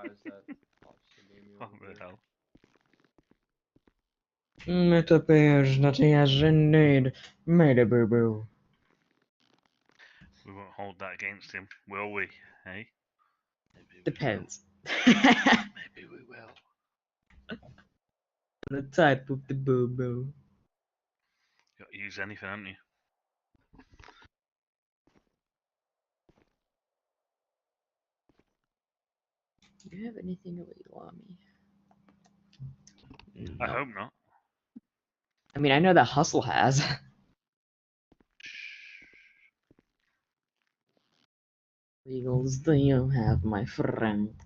guys that obviously me What over the here. hell? Metapeers, not as indeed. Made a boo boo. We won't hold that against him, will we? Hey? Maybe Depends. we will. Maybe we will. The type of the boo boo. You got to use anything, haven't you? Do you have anything to legal on me? I No. hope not. I mean, I know that Hustle has. Legals do you have, my friend? Do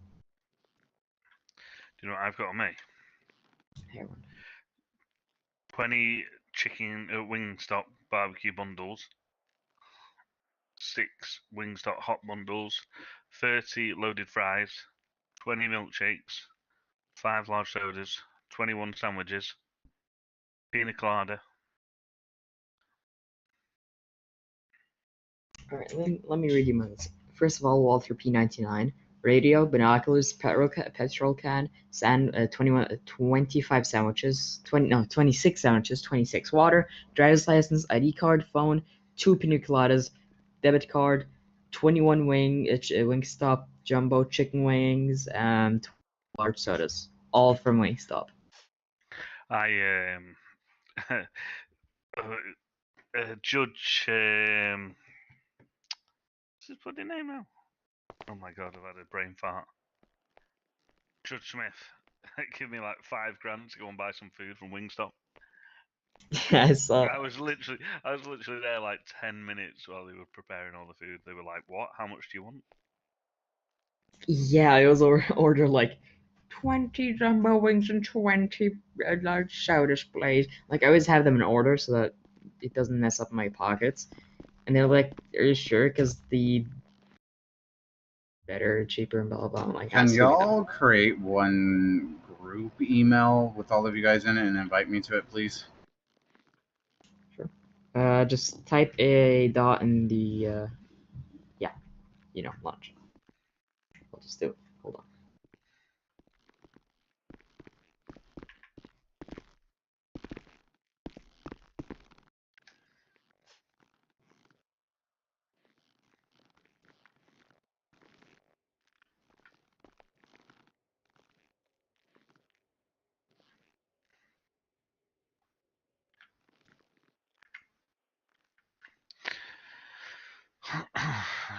you know what I've got on me? Here one. 20 chicken Wingstop barbecue bundles, 6 Wingstop hot bundles, 30 loaded fries, 20 milkshakes, 5 large sodas, 21 sandwiches, pina colada. Alright, let me read you mine. First of all, Walter P99. Radio, binoculars, petrol can, 25 sandwiches, 26 sandwiches, 26 water, driver's license, ID card, phone, 2 pina coladas, debit card, 21 Wingstop jumbo chicken wings, and large sodas, all from Wingstop. I Judge what's his bloody name now? Oh my god, I've had a brain fart. Judge Smith, give me like £5 to go and buy some food from Wingstop. I saw. I was literally there like 10 minutes while they were preparing all the food. They were like, "What? How much do you want?" Yeah, I also ordered like 20 jumbo wings and 20 large sodas, please. Like, I always have them in order so that it doesn't mess up my pockets. And they're like, are you sure? Because the better, cheaper, and blah, blah, blah. I'm like, can y'all create one group email with all of you guys in it and invite me to it, please? Sure. Just type a dot in the, yeah, launch. I'll just do it. Hold on.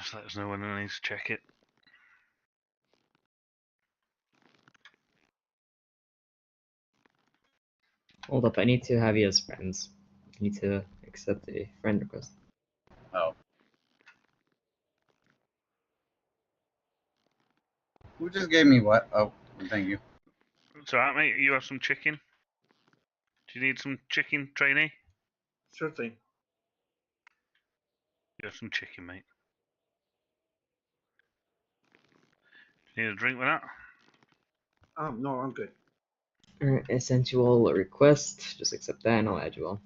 Just let us know when I need to check it. Hold up, I need to have you as friends. I need to accept a friend request. Oh. Who just gave me what? Oh, thank you. It's alright, mate. You have some chicken? Do you need some chicken, trainee? Sure thing. You have some chicken, mate. Do you need a drink with that? No, I'm good. Alright, I sent you all a request. Just accept that and I'll add you all.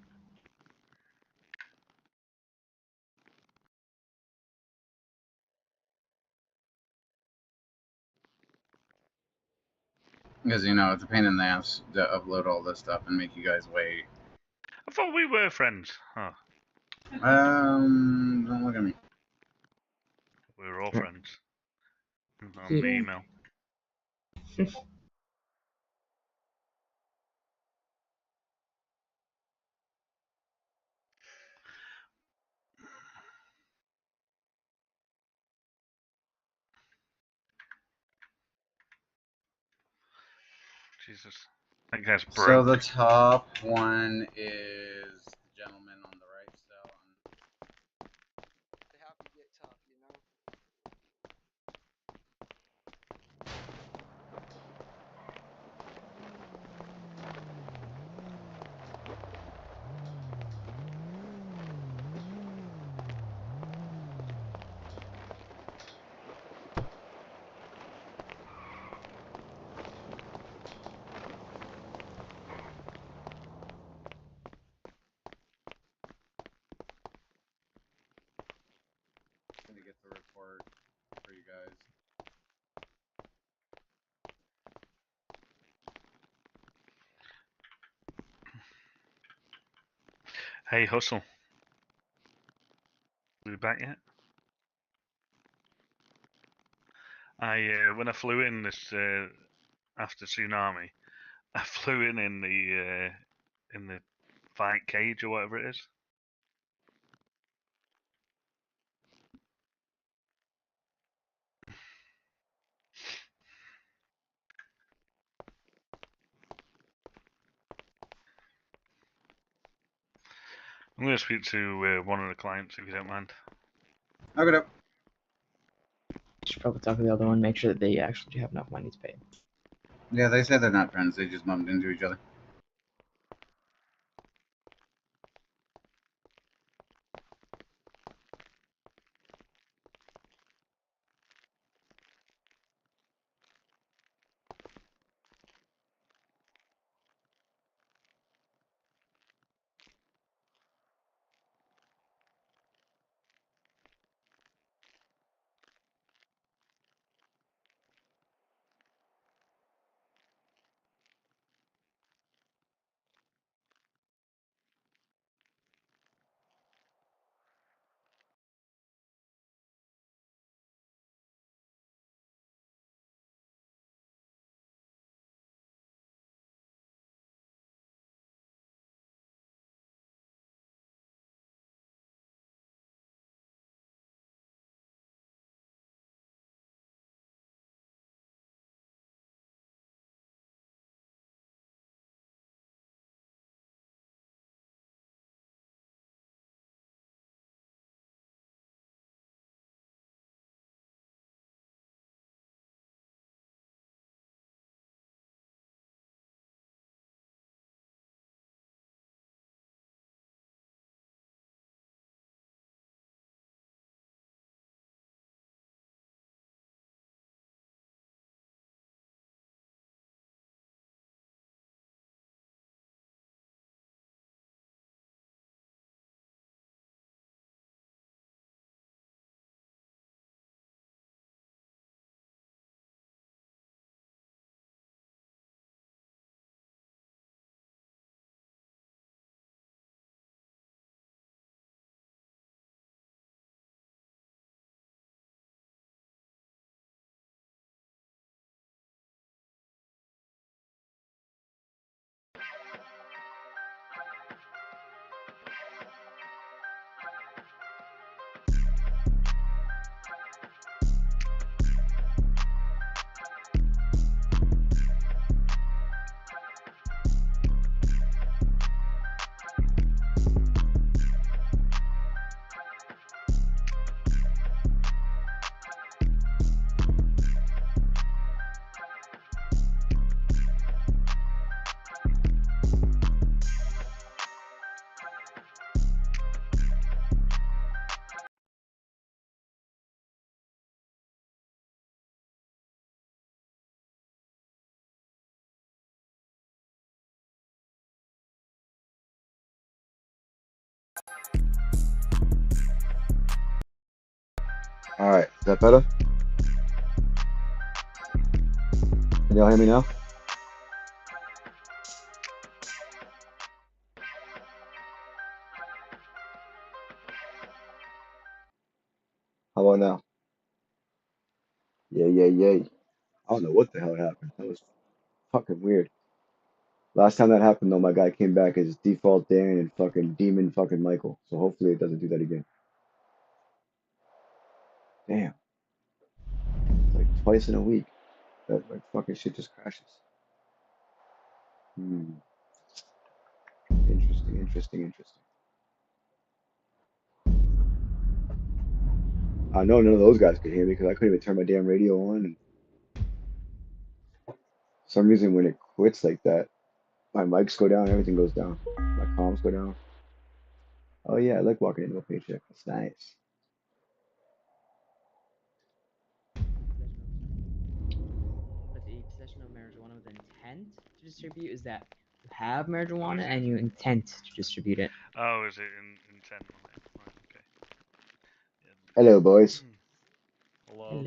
Because, you know, it's a pain in the ass to upload all this stuff and make you guys wait. I thought we were friends. Oh, Don't look at me. we were all friends. On the Yeah. email. Jesus. That guy's broke. So the top one is the gentleman on the right still. They have to get tough, you know? I'm gonna get the report for you guys. Hey, Hustle. Are we back yet? When I flew in this after tsunami, I flew in the fight cage or whatever it is. I'm going to speak to one of the clients if you don't mind. Knock it up. Should probably talk to the other one, make sure that they actually do have enough money to pay. Yeah, they said they're not friends. They just bumped into each other. Alright, is that better? Can y'all hear me now? How about now? Yay. I don't know what the hell happened. That was fucking weird. Last time that happened though, my guy came back as default Dan and fucking demon fucking Michael. So hopefully it doesn't do that again. Damn. It's like twice in a week that like fucking shit just crashes. Hmm. Interesting. I know none of those guys could hear me because I couldn't even turn my damn radio on. And for some reason when it quits like that, my mics go down, everything goes down. My comms go down. Oh yeah, I like walking into a paycheck. That's nice. But the possession of marijuana with intent to distribute is that you have marijuana and you intend to distribute it. Oh, is it in intent on it? Right, okay. Yeah. Hello, boys. Hello. Hello.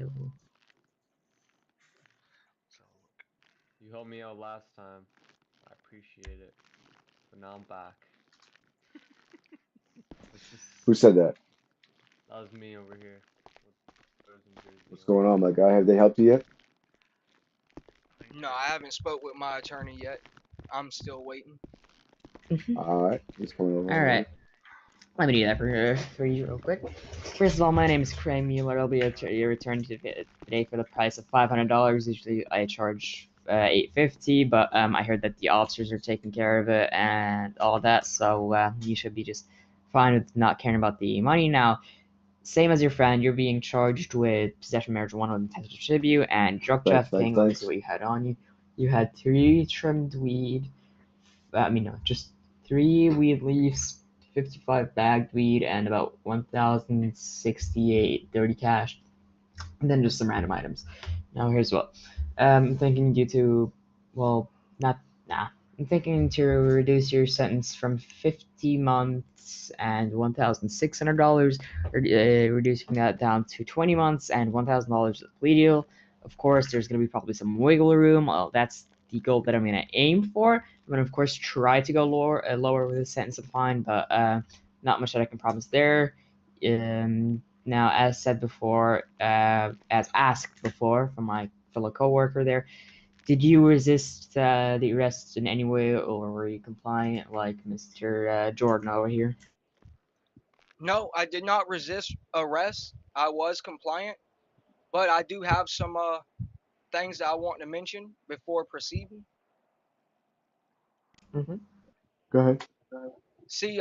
Let's have a look. You helped me out last time. I appreciate it. But now I'm back. Who said that? That was me over here. Frozen Jersey What's on. going on, my guy? Have they helped you yet? No, I haven't spoke with my attorney yet. I'm still waiting. Alright, he's coming over. All right. Let me do that for you real quick. First of all, my name is Craig Mueller. I'll be returned today for the price of $500. Usually I charge $850, but I heard that the officers are taking care of it and all that, so you should be just fine with not caring about the money. Now, same as your friend, you're being charged with possession of marijuana with intent to distribute and drug trafficking. Let me see what you had on you. You had 3 trimmed weed. Just 3 weed leaves, 55 bagged weed, and about 1,068 dirty cash, and then just some random items. Now here's what I'm thinking I'm thinking to reduce your sentence from 50 months and $1,600, reducing that down to 20 months and $1,000 as a plea deal. Of course, there's going to be probably some wiggle room. Well, that's the goal that I'm going to aim for. I'm going to, of course, try to go lower with the sentence of fine, but not much that I can promise there. Now, as said before, as asked before from my fellow coworker there, did you resist the arrest in any way, or were you compliant like Mr. Jordan over here? No, I did not resist arrest. I was compliant, but I do have some things that I want to mention before proceeding. Go ahead. See,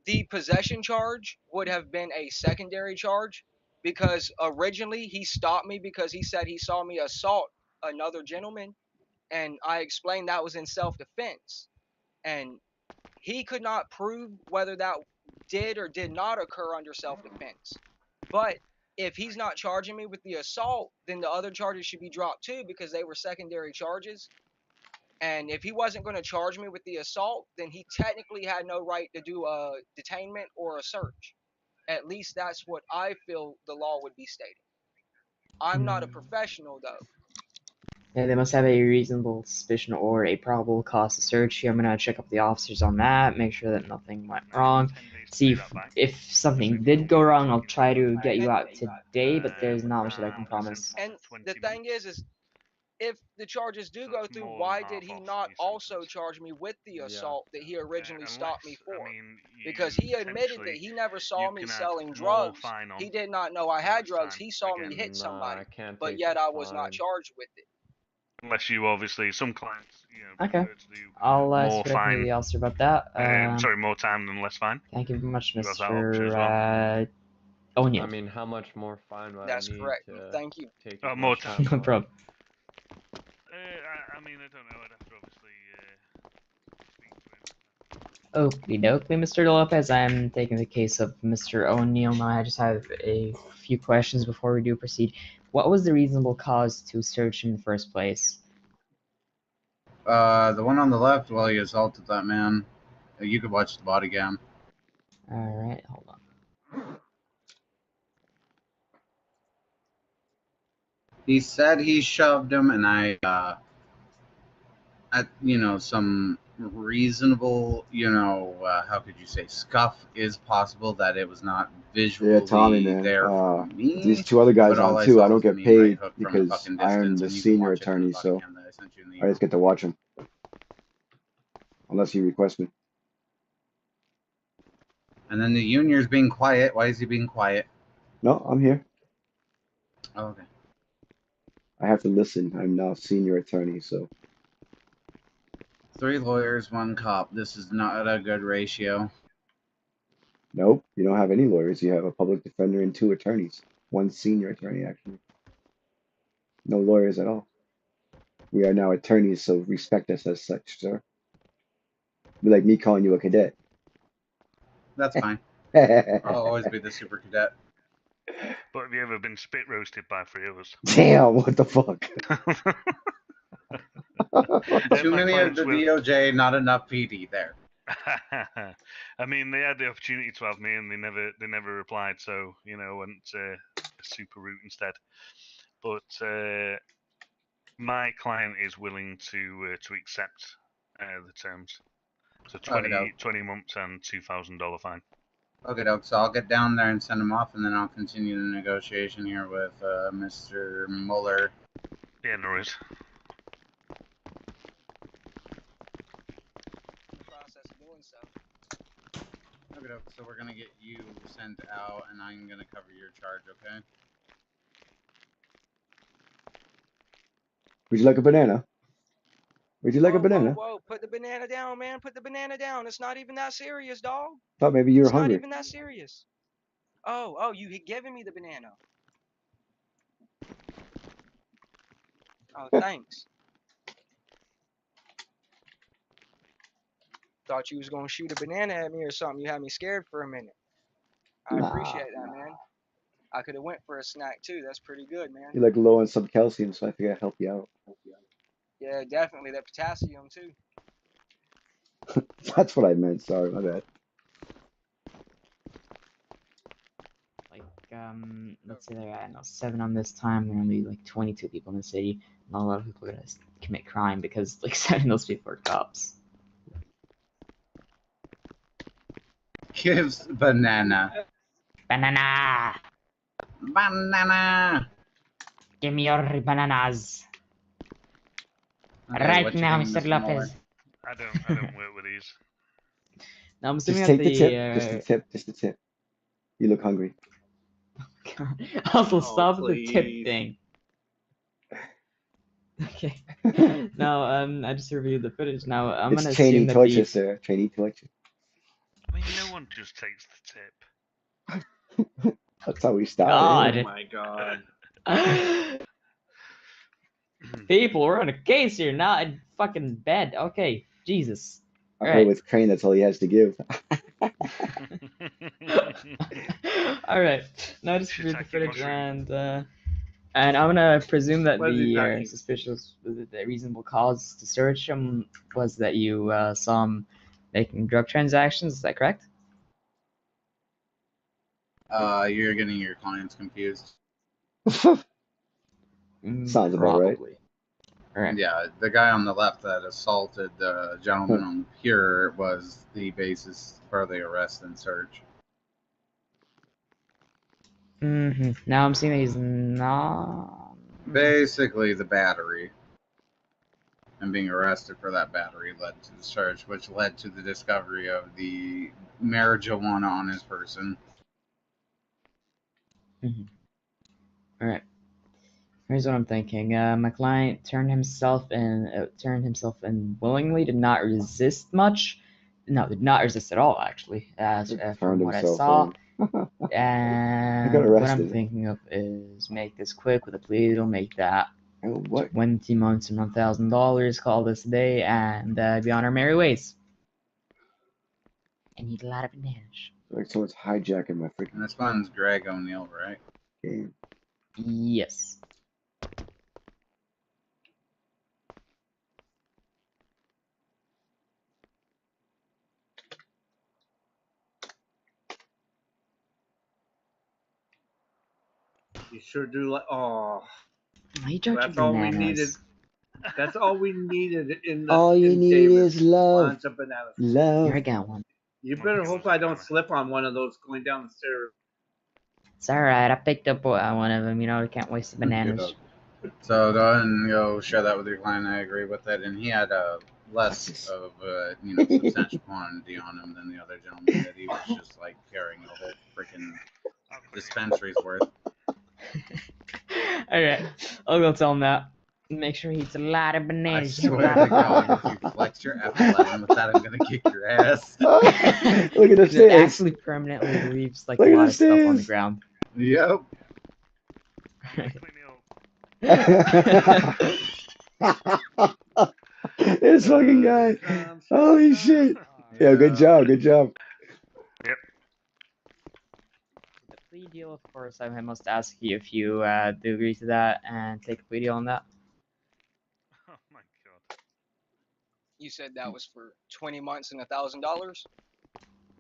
the possession charge would have been a secondary charge because originally he stopped me because he said he saw me assault another gentleman, and I explained that was in self-defense, and he could not prove whether that did or did not occur under self-defense. But if he's not charging me with the assault, then the other charges should be dropped too because they were secondary charges. And if he wasn't going to charge me with the assault, then he technically had no right to do a detainment or a search. At least that's what I feel the law would be stating. I'm not a professional though. Yeah, they must have a reasonable suspicion or a probable cause to search you. I'm gonna check up the officers on that, make sure that nothing went wrong. See if something did go wrong. I'll try to get you out today, but there's not much that I can promise. And the thing is if the charges do go through, why did he not also charge me with the assault that he originally stopped me for? Because he admitted that he never saw me selling drugs. He did not know I had drugs. He saw me hit somebody, but yet I was not charged with it. Unless you obviously, some clients, Okay. prefer to do I'll more speak to the fine. officer about that. Sorry, more time than less fine. Thank you very much, You have that option as Mr. O'Neill. I mean, how much more fine would That's I need correct. to Thank you. take more as much time. No problem. I don't know. I'd have to obviously speak to him. Okie dokie, Mr. Lopez. I'm taking the case of Mr. O'Neill now. I just have a few questions before we do proceed. What was the reasonable cause to search in the first place? The one on the left, while he assaulted that man, you could watch the body cam. Alright, hold on. He said he shoved him, and some reasonable, how could you say, scuff is possible that it was not visually Tommy, man. there for me. These 2 other guys but all on I too. saw I don't was the get knee paid right hook from a because fucking I'm distance, the and you can senior watch it from the attorney, body so cam that I sent you in the I just get to watch them. Unless you request me. And then the junior's being quiet. Why is he being quiet? No, I'm here. Oh, okay. I have to listen. I'm now senior attorney, so 3 lawyers, 1 cop. This is not a good ratio. nope. You don't have any lawyers. You have a public defender and 2 attorneys. 1 senior attorney, actually. No lawyers at all. We are now attorneys, so respect us as such, sir. Be like me calling you a cadet. That's fine. I'll always be the super cadet. But have you ever been spit roasted by 3 of us? Damn, what the fuck? Too many of the DOJ, not enough PD there. I mean, they had the opportunity to have me, and they never replied. So went a super route instead. But my client is willing to accept the terms. So 20 months and $2,000 fine. Okay, doke. So I'll get down there and send him off, and then I'll continue the negotiation here with Mr. Mueller. Yeah, no worries. Process of doing so. Okay, doke. So we're gonna get you sent out, and I'm gonna cover your charge. Okay. Would you like a banana? Would you like a Whoa, banana? whoa, whoa! Put the banana down, man. Put the banana down. It's not even that serious, dog. Thought maybe you were It's not hungry. even that serious. Oh, you giving me the banana? Oh, thanks. Thought you was gonna shoot a banana at me or something. You had me scared for a minute. I Nah, appreciate that, man. I could have went for a snack too. That's pretty good, man. you're like low on some calcium, so I figured I'd help you out. Yeah, definitely that potassium too. That's what I meant. Sorry, my bad. Like, let's say there are, I don't know, 7 on this time. There are only like 22 people in the city. Not a lot of people are gonna commit crime because like 7 of those people are cops. Gives banana. Banana! Banana. Give me your bananas Okay, right what you now, think, Mr. Mr. Mueller? Lopez. I don't work with these. Now I'm assuming Just that take the tip. Just the the tip. Just the tip. You look hungry. also Oh, stop with the tip please. thing. Okay. Now I just reviewed the footage. Now I'm It's gonna trainee assume that torture, the sir. Trainee torture. I mean, no one just takes the tip. That's how we Oh started. God. my god. People, we're on a case here, not in fucking bed. Okay, Jesus. I All heard right. with Crane, that's all he has to give. All right. Now just read the Shiitake footage mushroom. and I'm gonna presume that What is he the talking? suspicious, the reasonable cause to search him was that you saw him making drug transactions. Is that correct? You're getting your clients confused. Sounds about right. Probably. All right. Yeah, the guy on the left that assaulted the gentleman on the pier was the basis for the arrest and search. Now I'm seeing that he's not. Basically, the battery. And being arrested for that battery led to the search, which led to the discovery of the marijuana on his person. All right. Here's what I'm thinking. My client turned himself in willingly, did not resist much. No, did not resist at all, actually, as Turned from what I himself saw. in. And got what I'm arrested. thinking of is make this quick with a plea deal, make that Oh, what? 20 months and $1,000, call this a day, and be on our merry ways. I need a lot of bananas. Like someone's hijacking my And freaking this one's Greg O'Neill, right? game. Yes. You sure do like. Oh, Why you dropped that's your all we bananas? needed. That's all we needed in the. All you in need Davis. is love. Wants a banana. Love. Here, I got one. You better hope I don't slip on one of those going down the stairs. It's alright, I picked up one of them, you know, I can't waste the bananas. So go ahead and go share that with your client. I agree with it. And he had less of a substantial quantity on him than the other gentleman did. He was just like carrying a whole freaking dispensary's worth. Alright, I'll go tell him that. Make sure he eats a lot of I bananas. swear to God, if you flex your F11 with that, I'm gonna kick your ass. Look at the It stairs. actually permanently leaves like Look a at lot the of stuff on the stairs. ground. Yep. This fucking guy. Holy shit. Yeah, good job. Good job. Yep. The plea deal, of course, I must ask you if you do agree to that and take a plea deal on that. Oh my god. You said that was for 20 months and $1,000.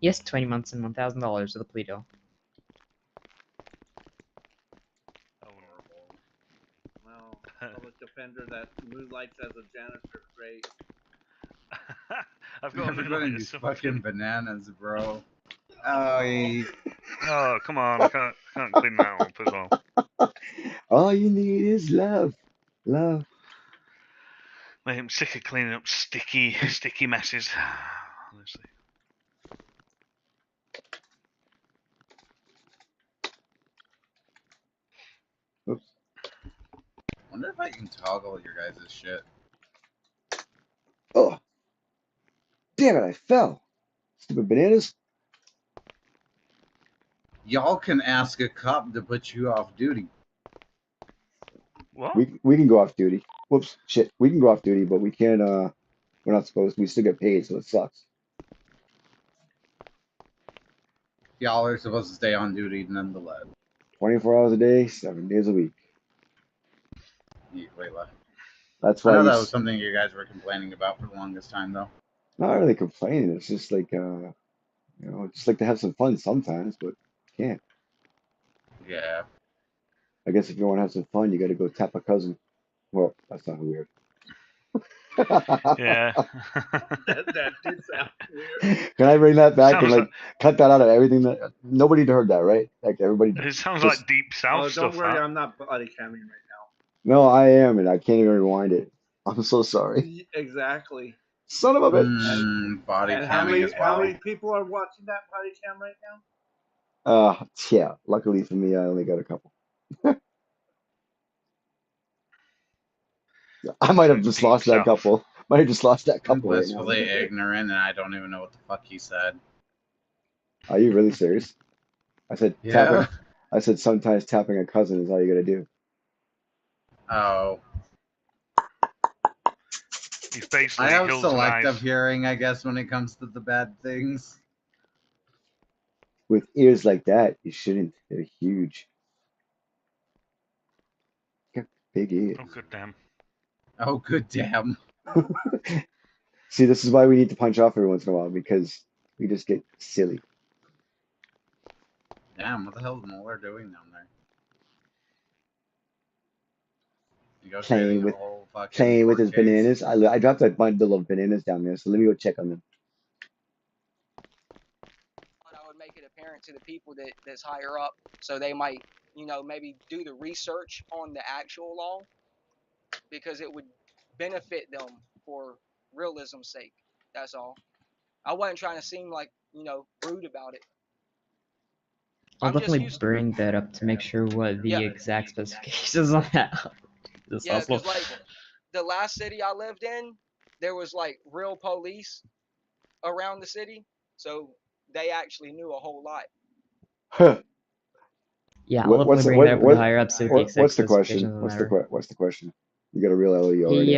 Yes, 20 months and $1,000 of the plea deal. Honorable. Well, public defender that moonlights as a janitor, great. I've got a Everybody moonlight these as fucking something. bananas, bro. Oh, Oh, come on, I can't clean that up as well. All you need is love. Love. Mate, I'm sick of cleaning up sticky messes. Honestly. Oops. wonder if I can toggle your guys' shit. Oh, damn it! I fell. Stupid bananas. Y'all can ask a cop to put you off duty. What? We can go off duty. Whoops. Shit. We can go off duty, but we can't. We're not supposed. We still get paid, so it sucks. Y'all are supposed to stay on duty nonetheless. 24 hours a day, 7 days a week. Wait, what? That's I why know you. that was something you guys were complaining about for the longest time, though. Not really complaining. It's just like just like to have some fun sometimes, but can't. Yeah. I guess if you want to have some fun, you got to go tap a cousin. Well, that's not weird. Yeah. That did sound weird. Can I bring that back and Sounds like cut that out of everything that nobody heard that, right? Like everybody It sounds just like deep south Oh, stuff. don't worry, That. I'm not body camming right no, I am, and I can't even rewind it. I'm so sorry. now. Exactly. Son of a bitch. Body And camming as how well. many people are watching that body cam right now? Yeah. Luckily for me, I only got a couple. I might have just Deep lost that south. couple. Might have just lost that I'm couple right now. blissfully ignorant, and I don't even know what the fuck he said. Are you really serious? I said Yeah. tapping. I said sometimes tapping a cousin is all you gotta do. Oh. He's basically I have Hills and selective Eyes. hearing, I guess, when it comes to the bad things. With ears like that, you shouldn't. They're huge. Got big ears. Oh, good damn. Oh, good damn. See, this is why we need to punch off every once in a while because we just get silly. Damn, what the hell is Moeller doing down there? Playing Negotiating a with whole fucking playing with court his case? bananas. I dropped a bundle of bananas down there, so let me go check on them. I would make it apparent to the people that's higher up, so they might, maybe do the research on the actual law, because it would benefit them for realism's sake. That's all. I wasn't trying to seem like, rude about it. I'll I'm just definitely used bring that up to make sure what the Yeah. exact specifications on that are. This Yeah, also. because like the last city I lived in, there was like real police around the city, so they actually knew a whole lot. Huh. Yeah, I'll definitely bring that up with the higher ups. What's the question? What's the question? You got a real LE already.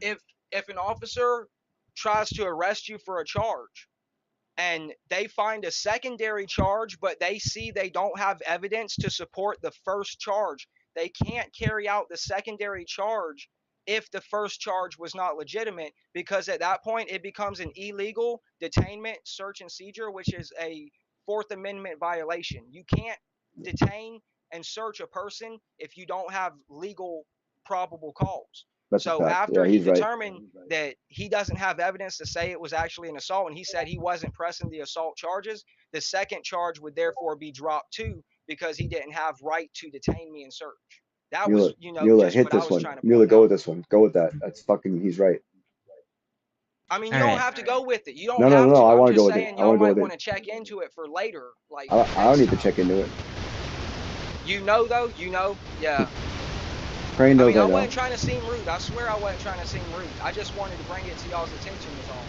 He if an officer tries to arrest you for a charge and they find a secondary charge, but they see they don't have evidence to support the first charge, they can't carry out the secondary charge if the first charge was not legitimate, because at that point it becomes an illegal detainment, search, and seizure, which is a Fourth Amendment violation. You can't detain and search a person if you don't have legal probable cause. That's a So fact. after Yeah, he he's right. determined that he doesn't have evidence to say it was actually an assault, and he said he wasn't pressing the assault charges, the second charge would therefore be dropped too, because he didn't have right to detain me and search. That Mueller, was, Mueller, just hit what I this was one. trying to Mueller, point go out. with this one. Go with that. That's fucking. He's right. I mean, you don't have to go with it. You don't No, have to. I I'm want to just go with it. saying I want y'all to go might with want to it. check into it for later. Like I don't need to next check time. into it. Though, yeah. Crane knows I I know. wasn't trying to seem rude. I swear I wasn't trying to seem rude. I just wanted to bring it to y'all's attention is all.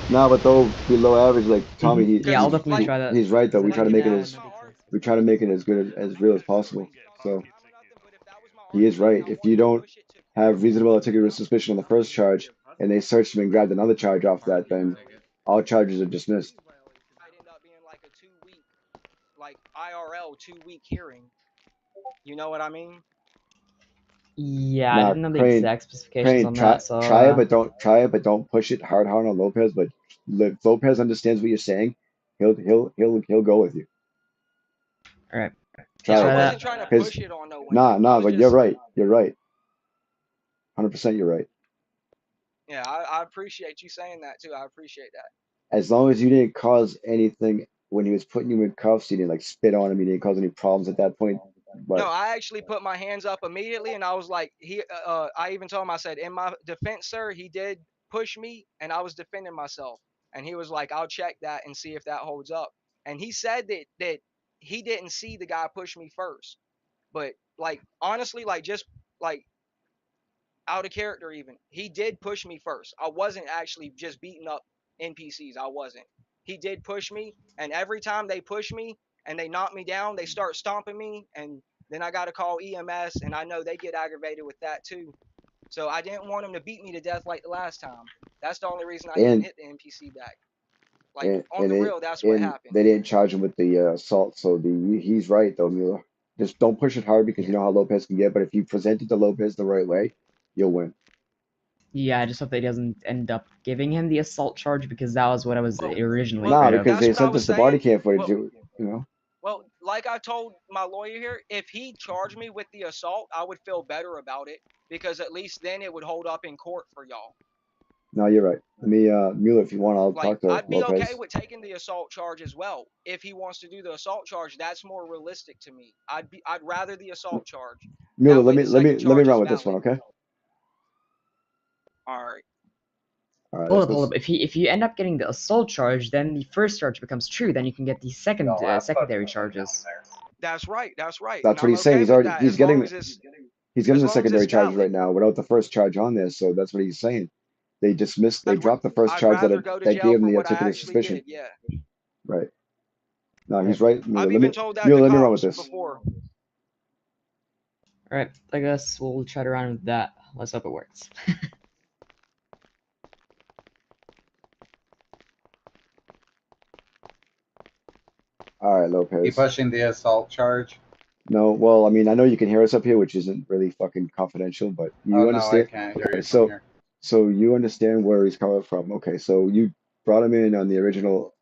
No, but though below average, like Tommy, Yeah, I'll definitely try that. he's right though. We Like, try to make it yeah, as good as real as possible. So he is right. If you don't have reasonable articulable suspicion on the first charge, and they searched him and grabbed another charge off that, then all charges are dismissed. Might end up being like a 2-week, like IRL 2-week hearing. You know what I mean? Yeah, Nah, I didn't know the Crane, exact specifications on that, so try it, but don't push it hard on Lopez. But if Lopez understands what you're saying, he'll go with you. all right. Try I it. wasn't trying to push it on no one. Nah, but you're right. You're right. 100% you're right. Yeah, I appreciate you saying that too. I appreciate that. As long as you didn't cause anything when he was putting you in cuffs, he didn't like spit on him. He didn't cause any problems at that point. No, But I actually put my hands up immediately, and I was like, I even told him, I said, in my defense, sir, he did push me, and I was defending myself. And he was like, I'll check that and see if that holds up. And he said that he didn't see the guy push me first, but like honestly, like just like out of character, even he did push me first. I wasn't actually just beating up NPCs. I wasn't. He did push me, and every time they push me and they knock me down, they start stomping me, and then I got to call EMS, and I know they get aggravated with that too. So I didn't want him to beat me to death like the last time. That's the only reason I didn't and hit the NPC back. Like and on the real, that's what and happened. they didn't charge him with the assault. So he's right though, Mueller. Just don't push it hard because you know how Lopez can get. But if you present it to Lopez the right way, you'll win. Yeah, I just hope that he doesn't end up giving him the assault charge because that was what I was originally Nah, afraid of. because that's they what I sent was us the body saying. cam footage. Well, You know. Well, like I told my lawyer here, if he charged me with the assault, I would feel better about it because at least then it would hold up in court for y'all. No, you're right. Let me, Mueller, if you want, I'll Like talk to I'd be Lopez. okay with taking the assault charge as well. If he wants to do the assault charge, that's more realistic to me. I'd rather the assault charge. Mueller, That way let the second me charge run is with this one, valid. okay? All right. All right. Hold up. If you end up getting the assault charge, then the first charge becomes true. Then you can get the secondary charges. That's right. That's right. That's And what I'm he's okay saying. with that He's as long getting as it's he's getting as the long as secondary it's charges valid. right now without the first charge on this. So that's what he's saying. They dismissed. They dropped the first I'd charge rather go to that jail gave him for the what I articulate actually suspicion. did. Yeah. Right. No, he's right. Mueller, I've let even me told that Mueller, to let me run with cops this. before. Alright, I guess we'll try to run with that. Let's hope it works. All right, Lopez. Keep pushing the assault charge. No, well, I mean, I know you can hear us up here, which isn't really fucking confidential, but you Oh no, I understand. can't hear you from So, here. so you understand where he's coming from. Okay, so you brought him in on the original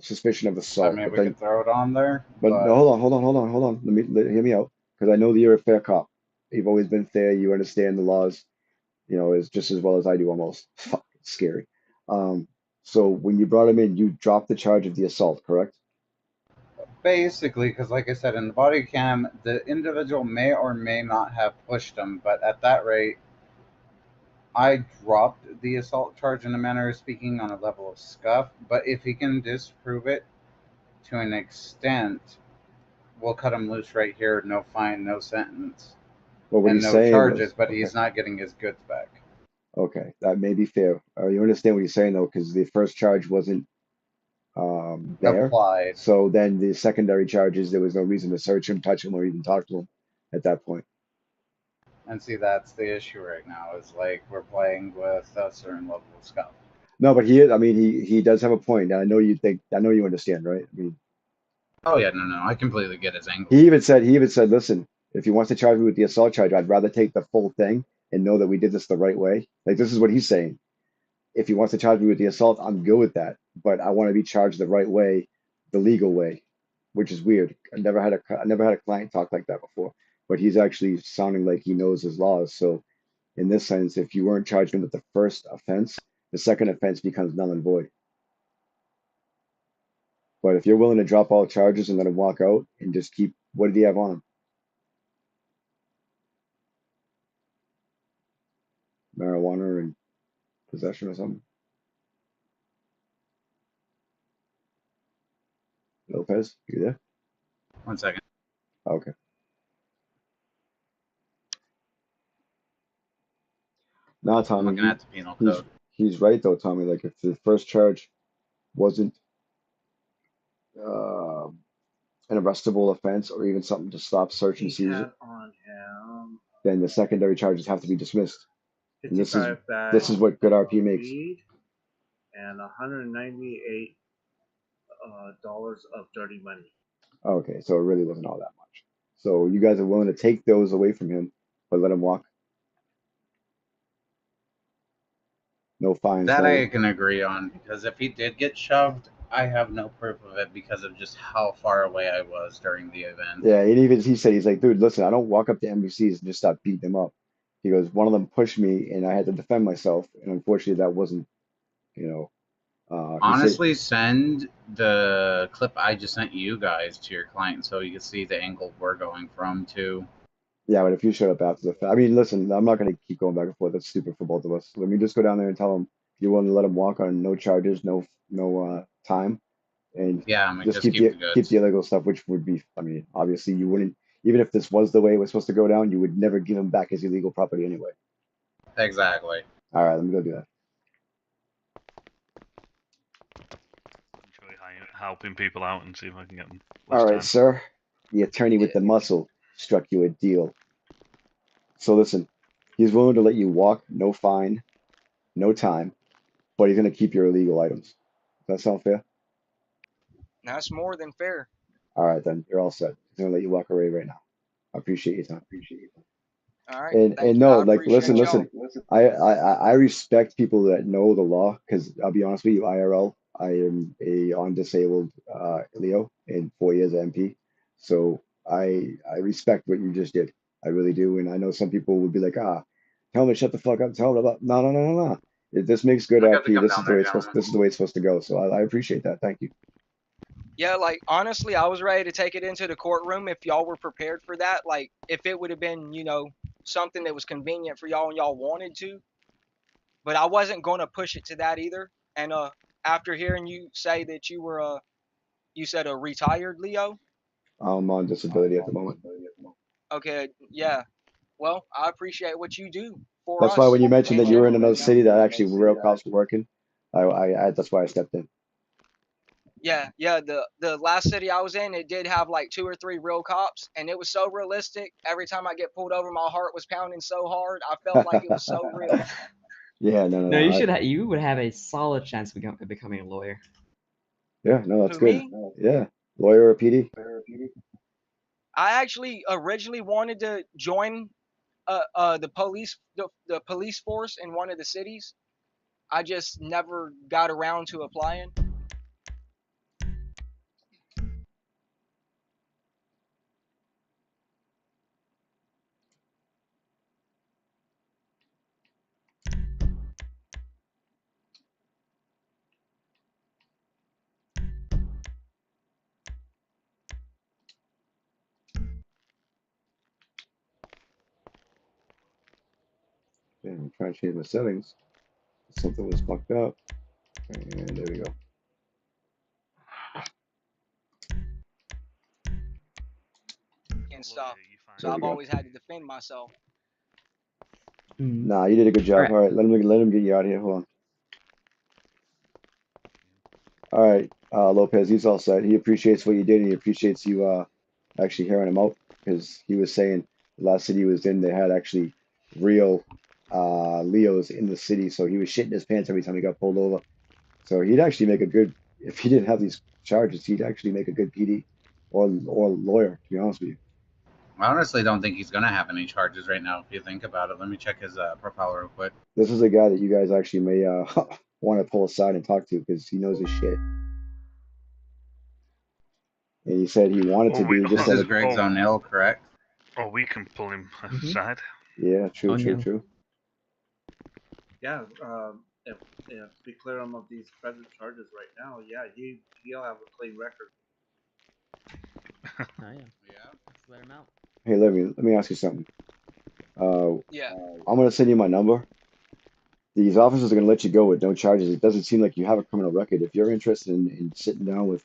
suspicion of I assault, mean, but we then, could throw it on there, but but no, hold on. Hear me out, because I know that you're a fair cop. You've always been fair. You understand the laws, you know, as just as well as I do almost. Fuck, it's scary. So when you brought him in, you dropped the charge of the assault, correct? basically, because like I said, in the body cam, the individual may or may not have pushed him, but at that rate, I dropped the assault charge in a manner of speaking on a level of scuff, but if he can disprove it to an extent, we'll cut him loose right here, no fine, no sentence, Well, what and he's no saying charges, was, but okay, he's not getting his goods back. okay, that may be fair. You understand what he's saying though, because the first charge wasn't there. Applied. So then the secondary charges, there was no reason to search him, touch him, or even talk to him at that point. And see, that's the issue right now, is like we're playing with a certain level of scuff. No, but I mean, he does have a point. And I know you understand, right? I mean, Oh yeah, no, I completely get his angle. he even said, listen, if he wants to charge me with the assault charge, I'd rather take the full thing and know that we did this the right way. Like, this is what he's saying. If he wants to charge me with the assault, I'm good with that. But I want to be charged the right way, the legal way, which is weird. I never had a client talk like that before. But he's actually sounding like he knows his laws. So in this sense, if you weren't charging him with the first offense, the second offense becomes null and void. But if you're willing to drop all charges and let him walk out and just keep, what did he have on him? Marijuana and possession or something? Lopez, you there? 1 second. Okay. Now, I'm Tommy, looking at the penal code. he's right though, Tommy. Like if the first charge wasn't an arrestable offense or even something to stop search and He seizure, had on him then the secondary charges have to be dismissed. And this 55 is what good RP makes. weed and $198 dollars of dirty money. Okay, so it really wasn't all that much. So you guys are willing to take those away from him, but let him walk. No fines. That No. I can agree on, because if he did get shoved, I have no proof of it because of just how far away I was during the event. Yeah, and even he said, he's like, dude, listen, I don't walk up to NPCs and just start beating them up. He goes, one of them pushed me and I had to defend myself, and unfortunately that wasn't, you know, Honestly, send the clip I just sent you guys to your client so you can see the angle we're going from too. Yeah, but if you showed up after the fact, I mean, listen, I'm not going to keep going back and forth. That's stupid for both of us. Let me just go down there and tell him you're willing to let him walk on no charges, no time, and Yeah, I mean, just keep the goods. keep the illegal stuff, which would be, I mean, obviously you wouldn't, even if this was the way it was supposed to go down, you would never give him back his illegal property anyway. Exactly. All right, let me go do that. Enjoy helping people out and see if I can get them. All right, sir. The attorney with the muscle struck you a deal. So listen, he's willing to let you walk, no fine, no time, but he's going to keep your illegal items. Does that sound fair? That's more than fair. All right, then you're all set. He's going to let you walk away right now. I appreciate your time. All right. And no, like listen. I respect people that know the law because I'll be honest with you, IRL, I am a undisabled Leo and 4 years of MP, so I respect what you just did. I really do, and I know some people would be like, tell me shut the fuck up, tell them about no. This makes good RP. This is the way it's supposed to go. So I appreciate that. Thank you. Yeah, like honestly, I was ready to take it into the courtroom if y'all were prepared for that. Like if it would have been, something that was convenient for y'all and y'all wanted to. But I wasn't going to push it to that either. And after hearing you say that you were you said a retired Leo? I'm on disability at the moment. Okay, yeah. Well, I appreciate what you do for That's us. why when you mentioned in that you were in general, another city that actually real cops were working, I that's why I stepped in. Yeah. The last city I was in, it did have like 2 or 3 real cops, and it was so realistic. Every time I get pulled over, my heart was pounding so hard. I felt like it was so real. Yeah, No, you would have a solid chance of becoming a lawyer. Yeah, no, that's Who, good. me? Yeah, lawyer or PD. I actually originally wanted to join the police force in one of the cities. I just never got around to applying. Yeah, I'm trying to change my settings. Something was fucked up, and there we go. And stuff. So There we I've go. always had to defend myself. Nah, you did a good job. All right, let him get you out of here. Hold on. All right, Lopez, he's all set. He appreciates what you did, and he appreciates you actually hearing him out because he was saying the last city he was in, they had actually real Leos in the city, so he was shitting his pants every time he got pulled over. So he'd actually make a good, if he didn't have these charges, he'd actually make a good PD or lawyer, to be honest with you. I honestly don't think he's going to have any charges right now, if you think about it. Let me check his profile real quick. This is a guy that you guys actually may want to pull aside and talk to because he knows his shit. And he said he wanted to be just this is Greg Zonell, correct? Oh, we can pull him aside. Yeah, true. Yeah, if we clear him of these present charges right now, yeah, he'll have a clean record. Oh yeah. Let's let him out. Hey, let me ask you something. Yeah. I'm gonna send you my number. These officers are gonna let you go with no charges. It doesn't seem like you have a criminal record. If you're interested in sitting down with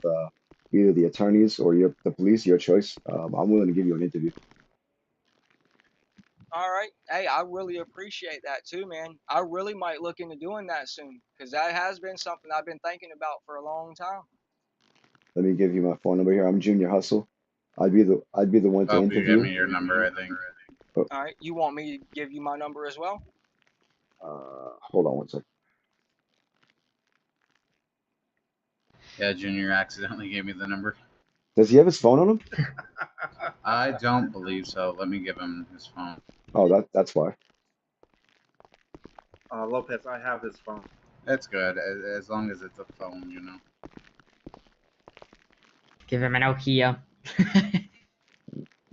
either the attorneys or the police, your choice. I'm willing to give you an interview. All right. Hey, I really appreciate that too, man. I really might look into doing that soon because that has been something I've been thinking about for a long time. Let me give you my phone number here. I'm Junior Hustle. I'd be the one to interview. You gave me your number, I think. Oh. All right. You want me to give you my number as well? Hold on one second. Yeah, Junior accidentally gave me the number. Does he have his phone on him? I don't believe so. Let me give him his phone. Oh, that's why. Lopez, I have his phone. That's good, as long as it's a phone, you know. Give him an Nokia.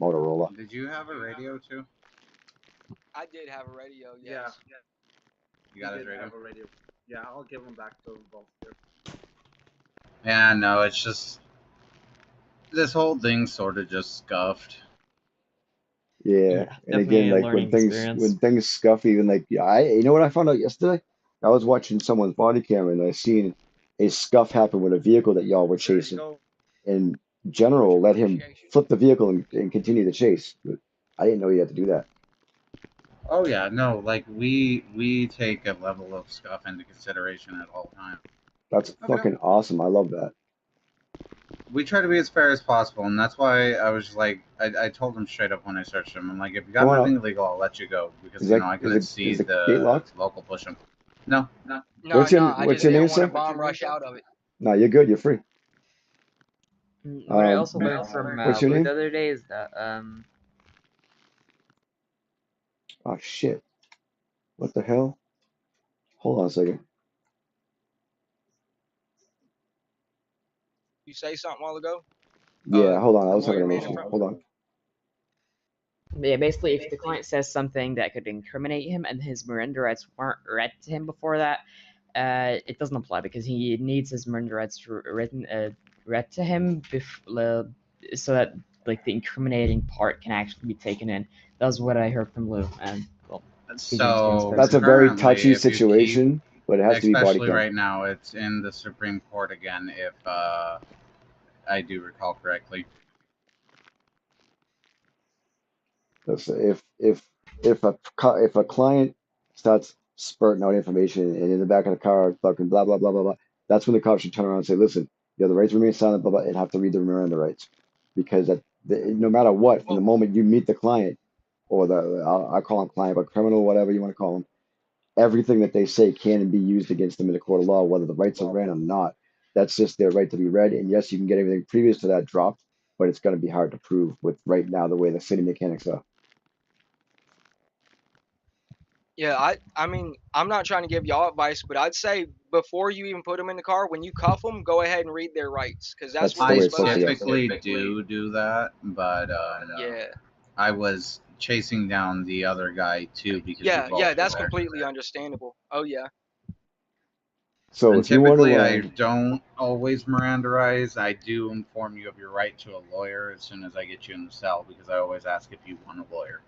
Motorola. Did you have a radio too? I did have a radio, yes. Yeah. You got his radio? Have a radio. Yeah, I'll give him back to them both here. Yeah, no, it's just this whole thing's sort of just scuffed. Yeah, and again, Definitely a like learning experience. when things scuff, even like you know what I found out yesterday? I was watching someone's body camera and I seen a scuff happen with a vehicle that y'all were There you chasing, go. and Much General let him appreciation. flip the vehicle and continue the chase. But I didn't know he had to do that. Oh yeah, no, like we take a level of scuff into consideration at all times. That's Okay. fucking awesome. I love that. We try to be as fair as possible, and that's why I was like, I told him straight up when I searched him, I'm like, if you got Come on nothing up. illegal, I'll let you go because Is you that know I couldn't see is the gate the locked? local push him. No, No, What's no, your I what's just your name, didn't want to sir? bomb rush out of it. No, you're good. You're free. What I also learned from What's your Lou name? the other day is that Oh shit! What the hell? Hold on a second. You say something a while ago? Yeah, hold on. I The was having lawyer an man in issue. front. Hold on. yeah, basically if the client says something that could incriminate him and his Miranda rights weren't read to him before that, it doesn't apply because he needs his Miranda rights read to him so that like the incriminating part can actually be taken in. That's what I heard from Lou, and well, he's an experienced so That's a person. very currently, touchy if you keep, situation, but it has to be body especially cam. right now, it's in the Supreme Court again, if I do recall correctly. Listen, if a client starts spurting out information and in the back of the car fucking blah blah blah blah blah, that's when the cops should turn around and say, listen, you have the right to remain silent, blah blah, and have to read the Miranda rights, because no matter what, from the Well, moment you meet the client or I call him client, but criminal, whatever you want to call him, everything that they say can be used against them in the court of law, whether the rights are read or not. That's just their right to be read. And yes, you can get everything previous to that dropped, but it's going to be hard to prove with right now the way the city mechanics are. yeah, I mean, I'm not trying to give y'all advice, but I'd say before you even put them in the car, when you cuff them, go ahead and read their rights, because that's That's what the they're way I it's supposed supposed to to go. do. typically do that, but Yeah, I was chasing down the other guy too because you yeah, both yeah. were That's there. completely understandable. Oh yeah, So And if you want typically, to, I don't always Mirandarize. I do inform you of your right to a lawyer as soon as I get you in the cell because I always ask if you want a lawyer.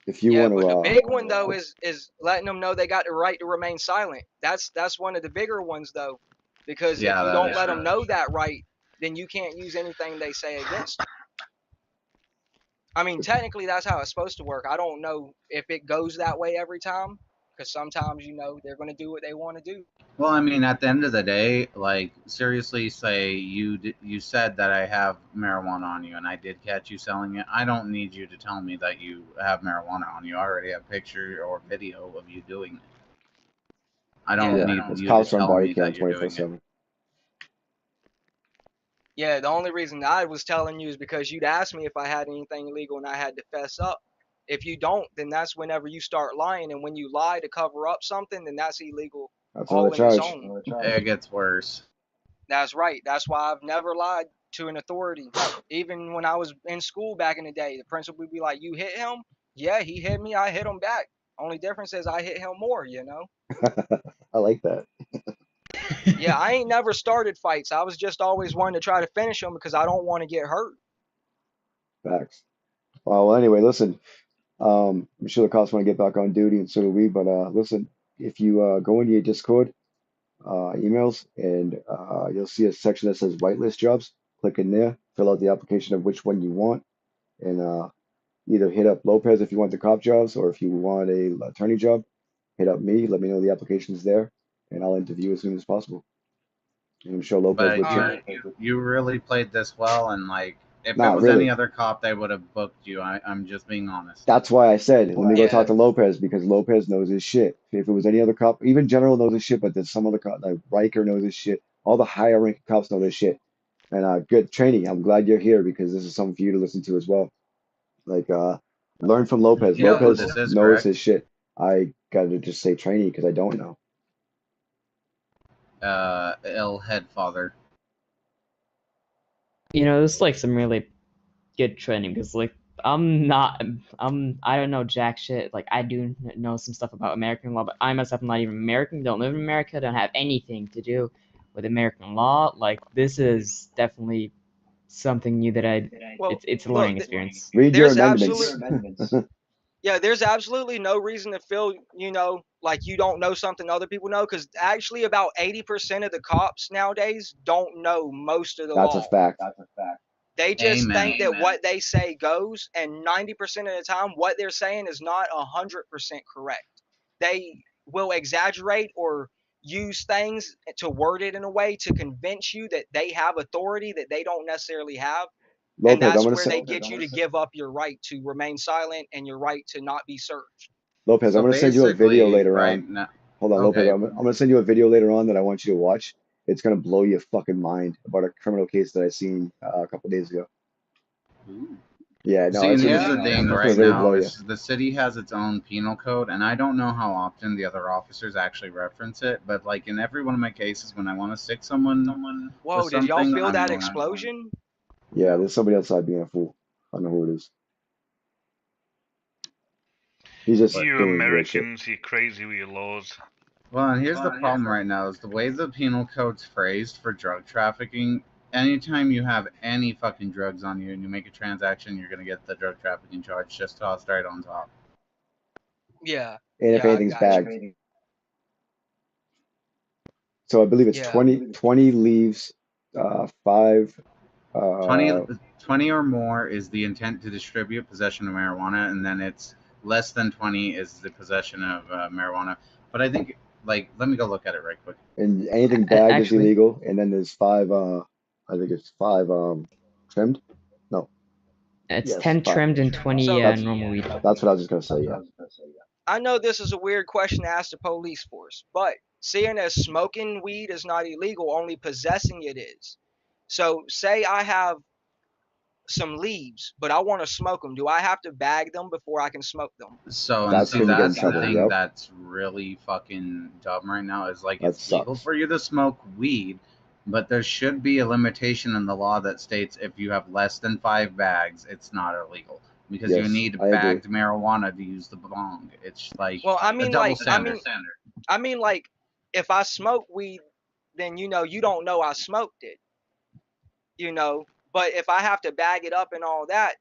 if you yeah. want But the to, big one though is letting them know they got the right to remain silent. That's one of the bigger ones though, because if Yeah, you that don't is let true. them know that right, then you can't use anything they say against them. I mean, technically, that's how it's supposed to work. I don't know if it goes that way every time, because sometimes, they're going to do what they want to do. Well, I mean, at the end of the day, like seriously, say you said that I have marijuana on you, and I did catch you selling it. I don't need you to tell me that you have marijuana on you. I already have picture or video of you doing it. I don't Yeah, yeah, need it's you to cops on tell body me cam that you're doing it. 24/7. yeah. The only reason I was telling you is because you'd asked me if I had anything illegal, and I had to fess up. If you don't, then that's whenever you start lying, and when you lie to cover up something, then that's illegal That's another all in its charge. own. It gets worse. That's right. That's why I've never lied to an authority. Even when I was in school back in the day, the principal would be like, "You hit him?" Yeah, he hit me. I hit him back. Only difference is I hit him more. I like that. Yeah, I ain't never started fights. I was just always wanting to try to finish them because I don't want to get hurt. Facts. Well, anyway, listen. I'm sure the cops want to get back on duty, and so do we. But listen, if you go into your Discord emails, and you'll see a section that says whitelist jobs. Click in there, fill out the application of which one you want, and either hit up Lopez if you want the cop jobs, or if you want a attorney job, hit up me. Let me know the application's there, and I'll interview as soon as possible. And I'm sure Lopez But would All too. right. you really played this well, and like if it Not was any really. other cop, they would have booked you. I'm just being honest. That's why I said, let me go Yeah. talk to Lopez, because Lopez knows his shit. If it was any other cop, even General knows his shit, but there's some other cop, like Riker knows his shit. All the higher ranking cops know their shit. And good training. I'm glad you're here because this is something for you to listen to as well. Like, learn from Lopez. You know who Lopez this is, knows correct? his shit. I gotta just say training because I don't know. Ill head father. This is like some really good training because like I don't know jack shit. Like I do know some stuff about American law, but I myself am not even American. Don't live in America. Don't have anything to do with American law. Like, this is definitely something new that Well, it's a look, learning experience. Read your there's amendments. yeah, there's absolutely no reason to feel, like you don't know something other people know, because actually about 80% of the cops nowadays don't know most of the That's law. a fact. They just Amen. think that what they say goes, and 90% of the time, what they're saying is not 100% correct. They will exaggerate or use things to word it in a way to convince you that they have authority that they don't necessarily have. And Lopez, I'm that's gonna where say, they get you to give up your right to remain silent and your right to not be searched. Lopez, So I'm gonna send you a video basically, later right on. now, Hold on, Lopez. okay. I'm gonna send you a video later on that I want you to watch. It's gonna blow your fucking mind about a criminal case that I seen a couple days ago. Ooh. Yeah, no, See, and it's here's gonna, the thing it's right gonna really now blow you. is the city has its own penal code, and I don't know how often the other officers actually reference it, but like in every one of my cases, when I want to stick someone Whoa, with did y'all something, feel I'm that going. explosion? Yeah, there's somebody outside being a fool. I don't know who it is. He's just You doing weird shit. Americans, you're crazy with your laws. Well, and here's the problem right now is the way the penal code's phrased for drug trafficking. Anytime you have any fucking drugs on you and you make a transaction, you're gonna get the drug trafficking charge just tossed right on top. Yeah. And if Yeah, I anything's got you. bagged. So I believe it's Yeah. 20 leaves, 5. 20 or more is the intent to distribute possession of marijuana, and then it's less than 20 is the possession of marijuana. But I think, like, let me go look at it right quick. And anything bagged is Actually, illegal. And then there's 5. I think it's 5 trimmed. No, it's yes, 10 5. trimmed and 20 So normal weed. That's what I was just gonna say. Yeah. I know this is a weird question to ask the police force, but seeing as smoking weed is not illegal, only possessing it is. So say I have some leaves, but I want to smoke them. Do I have to bag them before I can smoke them? So, and That's see, when you get in that's the trouble. thing Yep. that's really fucking dumb right now is like That it's legal sucks. for you to smoke weed, but there should be a limitation in the law that states if you have less than 5 bags, it's not illegal. Because you Yes, need I agree. bagged marijuana to use the bong. It's like Well, I a mean, double like, standard. like, if I smoke weed, then you don't know I smoked it. But if I have to bag it up and all that,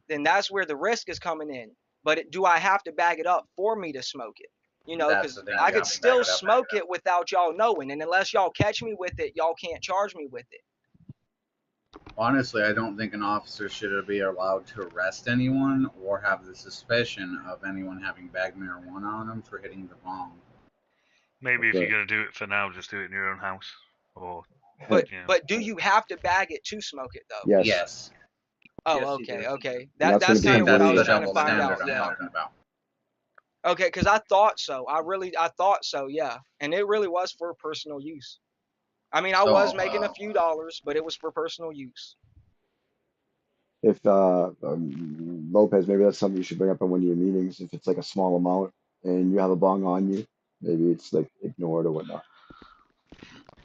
then that's where the risk is coming in. But do I have to bag it up for me to smoke it? That's Because the thing, I you could have to still bag it up, smoke it without y'all knowing, and unless y'all catch me with it, y'all can't charge me with it. Honestly, I don't think an officer should be allowed to arrest anyone or have the suspicion of anyone having bagged marijuana on them for hitting the bong. Maybe if Okay. you're gonna do it for now, just do it in your own house. Or But yeah. but do you have to bag it to smoke it though? Yes. Yes. Oh, Yes, you okay, do. okay. And That's gonna kind be of what I That's was the trying to double find standard out. I'm Yeah. talking about. Okay, because I thought so. I thought so. Yeah, and it really was for personal use. I mean, I So, was making a few dollars, but it was for personal use. If Lopez, maybe that's something you should bring up in one of your meetings. If it's like a small amount and you have a bong on you, maybe it's like ignored or whatnot.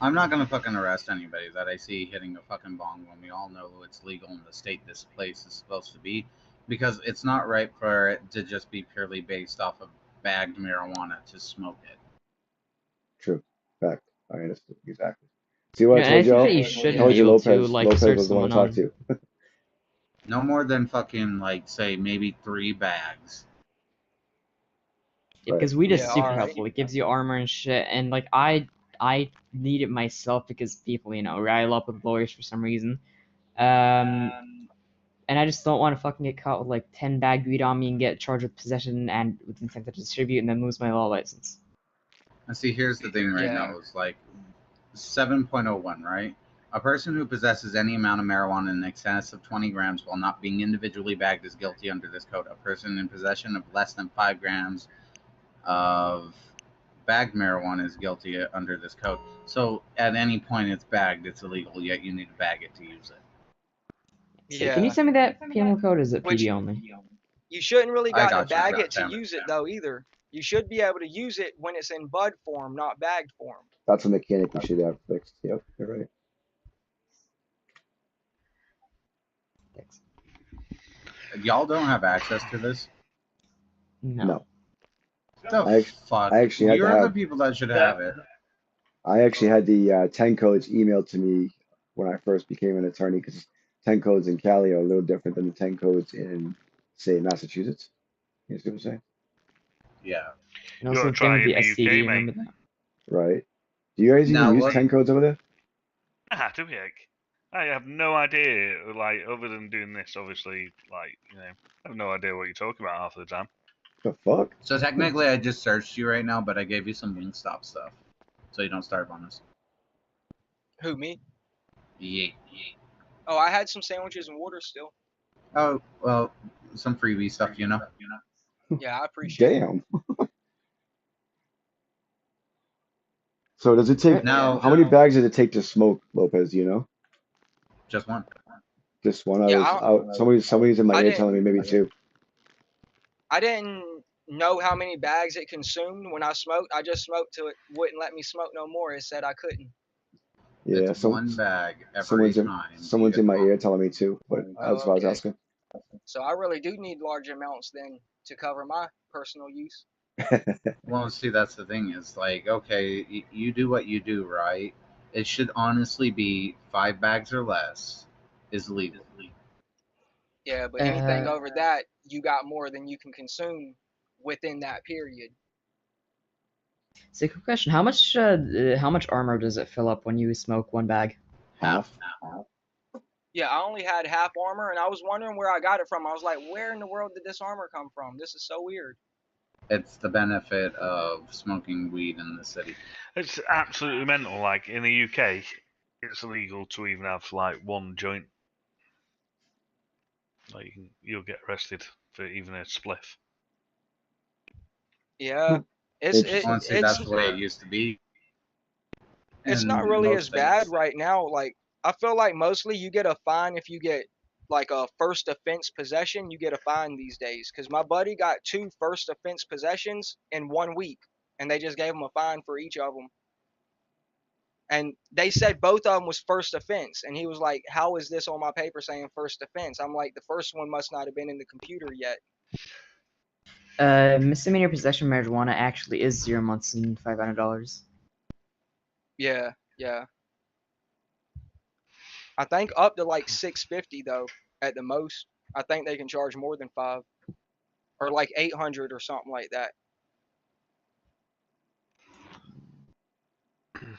I'm not gonna fucking arrest anybody that I see hitting a fucking bong when we all know it's legal in the state this place is supposed to be, because it's not right for it to just be purely based off of bagged marijuana to smoke it. True. Fact. I understand exactly. See what Yeah, I and I told think y'all? that you I shouldn't told be you able to Lopez. like Lopez search was the one someone to talk on. to. No more than fucking like say maybe 3 bags. Yeah, Right. because weed is Yeah, super alright. helpful. It gives you armor and shit, and like I need it myself because people rile up with lawyers for some reason. And I just don't want to fucking get caught with like 10 bagged weed on me and get charged with possession and with intent to distribute and then lose my law license. And see, here's the thing right Yeah. now is like 7.01, right? A person who possesses any amount of marijuana in excess of 20 grams while not being individually bagged is guilty under this code. A person in possession of less than 5 grams of bagged marijuana is guilty under this code. So at any point it's bagged, it's illegal, yet you need to bag it to use it. So can you Yeah. send me that penal code? Or is it Which- PB only? You shouldn't really I got to got you, bag it to damn it. use it though either. You should be able to use it when it's in bud form, not bagged form. That's a mechanic we should have fixed. Yep, you're right. Thanks. Y'all don't have access to this? No. No. The I fuck? actually had to You're the have- people that should have it. I actually had the 10 codes emailed to me when I first became an attorney because 10 codes in Cali are a little different than the 10 codes in, say, Massachusetts. You see what I'm saying? Yeah. And You also ought the to thing try with the in the STD, UK, mate. remember that? Right. Do you guys even Now use what? 10 codes over there? Do we? I have no idea. Like, other than doing this, obviously, like, you know, I have no idea what you're talking about half of the time. The fuck? So technically, I just searched you right now, but I gave you some Wingstop stuff, so you don't starve on us. Who, me? Yeah. Oh, I had some sandwiches and water still. Oh well, some freebie stuff, you know. Yeah, I appreciate it. Damn. So does it take, Now, how many bags does it take to smoke, Lopez, do you know? just one. Just one? I Yeah, was out, somebody's in my I ear didn't- telling me maybe two. I didn't know how many bags it consumed when I smoked. I just smoked till it wouldn't let me smoke no more. It said I couldn't. Yeah, It's one bag every someone's in, time. someone's in my ear telling me two, but that's what I was okay. asking. So I really do need large amounts then to cover my personal use. Well, see, that's the thing is like, okay, you do what you do, right? It should honestly be 5 bags or less is legal. Yeah, but anything over that, you got more than you can consume within that period. So, quick question: how much armor does it fill up when you smoke one bag? Half. Yeah, I only had half armor, and I was wondering where I got it from. I was like, where in the world did this armor come from? This is so weird. It's the benefit of smoking weed in the city. It's absolutely mental. Like, in the UK, it's illegal to even have, like, one joint. Like, you'll get arrested for even a spliff. Yeah, Honestly, that's the way it used to be. it's in not really most as bad states. right now. Like, I feel like mostly you get a fine if you get like a first offense possession. You get a fine these days. Because my buddy got 2 first offense possessions in 1 week, and they just gave him a fine for each of them. And they said both of them was first offense, and he was like, "How is this on my paper saying first offense?" I'm like, "The first one must not have been in the computer yet." Misdemeanor possession of marijuana actually is 0 months and $500. Yeah, yeah. I think up to like 650 though, at the most. I think they can charge more than 5, or like 800 or something like that.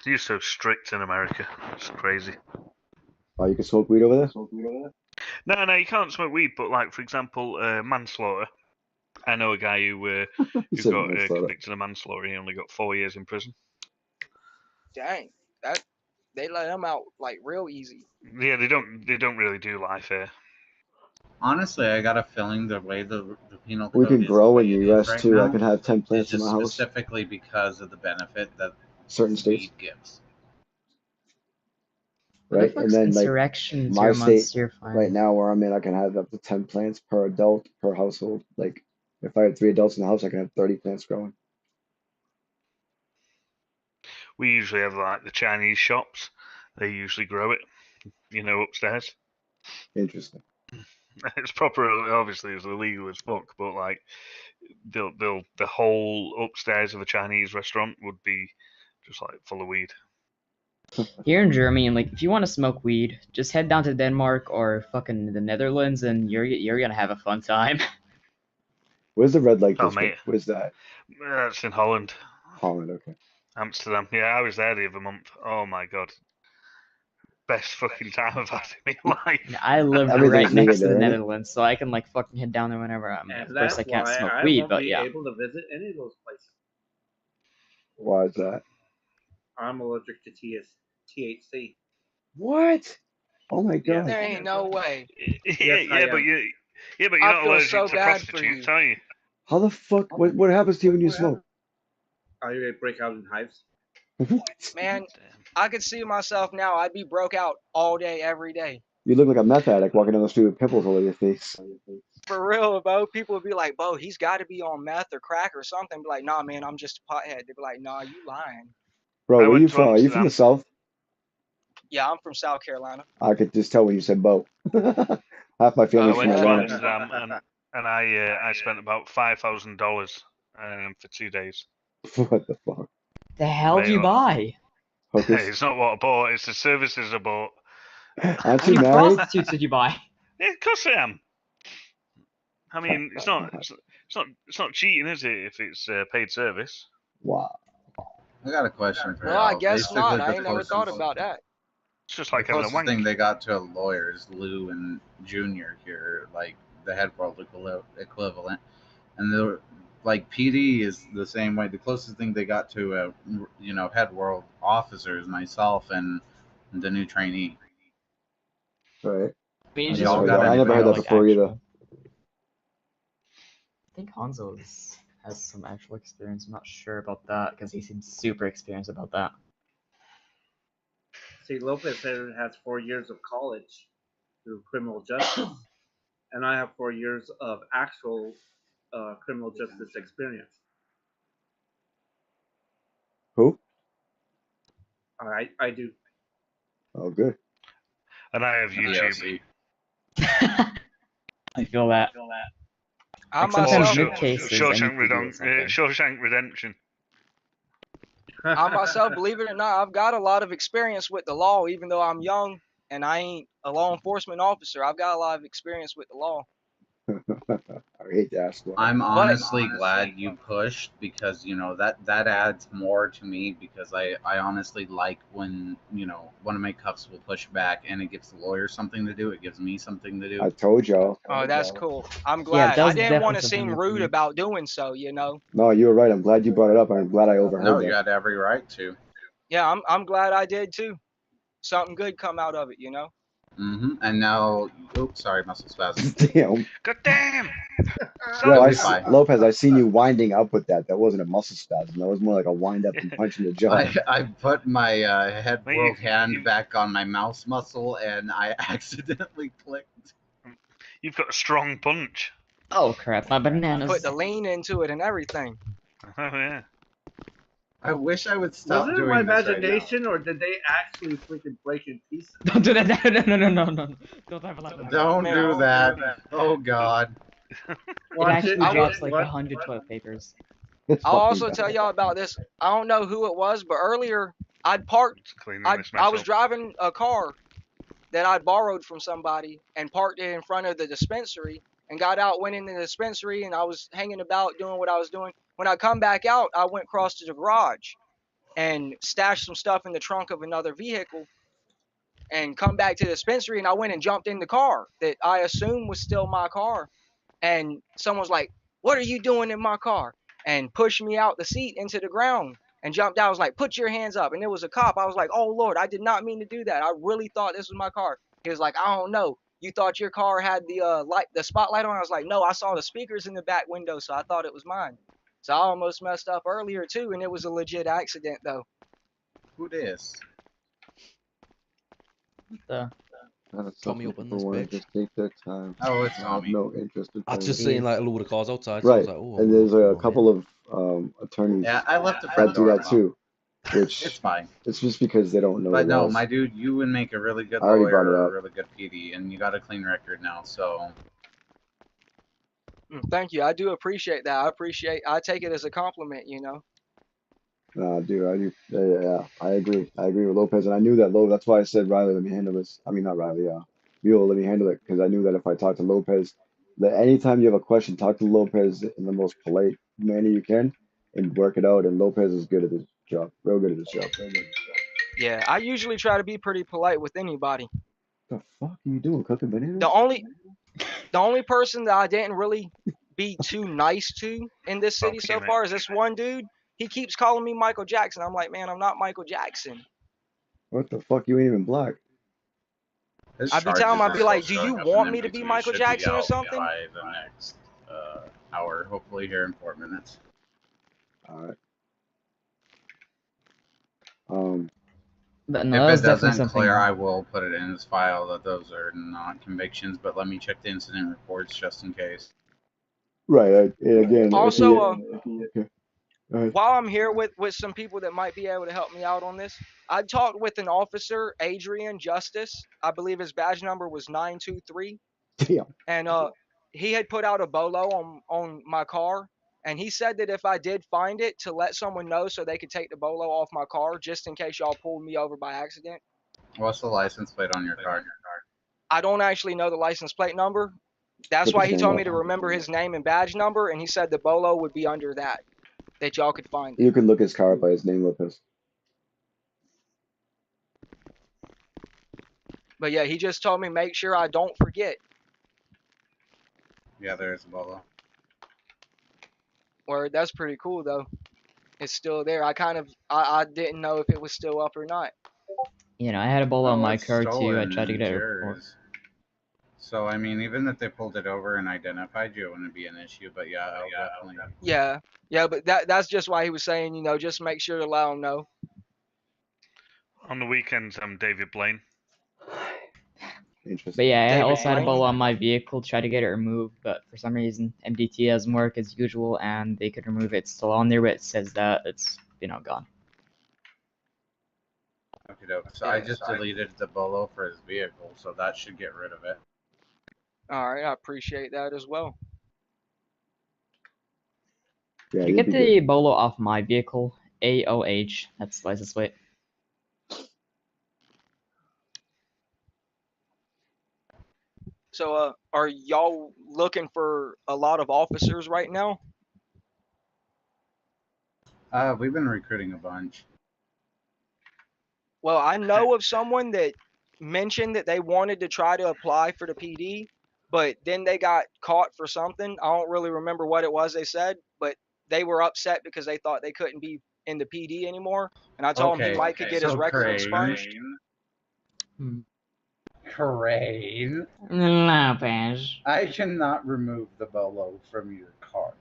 You're so strict in America. It's crazy. Oh, you can smoke weed over there? No, you can't smoke weed. But, like, for example, manslaughter. I know a guy who said got manslaughter. convicted of manslaughter. He only got 4 years in prison. Dang, that they let them out like real easy. Yeah, they don't really do life here. Honestly, I got a feeling the way the penal code We can is grow the in way the it is US right too. I now can have 10 is plants in just my house. specifically because of the benefit that Certain states. weed gives. Right? If it And then like insurrection, my 0 months, state you're fine. right now where I'm in, I can have up to 10 plants per adult per household. Like if I had 3 adults in the house, I can have 30 plants growing. We usually have, like, the Chinese shops. They usually grow it, upstairs. Interesting. It's proper. Obviously, it's illegal as fuck. But, like, the whole upstairs of a Chinese restaurant would be just, like, full of weed. Here in Germany, and like if you want to smoke weed, just head down to Denmark or fucking the Netherlands, and you're gonna have a fun time. Where's the red light Oh, district? mate. Where's that? That's in Holland. Holland, okay. Amsterdam. Yeah, I was there the other month. Oh my god. Best fucking time I've had in my life. I live Everything's right legal next to there, the isn't it? Netherlands, so I can like fucking head down there whenever I'm. And Of course, that's I can't why smoke I weed, won't but be yeah. able to visit any of those places. Why is that? I'm allergic to THC. What? Oh my Yeah. god. There ain't no way. Yes, I but am. you're I not feel allergic so to bad for prostitutes, you. are you? How the fuck? What happens to you when you smoke? I break out in hives. What? Man, I could see myself now. I'd be broke out all day, every day. You look like a meth addict walking down the street with pimples all over your face. For real, bro. People would be like, "Bo, he's got to be on meth or crack or something." Be like, "Nah, man, I'm just a pothead." They'd be like, "Nah, you lying." Bro, I where went you to from? Are you from the Amsterdam. south? Yeah, I'm from South Carolina. I could just tell when you said Bo. Half my I family's from went to Atlanta. Amsterdam and I spent about $5,000 for 2 days. What the fuck? The hell do you Mate, buy? Hookers. It's not what I bought. It's the services I bought. Aren't How you many married? prostitutes did you buy? Yeah, of course I am. I mean, it's not cheating, is it? If it's paid service. Wow. I got a question for Well, I y'all. guess Basically, not. I the ain't never thought closest, about that. It's just the like having a closest wank. thing they got to a lawyer is Lou and Junior here, like the head world equivalent, and they're like PD is the same way. The closest thing they got to a head world officer is myself and the new trainee. Right. We I just y'all never, got heard that. I never anything heard that else? before either. I think Hanzo has some actual experience. I'm not sure about that because he seems super experienced about that. See, Lopez has 4 years of college through criminal justice, and I have 4 years of actual criminal justice experience. Who? I do. Oh, good. And I have YouTube. DLC. I feel that. I Like sometimes myself, mid cases, I need Shawshank, to deal with something. Shawshank Redemption. I myself, believe it or not, I've got a lot of experience with the law, even though I'm young and I ain't a law enforcement officer. I've got a lot of experience with the law. I hate to ask why. I'm honestly glad you pushed because that adds more to me because I honestly like when one of my cuffs will push back and it gives the lawyer something to do. It gives me something to do. I told y'all. Oh, that's cool. I'm Yeah, glad. that I was didn't want definitely to something seem new for rude me. about doing so, No, you were right. I'm glad you brought it up. I'm glad I overheard No, that. you had every right to. Yeah, I'm glad I did too. Something good come out of it, And now, oops, sorry, muscle spasm. Damn. God damn! Yo, Fine. Lopez, I seen you winding up with that. That wasn't a muscle spasm. That was more like a wind up and punch in the jaw. I put my head Mate, world hand you- back on my mouse muscle and I accidentally clicked. You've got a strong punch. Oh crap, my bananas. Put the lean into it and everything. Oh yeah. I wish I would stop Was it doing my this right now. imagination, or did they actually freaking break in pieces? Don't do that. No. Don't have a lot of Don't Man, do that. Oh God. It Watch actually it. drops like What? 100 toilet papers. It's I'll fucking also bad. tell y'all about this. I don't know who it was, but earlier I'd parked. Cleaning this mess I was up. driving a car that I'd borrowed from somebody and parked it in front of the dispensary and got out, went in the dispensary, and I was hanging about doing what I was doing. When I come back out, I went across to the garage and stashed some stuff in the trunk of another vehicle and come back to the dispensary, and I went and jumped in the car that I assumed was still my car. And someone's like, "What are you doing in my car?" And pushed me out the seat into the ground and jumped out. I was like, "Put your hands up." And it was a cop. I was like, "Oh Lord, I did not mean to do that. I really thought this was my car." He was like, "I don't know. You thought your car had the the spotlight on?" I was like, "No, I saw the speakers in the back window, so I thought it was mine." So I almost messed up earlier too, and it was a legit accident though. Who this? The That's Tommy something up in people this want bitch. to just take their time. Oh, it's I have Tommy. no interest in I playing just games. seen like a lot of cars outside, so I Right, was like, oh. and there's a oh, couple of attorneys Yeah, I left the that front do door that too, It's which fine. it's just because they don't know But the no, laws. my dude, you would make a really good I already lawyer brought it or a up. really good PD, and you got a clean record now, so Thank you. I do appreciate that. I take it as a compliment, Nah, dude, I do. Yeah, I agree. I agree with Lopez, and I knew that That's why I said Riley, let me handle this. I mean, not Riley. Mule, let me handle it because I knew that if I talk to Lopez, that anytime you have a question, talk to Lopez in the most polite manner you can and work it out. And Lopez is good at his job, real good at his job. Yeah, I usually try to be pretty polite with anybody. The fuck are you doing? Cooking bananas? The only person that I didn't really be too nice to in this city so Okay, far is this one dude. He keeps calling me Michael Jackson. I'm like, man, I'm not Michael Jackson. What the fuck? You ain't even black. his I'd be telling him, charges I'd be are like, still do you showing up want in me to be inventory. Michael Should Jackson be or out something? by the next hour, hopefully here in 4 minutes. All right. But no, If that it was definitely doesn't something. clear, I will put it in his file that those are not convictions, but let me check the incident reports just in case. Right. And again, Also, okay. Go ahead. while I'm here with some people that might be able to help me out on this, I talked with an officer, Adrian Justice. I believe his badge number was 923. Damn. And he had put out a bolo on my car, And he said that if I did find it, to let someone know so they could take the bolo off my car, just in case y'all pulled me over by accident. What's the license plate on your car? I don't actually know the license plate number. That's Look why his he name told up. me to remember his name and badge number, and he said the bolo would be under that y'all could find it. You can look his car by his name, Lopez. But yeah, he just told me make sure I don't forget. Yeah, there's a bolo. Or that's pretty cool though. It's still there. I didn't know if it was still up or not. You know, I had a bolo on my it's car too. I stolen tried to and get it's it report. yours. So I mean, even if they pulled it over and identified you, it wouldn't be an issue. But yeah, I'll definitely. Yeah, but that's just why he was saying, you know, just make sure to let him know. On the weekends, I'm David Blaine. Interesting. But yeah, I David also had a Blaine? bolo on my vehicle, tried to get it removed, but for some reason MDT doesn't work as usual, and they could remove it. It's still on there, but it says that it's gone. Okay, dope. So I just deleted the bolo for his vehicle, so that should get rid of it. All right, I appreciate that as well. Yeah, Can you you'd get be the good. bolo off my vehicle? AOH. That's the license plate. So, are y'all looking for a lot of officers right now? We've been recruiting a bunch. Well, I know of someone that mentioned that they wanted to try to apply for the PD, but then they got caught for something. I don't really remember what it was they said, but they were upset because they thought they couldn't be in the PD anymore. And I told him he might could get his record expunged. Crane, Lopez. I cannot remove the bolo from your car.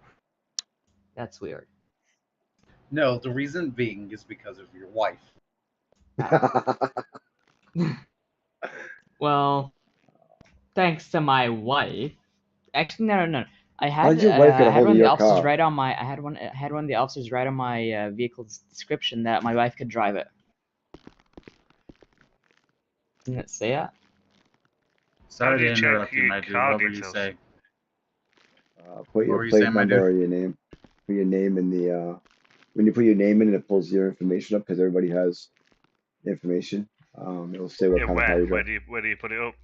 That's weird. No, the reason being is because of your wife. Well, thanks to my wife. Actually, no. I How had did your wife get I a had hold one of of the your officers car? write on my I had one of the officers write on my vehicle's description that my wife could drive it. Didn't it say that? Sorry do to you check interrupt you, your my dude. car What were you details? saying? Put What your were you plate saying, my number dude? or your name. Put your name in the when you put your name in, it pulls your information up because everybody has information. It'll say what Yeah, kind of car where? you drive. Where do you put it up?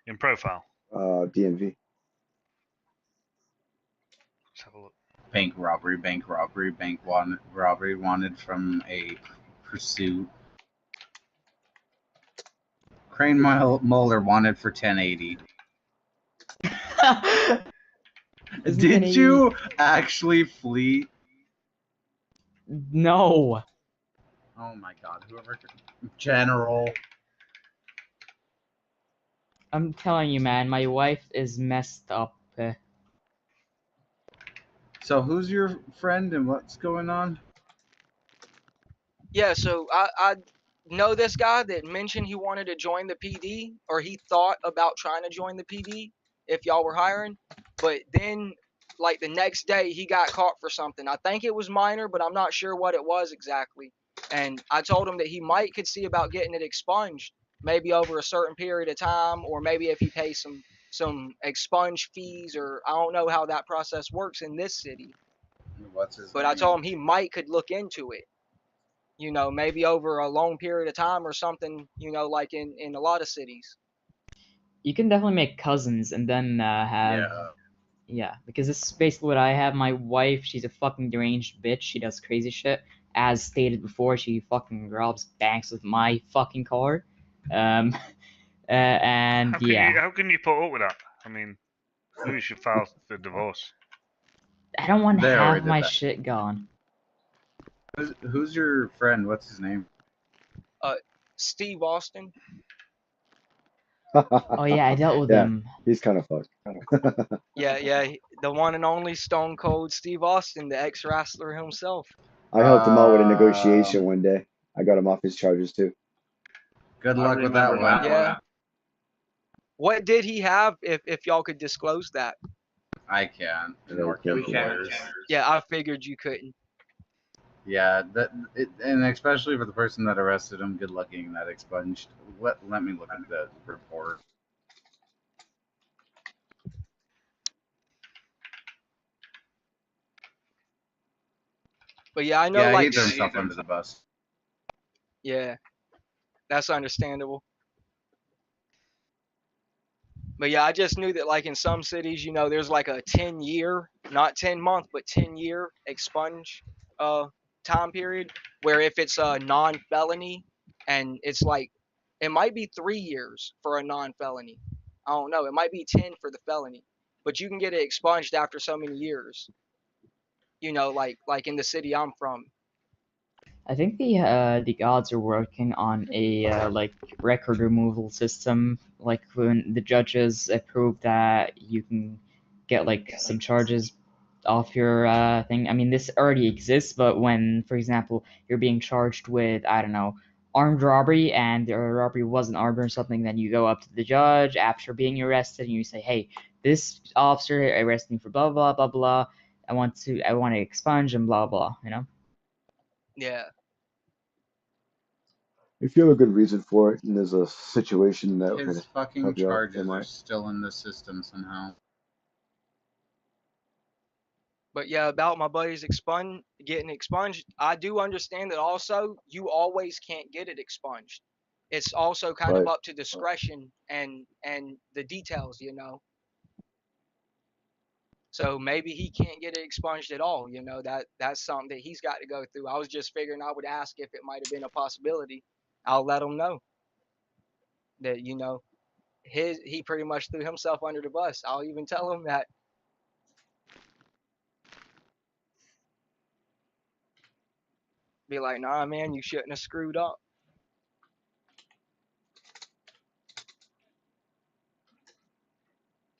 In profile. DMV. Let's have a look. Bank robbery, robbery wanted from a pursuit. Crane Moeller wanted for 1080. Did you actually flee? No. Oh my god, whoever. General. I'm telling you, man, my wife is messed up. So who's your friend and what's going on? Yeah, so I know this guy that mentioned he wanted to join the PD, or he thought about trying to join the PD if y'all were hiring, but then like the next day he got caught for something. I think it was minor, but I'm not sure what it was exactly. And I told him that he might could see about getting it expunged, maybe over a certain period of time, or maybe if he pays some expunge fees, or I don't know how that process works in this city. What's his But name? I told him he might could look into it. You know, maybe over a long period of time or something, you know, like in a lot of cities. You can definitely make cousins and then have... Yeah, because this is basically what I have. My wife, she's a fucking deranged bitch. She does crazy shit. As stated before, she fucking robs banks with my fucking car. And How can you put up with that? I mean, maybe you should file for divorce. I don't want They already half did my that. shit gone. Who's your friend? What's his name? Steve Austin. Oh yeah, I dealt with Yeah, him. he's kind of fucked. Yeah, the one and only Stone Cold Steve Austin, the ex-wrestler himself. I helped him out with a negotiation one day. I got him off his charges too. Good luck with that one. Yeah. What did he have, if y'all could disclose that? I can't. Yeah, we can't. Yeah, I figured you couldn't. Yeah, and especially for the person that arrested him, good luck getting that expunged. Let me look at the report. But yeah, I know Yeah, he like threw himself under the bus. yeah, that's understandable. But yeah, I just knew that like in some cities, you know, there's like a 10-year, not 10-month, but 10-year expunge time period where if it's a non-felony and it's like it might be 3 years for a non-felony. I don't know. It might be 10 for the felony. But you can get it expunged after so many years. You know, like in the city I'm from. I think the gods are working on a like record removal system. Like when the judges approve that you can get like some charges off your thing. I mean, this already exists, but when, for example, you're being charged with, I don't know, armed robbery and the robbery wasn't armed or something, then you go up to the judge after being arrested and you say, hey, this officer arrested me for blah blah blah blah. I want to expunge and blah blah. You know. Yeah. If you have a good reason for it, and there's a situation that His would fucking help you out, charges then are why? still in the system somehow. But yeah, about my buddies getting expunged, I do understand that also you always can't get it expunged. It's also kind of Right. up to discretion and the details, you know. So maybe he can't get it expunged at all, you know. That's something that he's got to go through. I was just figuring I would ask if it might have been a possibility. I'll let him know that, you know, he pretty much threw himself under the bus. I'll even tell him that. Be like, nah, man, you shouldn't have screwed up.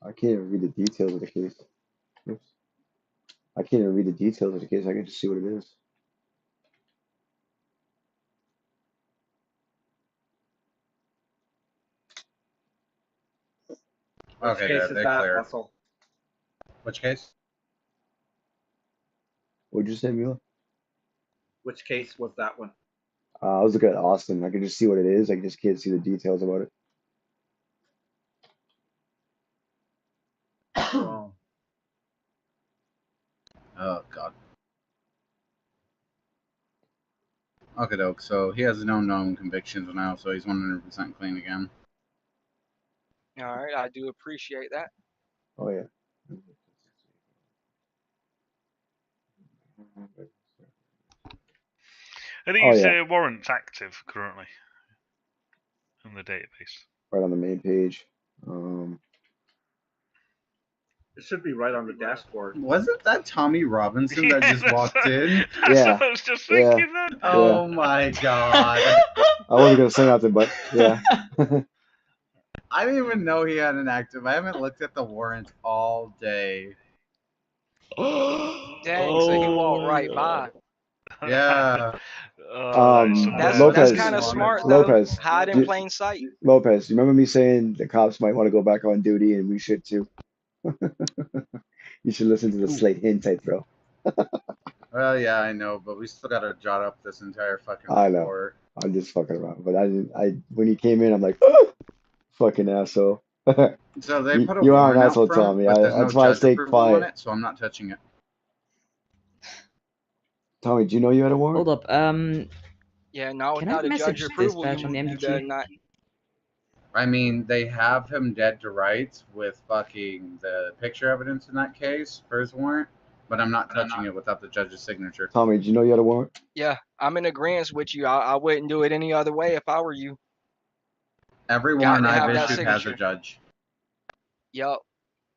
I can't even read the details of the case. Oops. I can't even read the details of the case. I can just see what it is. Which Okay, case yeah, is they're that, clear. Russell? Which case? What'd you say, Mila? Which case was that one? I was looking at Austin. I can just see what it is. I just can't see the details about it. Oh. Oh god. Okay, doke. So he has no known convictions now, so he's 100% clean again. All right, I do appreciate that. Oh yeah. Are Oh these yeah. warrants active currently in the database? Right on the main page. It should be right on the dashboard. Wasn't that Tommy Robinson that just that's walked in? That's Yeah. what I was just Yeah. thinking then. Oh my god. I wasn't gonna say nothing, but yeah. I didn't even know he had an active. I haven't looked at the warrant all day. Dang, so he walked right by. Yeah. Oh, that is some That's Lopez. kind of smart though. Lopez. Hide in plain sight. Lopez, you remember me saying the cops might want to go back on duty and we should too? You should listen to the Slate hint I throw. Well, yeah, I know, but we still gotta jot up this entire fucking I know. report. I'm just fucking around. But when he came in, I'm like, oh, fucking asshole. So they put a You are warrant an out asshole, front, Tommy. but there's That's no why I judge stay approval on quiet. it, so I'm not touching it. Tommy, do you know you had a warrant? Hold up. Yeah, not Can I without a message judge approval, dispatch on the you better MDT? not. I mean, they have him dead to rights with fucking the picture evidence in that case for his warrant, but I'm not touching it without the judge's signature. Tommy, do you know you had a warrant? Yeah, I'm in agreement with you. I wouldn't do it any other way if I were you. Every Got warrant to have I've that issued has a signature. judge. Yup.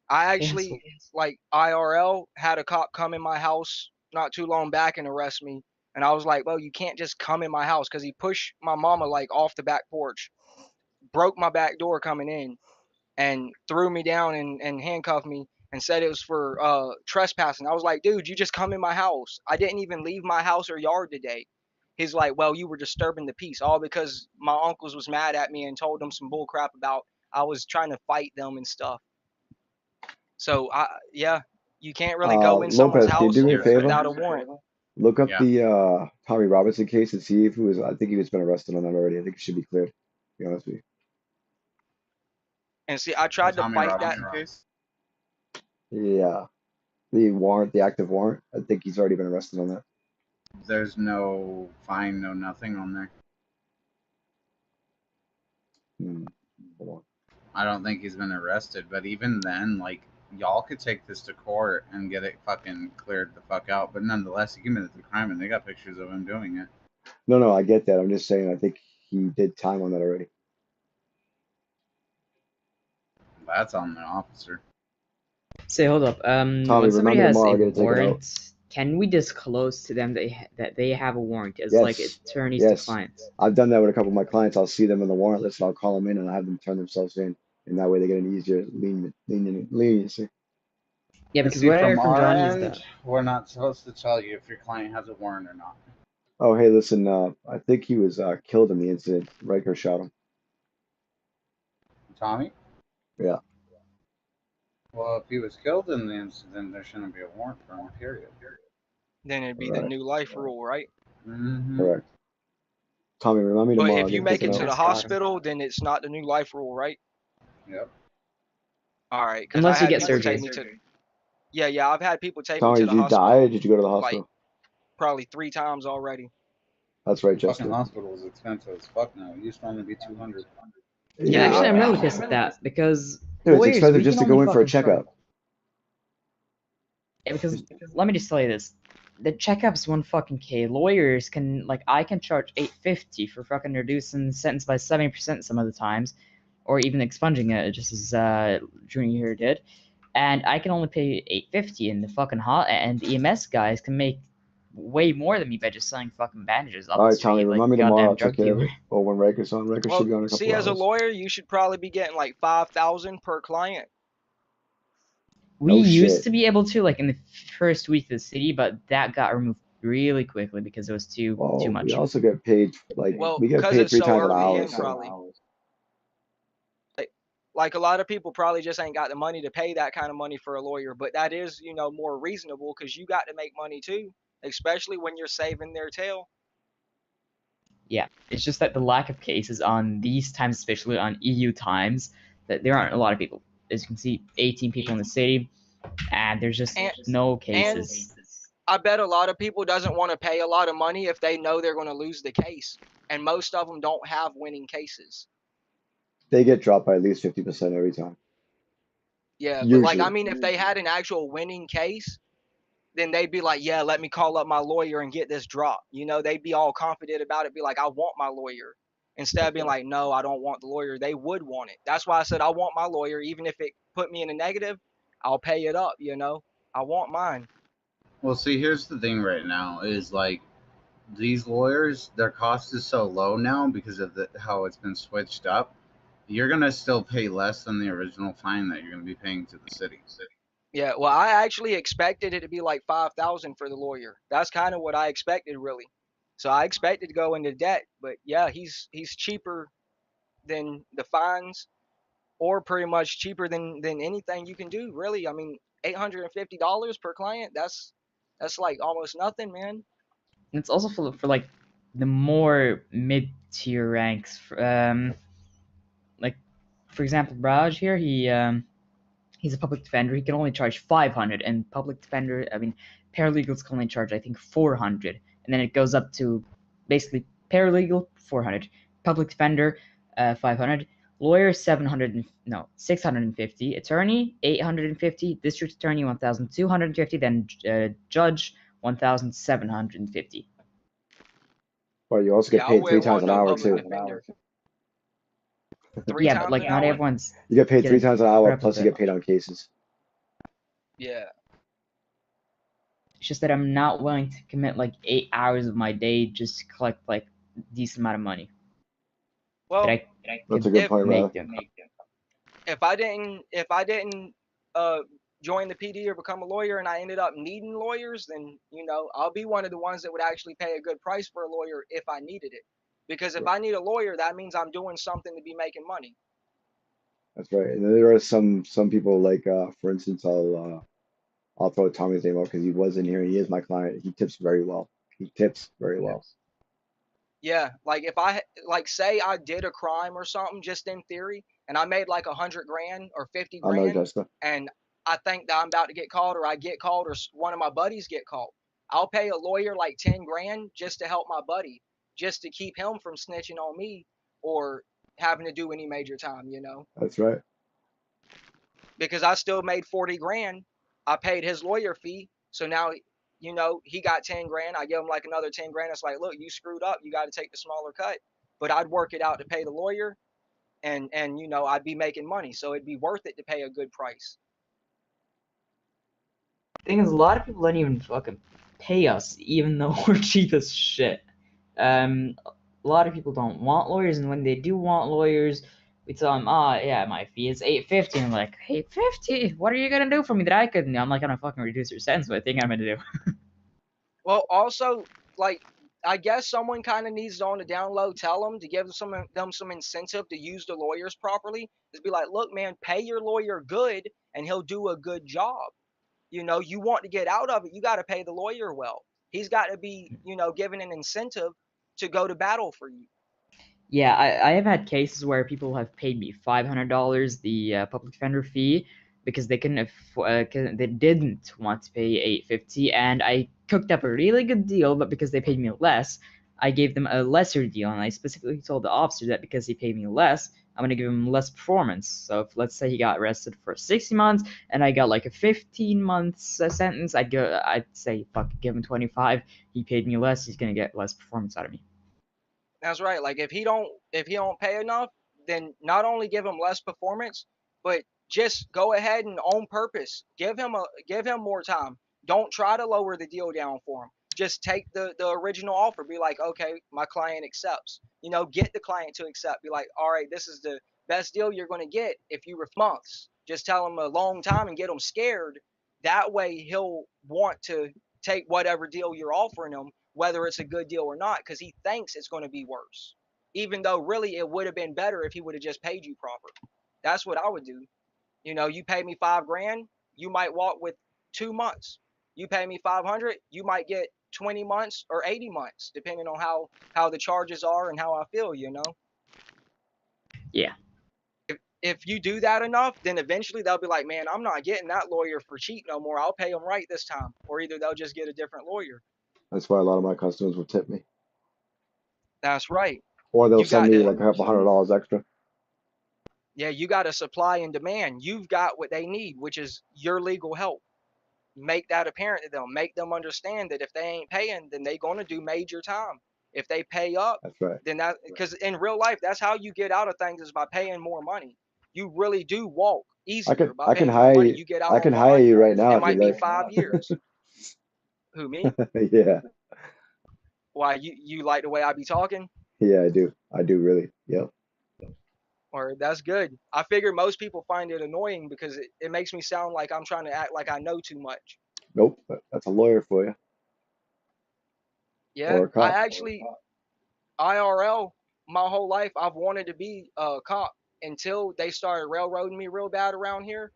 I actually, like, IRL had a cop come in my house not too long back and arrest me. And I was like, well, you can't just come in my house because he pushed my mama, like, off the back porch, broke my back door coming in, and threw me down and handcuffed me and said it was for trespassing. I was like, dude, you just come in my house. I didn't even leave my house or yard today. He's like, well, you were disturbing the peace, all because my uncles was mad at me and told them some bull crap about I was trying to fight them and stuff. So yeah, you can't really go in someone's Lopez, can you house do me a favor? without a warrant. Look up Yeah. the Tommy Robinson case and see if he was. I think he was been arrested on that already. I think it should be cleared. To be honest with you. And see, I tried to Tommy fight Robinson that. case? Yeah, the warrant, the active warrant. I think he's already been arrested on that. There's no fine, no nothing on there. Hold on. I don't think he's been arrested, but even then, like, y'all could take this to court and get it fucking cleared the fuck out. But nonetheless, he committed the crime, and they got pictures of him doing it. No, I get that. I'm just saying I think he did time on that already. That's on the officer. Say, hold up. Tommy, When somebody remember has tomorrow, a I gotta take it out. warrant, can we disclose to them that they have a warrant as Yes. like attorneys to Yes. clients? I've done that with a couple of my clients. I'll see them on the warrant list and I'll call them in and I'll have them turn themselves in. And that way they get an easier leniency. Yeah, And because see, what I heard from from our Johnny is end, that we're not supposed to tell you if your client has a warrant or not. Oh, hey, listen, I think he was killed in the incident. Riker shot him. Tommy? Yeah. Well, if he was killed in the incident, there shouldn't be a warrant for him, period. Then it'd be the new life rule, right? Mm-hmm. Correct. Tommy, remind me But tomorrow. if you I'll make get it taken to the out. hospital, then it's not the new life rule, right? Yep. All right. Because unless I you had get people surgery. take me to. Yeah, I've had people take me Tommy, to did the you hospital die or did you go to the like hospital? probably 3 times already. That's right, Fucking Jessica. hospital is expensive as fuck now. It used to only be $200. Yeah, actually, I'm really pissed at that because Dude, it's lawyers, expensive we just can to go only in for a fucking charge. checkup. Yeah, because let me just tell you this: the checkup's 1 fucking K. Lawyers can I can charge $850 for fucking reducing the sentence by 70% some of the times, or even expunging it, just as Junior here did. And I can only pay $850, and the fucking and the EMS guys can make way more than me by just selling fucking bandages up All the right, Tommy, street like remind me goddamn tomorrow. I'll drug take care of dealer. it. Or when Riker's on. Riker should be on in a Well, couple see, as a hours. lawyer, you should probably be getting like 5,000 per client. We No used shit. to be able to in the first week of the city, but that got removed really quickly because it was too Oh, much. we also get paid Well, we get because paid it's 3 so times an early hour. in, So. probably. Like a lot of people probably just ain't got the money to pay that kind of money for a lawyer, but that is, more reasonable because you got to make money too, especially when you're saving their tail. Yeah, it's just that the lack of cases on these times, especially on EU times, that there aren't a lot of people. As you can see, 18 people in the city, and there's just no cases. And I bet a lot of people doesn't want to pay a lot of money if they know they're going to lose the case, and most of them don't have winning cases. They get dropped by at least 50% every time. Yeah, Usually. but if they had an actual winning case, then they'd be like, yeah, let me call up my lawyer and get this dropped. They'd be all confident about it, be like, I want my lawyer. Instead of being like, no, I don't want the lawyer, they would want it. That's why I said I want my lawyer, even if it put me in a negative, I'll pay it up, I want mine. Well, see, here's the thing right now is these lawyers, their cost is so low now because of how it's been switched up. You're gonna still pay less than the original fine that you're gonna be paying to the city. Yeah, well, I actually expected it to be like 5,000 for the lawyer. That's kind of what I expected, really. So I expected to go into debt, but yeah, he's cheaper than the fines, or pretty much cheaper than anything you can do, really. I mean, $850 per client. That's like almost nothing, man. And it's also for the more mid-tier ranks. For example, Raj here, he's a public defender. He can only charge 500, and public defender, paralegals can only charge, I think, 400, and then it goes up to basically paralegal 400, public defender 500, lawyer 650, attorney 850, district attorney 1,250, then judge 1,750. Well, you also get paid 3 times an hour too. Yeah, but not everyone's. You get paid 3 times an hour, plus you it. get paid on cases. Yeah. It's just that I'm not willing to commit 8 hours of my day just to collect a decent amount of money. Well, that's a good point, Ralph. If I didn't join the PD or become a lawyer and I ended up needing lawyers, then I'll be one of the ones that would actually pay a good price for a lawyer if I needed it. Because if I need a lawyer, that means I'm doing something to be making money. That's right. And then there are some people for instance, I'll throw Tommy's name out because he was in here. He is my client. He tips very well. Yeah, if I say I did a crime or something, just in theory, and I made $100,000 or 50 grand, Jessica. and I think that I'm about to get caught, or I get caught, or one of my buddies get caught, I'll pay a lawyer like 10 grand just to help my buddy, just to keep him from snitching on me or having to do any major time, you know? That's right. Because I still made 40 grand. I paid his lawyer fee. So now, you know, he got 10 grand. I give him like another 10 grand. It's like, look, you screwed up. You got to take the smaller cut. But I'd work it out to pay the lawyer and you know, I'd be making money. So it'd be worth it to pay a good price. Thing is, a lot of people don't even fucking pay us, even though we're cheap as shit. A lot of people don't want lawyers, and when they do want lawyers, we tell them, yeah, my fee is $8.50. And I'm like, $8.50? What are you gonna do for me that I couldn't do? I'm like, gonna fucking reduce your sentence. What I think I'm gonna do? Well, also, like, I guess someone kind of needs to, on the down low, tell them to give them some incentive to use the lawyers properly. Just be like, look, man, pay your lawyer good, and he'll do a good job. You know, you want to get out of it, you got to pay the lawyer well. He's got to be, you know, given an incentive to go to battle for you. Yeah, I have had cases where people have paid me $500, the public defender fee, because they couldn't they didn't want to pay $8.50, and I cooked up a really good deal, but because they paid me less, I gave them a lesser deal, and I specifically told the officer that because he paid me less, I'm gonna give him less performance. So if, let's say, he got arrested for 60 months, and I got like a 15 months sentence, I'd say, fuck, give him 25. He paid me less, he's gonna get less performance out of me. That's right. Like, if he don't pay enough, then not only give him less performance, but just go ahead and on purpose give him more time. Don't try to lower the deal down for him. Just take the original offer. Be like, okay, my client accepts. You know, get the client to accept. Be like, all right, this is the best deal you're going to get if you months. Just tell him a long time and get him scared. That way he'll want to take whatever deal you're offering him, whether it's a good deal or not, because he thinks it's going to be worse. Even though really it would have been better if he would have just paid you proper. That's what I would do. You know, you pay me $5 grand, you might walk with 2 months. You pay me 500, you might get 20 months or 80 months, depending on how the charges are and how I feel, you know? Yeah. If you do that enough, then eventually they'll be like, man, I'm not getting that lawyer for cheap no more. I'll pay them right this time. Or either they'll just get a different lawyer. That's why a lot of my customers will tip me. That's right. Or they'll You send got me to- like $100 extra. Yeah, you got a supply and demand. You've got what they need, which is your legal help. Make that apparent to them. Make them understand that if they ain't paying, then they're going to do major time. If they pay up, That's right. then that, because in real life, that's how you get out of things, is by paying more money. You really do walk easier by I paying can more hire money. you. You get out I on can hire bond. you right now It if might you be like. 5 years. Who, me? Yeah. Why, you like the way I be talking? Yeah, I do. I do really. Yep. Or that's good. I figure most people find it annoying because it makes me sound like I'm trying to act like I know too much. Nope. That's a lawyer for you. Yeah, Or a cop. I actually, IRL, my whole life, I've wanted to be a cop until they started railroading me real bad around here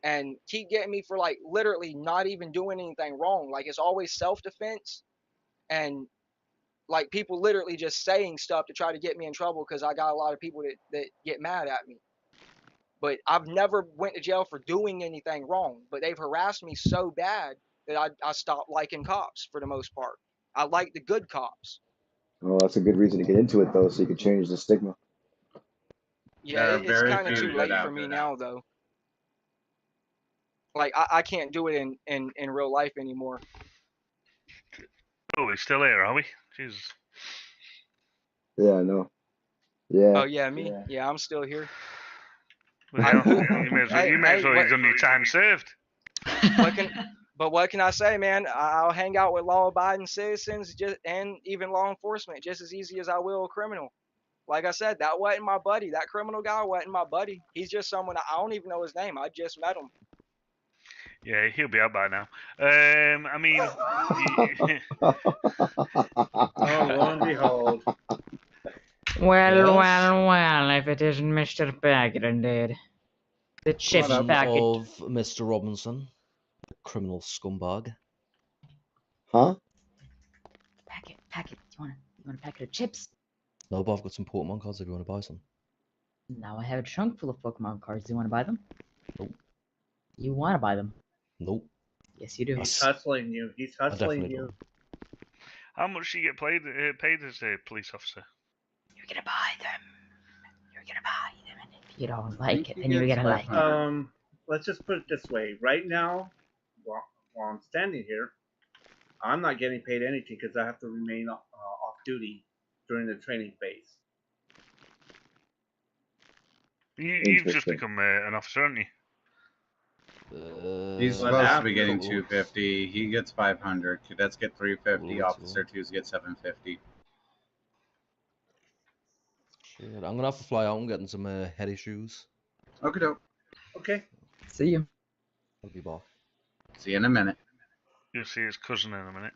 and keep getting me for like literally not even doing anything wrong. Like, it's always self-defense and like people literally just saying stuff to try to get me in trouble because I got a lot of people that get mad at me. But I've never went to jail for doing anything wrong. But they've harassed me so bad that I stopped liking cops for the most part. I like the good cops. Well, that's a good reason to get into it though, so you can change the stigma. Yeah, There are it's very kind of few too good late for me now, though. Like, I can't do it in real life anymore. Oh, we're still here, are we? Jesus. Yeah, I know. Yeah. Oh, yeah, me? Yeah, I'm still here. Well, you may as well have done your time served. What can I say, man? I'll hang out with law-abiding citizens and even law enforcement just as easy as I will a criminal. Like I said, that wasn't my buddy. That criminal guy wasn't my buddy. He's just someone, I don't even know his name. I just met him. Yeah, he'll be out by now. I mean, Oh, lo and behold. Well, if it isn't Mr. Baggett indeed. The chips up? packet. Of Mr. Robinson, the criminal scumbag. Huh? Packet. You want a packet of chips? No, but I've got some Pokemon cards if you want to buy some. Now I have a trunk full of Pokemon cards. Do you want to buy them? Nope. You want to buy them? Nope. Yes, you do. He's hustling you. He's I hustling definitely you. do. How much do you get paid as a police officer? You're gonna buy them. You're gonna buy them, and if you don't I like think it, he then you're gets gonna like it. 500. Let's just put it this way. Right now, while I'm standing here, I'm not getting paid anything because I have to remain off duty during the training phase. You've just Interesting. become an officer, haven't you? He's But supposed to after- be getting couple- 250. He gets 500. Cadets get 350. Ooh, Officer 2s get 750. Shit, I'm gonna have to fly out and get in some heady shoes. Okay, doke. Okay. See you. I'll be back. See you in a minute. You'll see his cousin in a minute.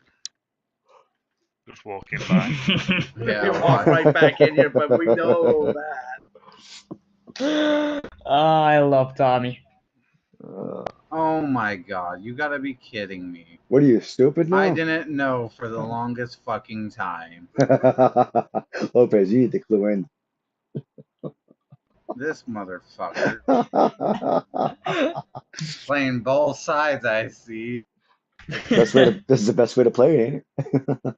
Just walking by. Yeah, You walk right back in here, but we know that. I love Tommy. Oh my god, you gotta be kidding me. What are you, stupid now? I didn't know for the longest fucking time. Lopez, you need to clue in. This motherfucker. Playing both sides, I see. This is the best way to play it, ain't it?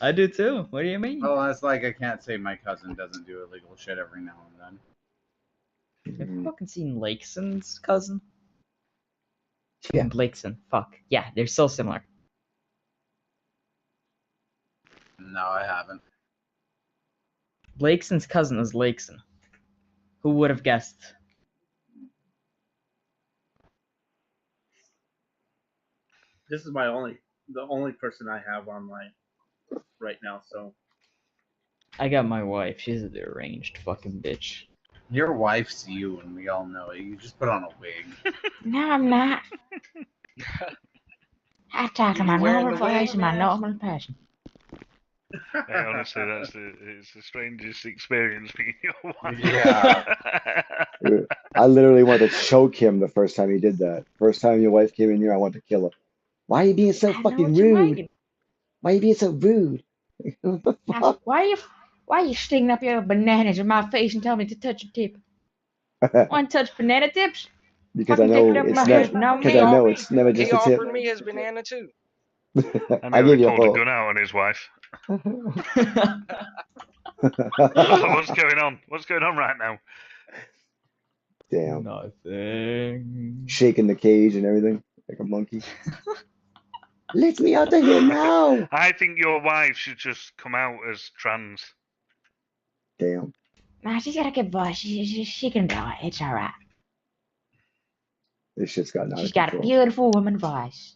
I do too. What do you mean? Oh, it's like I can't say my cousin doesn't do illegal shit every now and then. Have you fucking seen Lakeson's cousin? Yeah, Blakeson. Fuck. Yeah, they're so similar. No, I haven't. Lakeson's cousin is Lakeson. Who would have guessed? This is the only person I have online right now. So I got my wife. She's a deranged fucking bitch. Your wife's you, and we all know it. You just put on a wig. No, I'm not. I talk to my Wearing normal the wig, voice and my man? normal passion. Hey, honestly, it's the strangest experience being your wife. Yeah. I literally wanted to choke him the first time he did that. First time your wife came in here, I wanted to kill her. Why are you being so I know fucking what you rude? mean. Why are you being so rude? What the fuck? Why are you sticking up your bananas in my face and telling me to touch a tip? Want to touch banana tips? Because I Fucking know take it up it's my never. head, not Because me. I know it's never He just a tip. offered me his banana too. I I nearly give you a pulled a whole. gun out on his wife. What's going on? What's going on right now? Damn. Nothing. Shaking the cage and everything like a monkey. Let me out of here now. I think your wife should just come out as trans. Damn. Nah, she's got a good voice. She can do it. It's alright. This shit's gotten out She's of got a control. beautiful woman voice.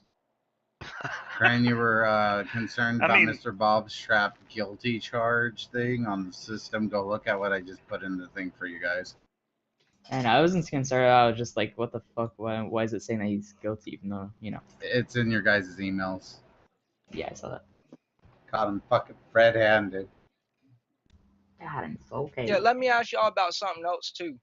Brian, you were concerned I about mean- Mr. Bob's trap guilty charge thing on the system. Go look at what I just put in the thing for you guys. And I wasn't concerned. I was just like, what the fuck? Why is it saying that he's guilty? Even though, you know. It's in your guys' emails. Yeah, I saw that. Caught him fucking red-handed. God, I'm so okay. Yeah, let me ask y'all about something else too.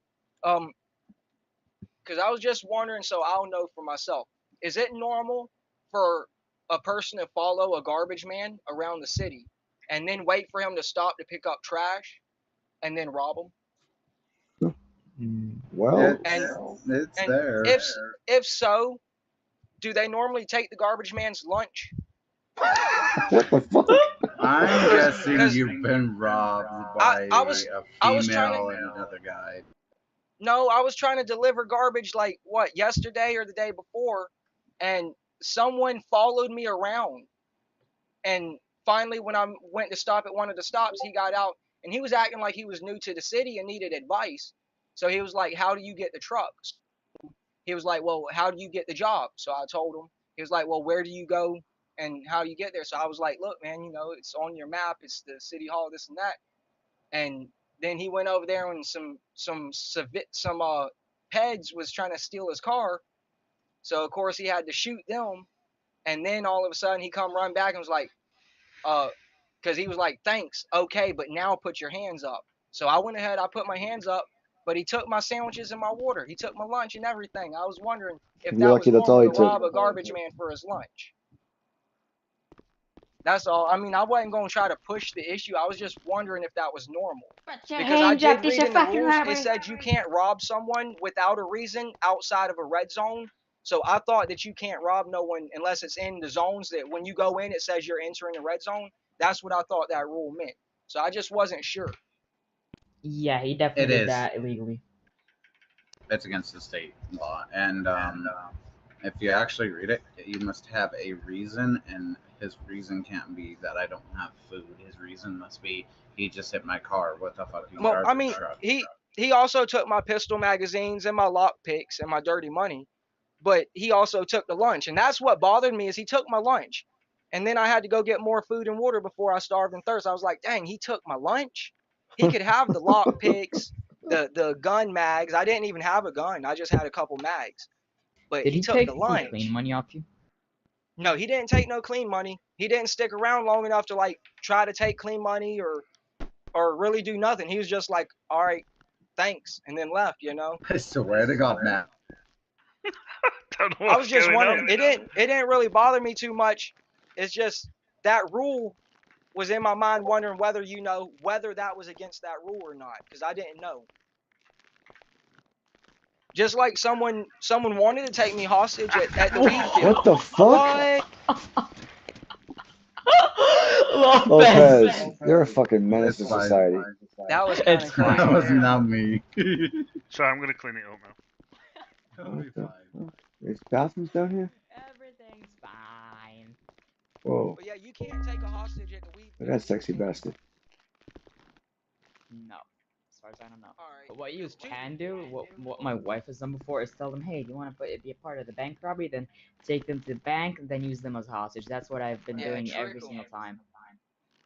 Because I was just wondering, so I'll know for myself. Is it normal for a person to follow a garbage man around the city and then wait for him to stop to pick up trash and then rob him? Well, It's And there. if so, do they normally take the garbage man's lunch? what the fuck? I'm guessing Because- you've been robbed by I was a trying female to- and another guy. No, I was trying to deliver garbage like what, yesterday or the day before, and someone followed me around. And finally, when I went to stop at one of the stops, he got out and he was acting like he was new to the city and needed advice. So he was like, "How do you get the trucks?" He was like, "Well, how do you get the job?" So I told him. He was like, "Well, where do you go and how do you get there?" So I was like, "Look, man, you know, it's on your map. It's the city hall, this and that." And then he went over there and some peds was trying to steal his car. So of course he had to shoot them. And then all of a sudden he come run back and was like, because he was like, "Thanks, okay, but now put your hands up." So I went ahead, I put my hands up, but he took my sandwiches and my water. He took my lunch and everything. I was wondering if You're that lucky was that's all normal he to rob took. a garbage man for his lunch. That's all. I mean, I wasn't going to try to push the issue. I was just wondering if that was normal. Put your Because I hands up, did this read a in the fucking rules, robbery. it said you can't rob someone without a reason outside of a red zone. So I thought that you can't rob no one unless it's in the zones that when you go in, it says you're entering the red zone. That's what I thought that rule meant. So I just wasn't sure. Yeah, he definitely It did is. that illegally. It's against the state law, and if you actually read it, you must have a reason, and his reason can't be that I don't have food. His reason must be he just hit my car with a fucking Well, garbage I mean, truck. he also took my pistol magazines and my lock picks and my dirty money, but he also took the lunch, and that's what bothered me is he took my lunch, and then I had to go get more food and water before I starved and thirst. I was like, dang, he took my lunch. He could have the lock picks, the gun mags. I didn't even have a gun. I just had a couple mags, but Did he he took take the some lunch. clean money off you? No, he didn't take no clean money. He didn't stick around long enough to like try to take clean money or really do nothing. He was just like, all right, thanks, and then left, you know. I swear to God, man. Don't know I what's was just going wondering. on. It didn't really bother me too much. It's just that rule was in my mind, wondering whether whether that was against that rule or not, because I didn't know. Just like someone wanted to take me hostage at the weed field. What the fuck? What? Lopez, you're a fucking menace to It's fine. society. That was kind It's of fine. crazy. That was not me. Sorry, I'm gonna clean it up now. It'll be fine. There's bathrooms down here? Everything's fine. Whoa, But yeah, you can't take a hostage at the weed look field. at that sexy bastard. No, as far as I don't know. All right. But what you It's too- can do, what my wife has done before, is tell them, hey, do you want to be a part of the bank robbery? Then take them to the bank and then use them as hostage. That's what I've been Yeah, doing true. every single time.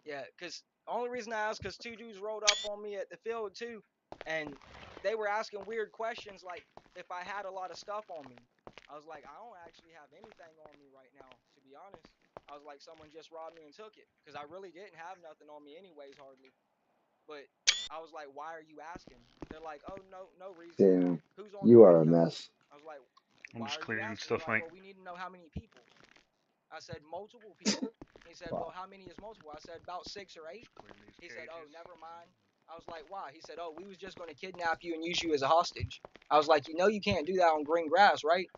Yeah, because only reason I asked because two dudes rolled up on me at the field too, and they were asking weird questions like if I had a lot of stuff on me. I was like, I don't actually have anything on me right now, to be honest. I was like, someone just robbed me and took it because I really didn't have nothing on me anyways, hardly. But I was like, why are you asking? They're like, oh, no reason. Damn, Who's on you the are a radio? mess. I was like, I'm why just are you cleaning asking? stuff, They're like, mate. well, we need to know how many people. I said, multiple people. He said, well, how many is multiple? I said, about 6 or 8. Clean these He said, oh, cages. never mind. I was like, why? He said, oh, we was just going to kidnap you and use you as a hostage. I was like, you know you can't do that on green grass, right?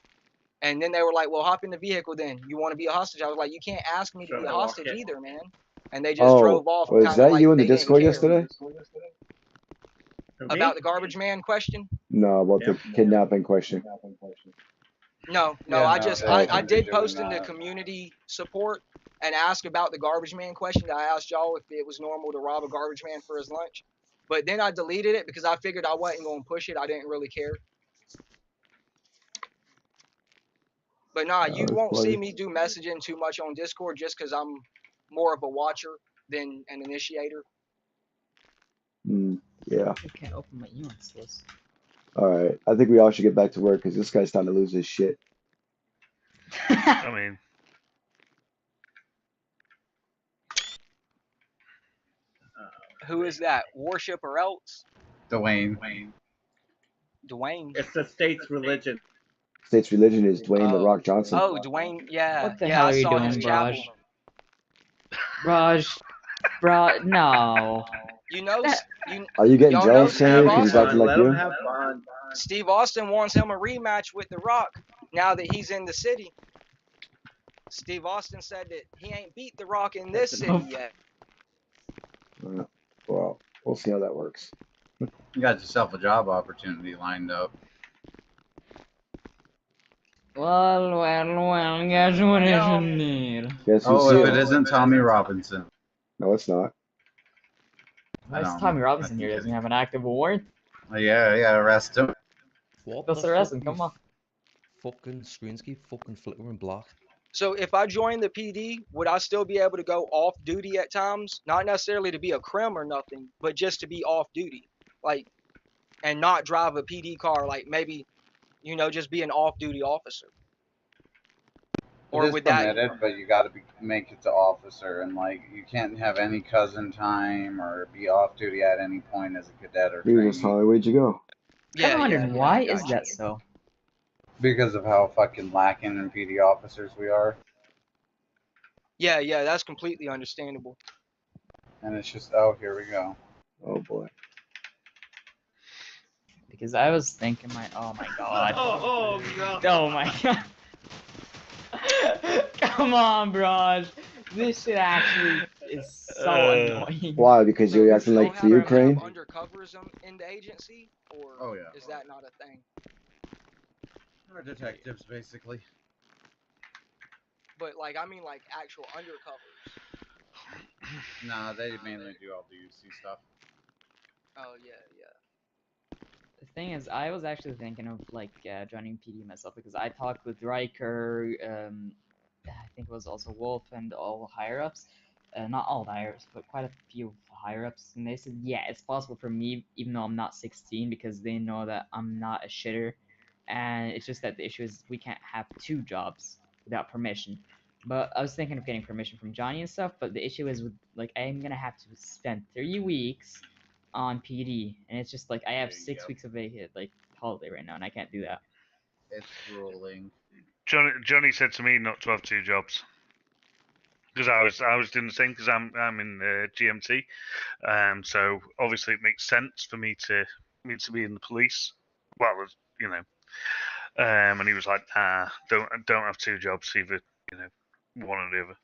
And then they were like, well, hop in the vehicle then. You want to be a hostage? I was like, you can't ask me to be a hostage either, man. And they just drove off. Was kinda that like you in the they didn't Discord care. yesterday? About the garbage man question? No, about the kidnapping question. No, Yeah, I no, just they I shouldn't be did doing post into that. community support and ask about the garbage man question that I asked y'all if it was normal to rob a garbage man for his lunch. But then I deleted it because I figured I wasn't going to push it. I didn't really care. But nah, That you was won't see funny. me do messaging too much on Discord just because I'm more of a watcher than an initiator. Yeah. I can't open my emails list. Alright. I think we all should get back to work because this guy's starting to lose his shit. I mean, Who is that? Worship or else? Dwayne. Dwayne. It's the state's religion. State's religion is Dwayne The Oh. Rock Johnson. Oh, Dwayne. Yeah. What the yeah, hell I are you saw his doing, chapel. Raj? No. You know, That- Are you getting Y'all jealous, know Sammy? Steve Because he's Austin? acting Let like him you? have fun. Steve Austin wants him a rematch with The Rock now that he's in the city. Steve Austin said that he ain't beat The Rock in this city yet. Well, we'll see how that works. You got yourself a job opportunity lined up. Well, guess what is No. in need? Guess who's Oh, if it here? isn't Tommy Robinson. No, it's not. Why I is don't Tommy know. Robinson here? Doesn't he have an active award? Yeah, arrest him. What Let's the arrest fuck him, come you on. Fucking screens keep fucking flickering black. So if I join the PD, would I still be able to go off duty at times? Not necessarily to be a crim or nothing, but just to be off duty. Like, and not drive a PD car, like maybe, you know, just be an off duty officer. Or It is would that permitted, but you got to make it to officer, and like you can't have any cousin time or be off duty at any point as a cadet or Jesus, trainee Holly, where'd you go? I wondered why is gotcha. that so? because of how fucking lacking in PD officers we are, Yeah, that's completely understandable. and it's just here we go. Oh boy. Because I was thinking oh my god. Oh god. Oh my god. Come on, bro. This shit actually is so annoying. Why? Because So you're do acting y'all like have the any kind Ukraine? of undercoverism in the agency, or Oh, yeah. is that not a thing? We're detectives, basically. But like, I mean, like actual undercovers. Nah, they mainly do all the UC stuff. Oh yeah, yeah. The thing is, I was actually thinking of like joining PD myself because I talked with Riker, I think it was also Wolf and all higher ups, not all the higher ups, but quite a few higher ups, and they said, yeah, it's possible for me even though I'm not 16 because they know that I'm not a shitter, and it's just that the issue is we can't have 2 jobs without permission. But I was thinking of getting permission from Johnny and stuff, but the issue is with like I'm gonna have to spend 3 weeks on PD, and it's just like I have 6 Yep. weeks of a like holiday right now, and I can't do that. It's grueling. Johnny said to me not to have 2 jobs because I was doing the same because I'm in GMT, so obviously it makes sense for me to be in the police. Well, you know, and he was like, don't have 2 jobs, either one or the other.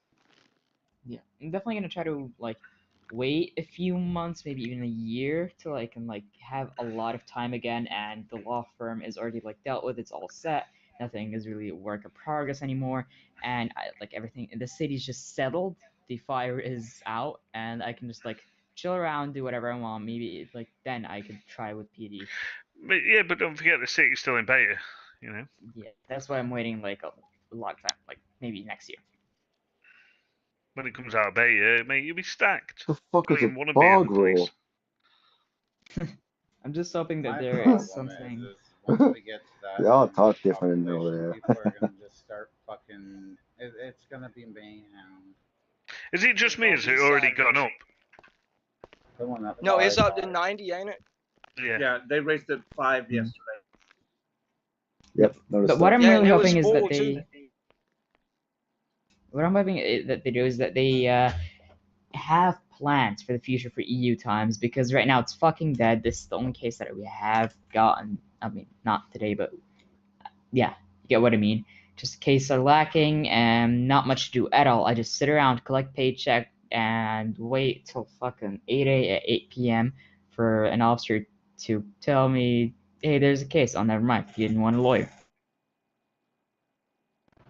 Yeah, I'm definitely gonna try to like wait a few months, maybe even a year, till I can like have a lot of time again, and the law firm is already like dealt with, it's all set, nothing is really a work in progress anymore, and like everything in the city's just settled, the fire is out, and I can just like chill around, do whatever I want. Maybe like then I could try with PD. But don't forget the city's still in beta, you know. Yeah, that's why I'm waiting like a long time, like maybe next year. When it comes out of beta, mate, you'll be stacked. The fuck Don't is a even want to be in the bog roll? police. I'm just hoping that My there problem is something. is once we get to that, They all in talk the different in over population, there. people are gonna just start fucking. It's gonna be mayhem. Is it just me? It'll Has be it already savage. gone up? Someone at No, it's up to 5. 90, ain't it? Yeah. Yeah, they raised it 5 yesterday. Yep, noticed But what that. I'm Yeah, really and it was hoping is that full too. what I'm hoping that they do is that they have plans for the future for EU times, because right now it's fucking dead. This is the only case that we have gotten. I mean, not today, but yeah, you get what I mean. Just cases are lacking and not much to do at all. I just sit around, collect paycheck, and wait till fucking 8 p.m. for an officer to tell me, hey, there's a case. Oh, never mind. You didn't want a lawyer.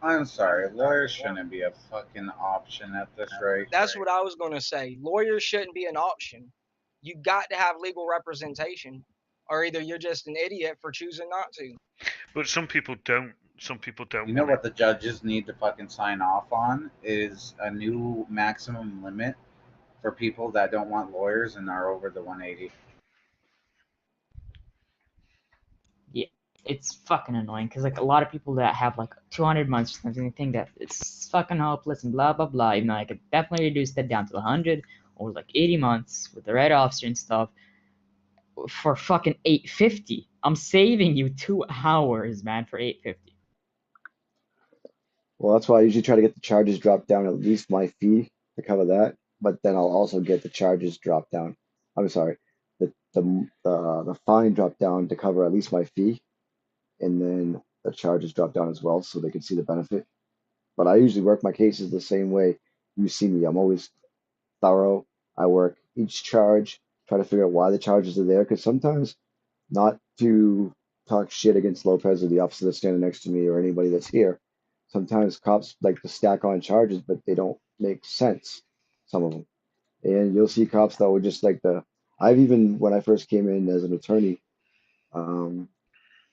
I'm sorry, lawyers shouldn't be a fucking option at this rate. That's what I was gonna say. Lawyers shouldn't be an option. You got to have legal representation, or either you're just an idiot for choosing not to. But some people don't. Some people don't You know want what the judges need to fucking sign off on is a new maximum limit for people that don't want lawyers and are over the 180. Yeah, it's fucking annoying because like a lot of people that have like 200 months or something think that it's fucking hopeless and blah blah blah. Even though I could definitely reduce that down to 100 or like 80 months with the right officer and stuff for fucking 850. I'm saving you 2 hours, man, for 850. Well, that's why I usually try to get the charges dropped down at least my fee to cover that. But then I'll also get the charges dropped down. I'm sorry, the fine dropped down to cover at least my fee, and then the charges drop down as well, so they can see the benefit. But I usually work my cases the same way you see me. I'm always thorough. I work each charge, try to figure out why the charges are there, because sometimes, not to talk shit against Lopez or the officer that's standing next to me or anybody that's here, sometimes cops like to stack on charges, but they don't make sense, some of them. And you'll see cops that were just like I've even, when I first came in as an attorney, um,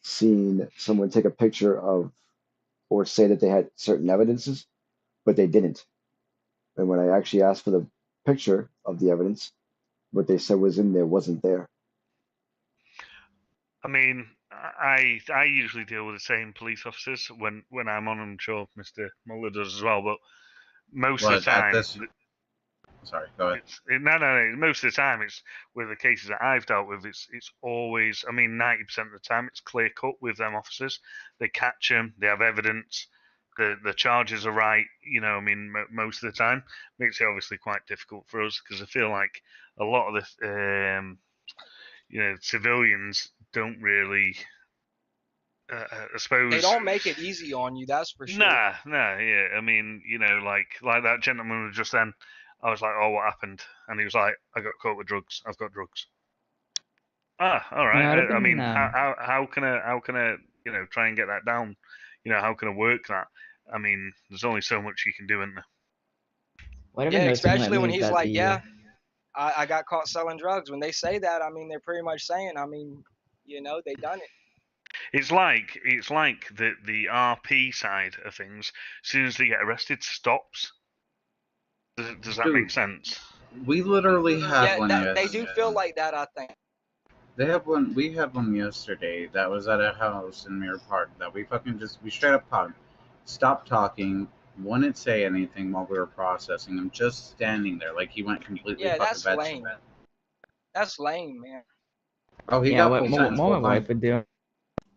seen someone take a picture of or say that they had certain evidences, but they didn't. And when I actually asked for the picture of the evidence, what they said was in there wasn't there. I mean, I usually deal with the same police officers when I'm on. I'm sure Mr. Muller does as well. But most of the time, Sorry, go ahead. no. Most of the time, it's with the cases that I've dealt with. It's always. I mean, 90% of the time, it's clear cut with them officers. They catch them. They have evidence. The charges are right. You know, I mean, most of the time, makes it obviously quite difficult for us because I feel like a lot of the civilians don't really I suppose They don't make it easy on you, that's for sure. Nah, yeah. I mean, you know, like that gentleman was just then. I was like, "Oh, what happened?" And he was like, "I got caught with drugs. I've got drugs." Ah, all You know, right. I've I been, mean, how can I you know try and get that down? You know, how can I work that? I mean, there's only so much you can do, isn't there? what I've been Yeah, noticing especially when lately is he's that like, the yeah, I got caught selling drugs. When they say that, I mean, they're pretty much saying, I mean, you know, they done it. It's like the RP side of things. As soon as they get arrested, stops. Does that make Dude, sense? we literally had Yeah, one that, they yesterday. do feel like that, I think. They have one. We had one yesterday that was at a house in Mirror Park that we straight up caught him. Stopped talking. Wouldn't say anything while we were processing him. Just standing there like he went completely Yeah, fucking that's lame. vegetable. That's lame, man. Oh, he yeah, got what, full what, sentence. what Full my time. wife would do.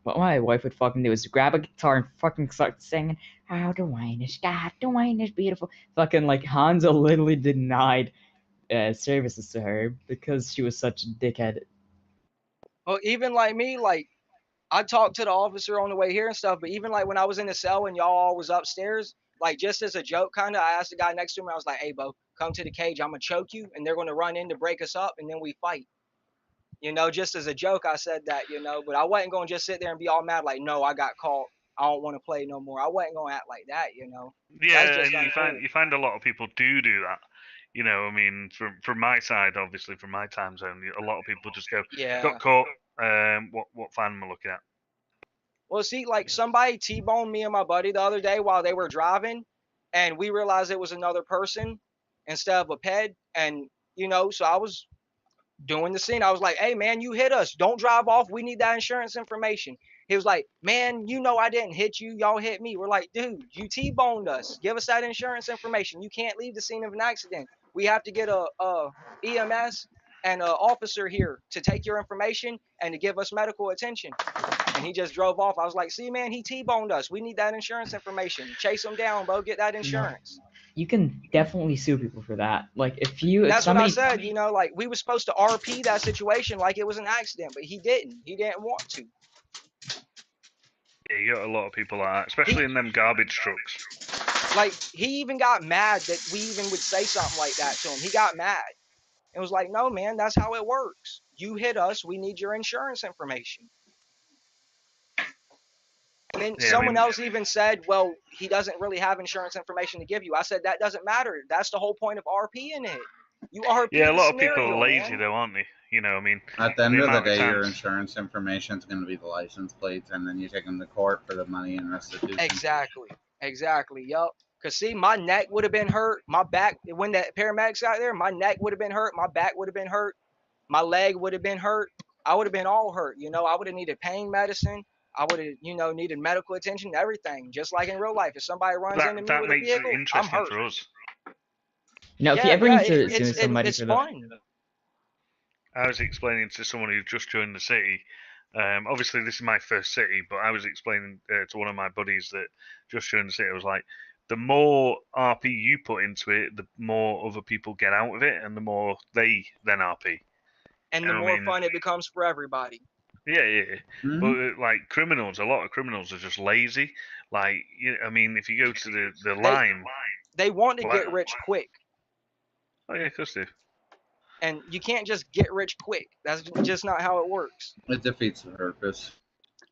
What my wife would fucking do is grab a guitar and fucking start singing, "How the wine is God, the wine is beautiful." Fucking like Hanzo literally denied services to her because she was such a dickhead. Well, even like me, like, I talked to the officer on the way here and stuff, but even like when I was in the cell and y'all all was upstairs, like just as a joke kind of, I asked the guy next to me, I was like, "Hey, Bo, come to the cage. I'm going to choke you and they're going to run in to break us up and then we fight." You know, just as a joke, I said that, you know, but I wasn't going to just sit there and be all mad like, "No, I got caught. I don't want to play no more." I wasn't going to act like that, you know. That's Yeah, just and uncool. you find a lot of people do that. You know, I mean, from my side, obviously, from my time zone, a lot of people just go, Yeah. got caught. What fine am I looking at? Well, see, like somebody T-boned me and my buddy the other day while they were driving, and we realized it was another person instead of a ped. And, you know, so I was doing the scene. I was like, "Hey, man, you hit us. Don't drive off. We need that insurance information." He was like, "Man, you know I didn't hit you. Y'all hit me." We're like, "Dude, you T-boned us. Give us that insurance information. You can't leave the scene of an accident. We have to get a EMS and an officer here to take your information and to give us medical attention." And he just drove off. I was like, "See, man, he T-boned us. We need that insurance information. Chase him down, bro. Get that insurance." You can definitely sue people for that. Like if you, if That's somebody, what I said. You know, like we were supposed to RP that situation like it was an accident, but he didn't. He didn't want to. Yeah, you got a lot of people like that, especially in them garbage trucks. Like he even got mad that we even would say something like that to him. He got mad. It was like, "No, man, that's how it works. You hit us. We need your insurance information." And then Yeah, someone else even said, "Well, he doesn't really have insurance information to give you." I said, "That doesn't matter. That's the whole point of RPing it. You RP Yeah, a the lot of people scenario, are lazy man." though, aren't they? You know, I mean, At the end of the amount of day, your times- insurance information is going to be the license plates, and then you take them to court for the money and restitution. Exactly. Yup. Cause see, my neck would have been hurt. My back, when the paramedics got there, my neck would have been hurt. My back would have been hurt. My leg would have been hurt. I would have been all hurt. You know, I would have needed pain medicine. I would have, you know, needed medical attention, everything. Just like in real life, if somebody runs into me that with a makes it vehicle, I'm interesting hurt. for us. you know, if you ever need to sue somebody it's for fun. I was explaining to someone who just joined the city. Obviously, this is my first city, but I was explaining to one of my buddies that just joined the city. I was like, the more RP you put into it, the more other people get out of it, and the more they then RP. And the more fun it becomes for everybody. Yeah. Mhm. But like criminals, a lot of criminals are just lazy. Like, I mean, if you go to the line, They want to Well, get rich quick. oh yeah, of course they do. And you can't just get rich quick. That's just not how it works. It defeats the purpose.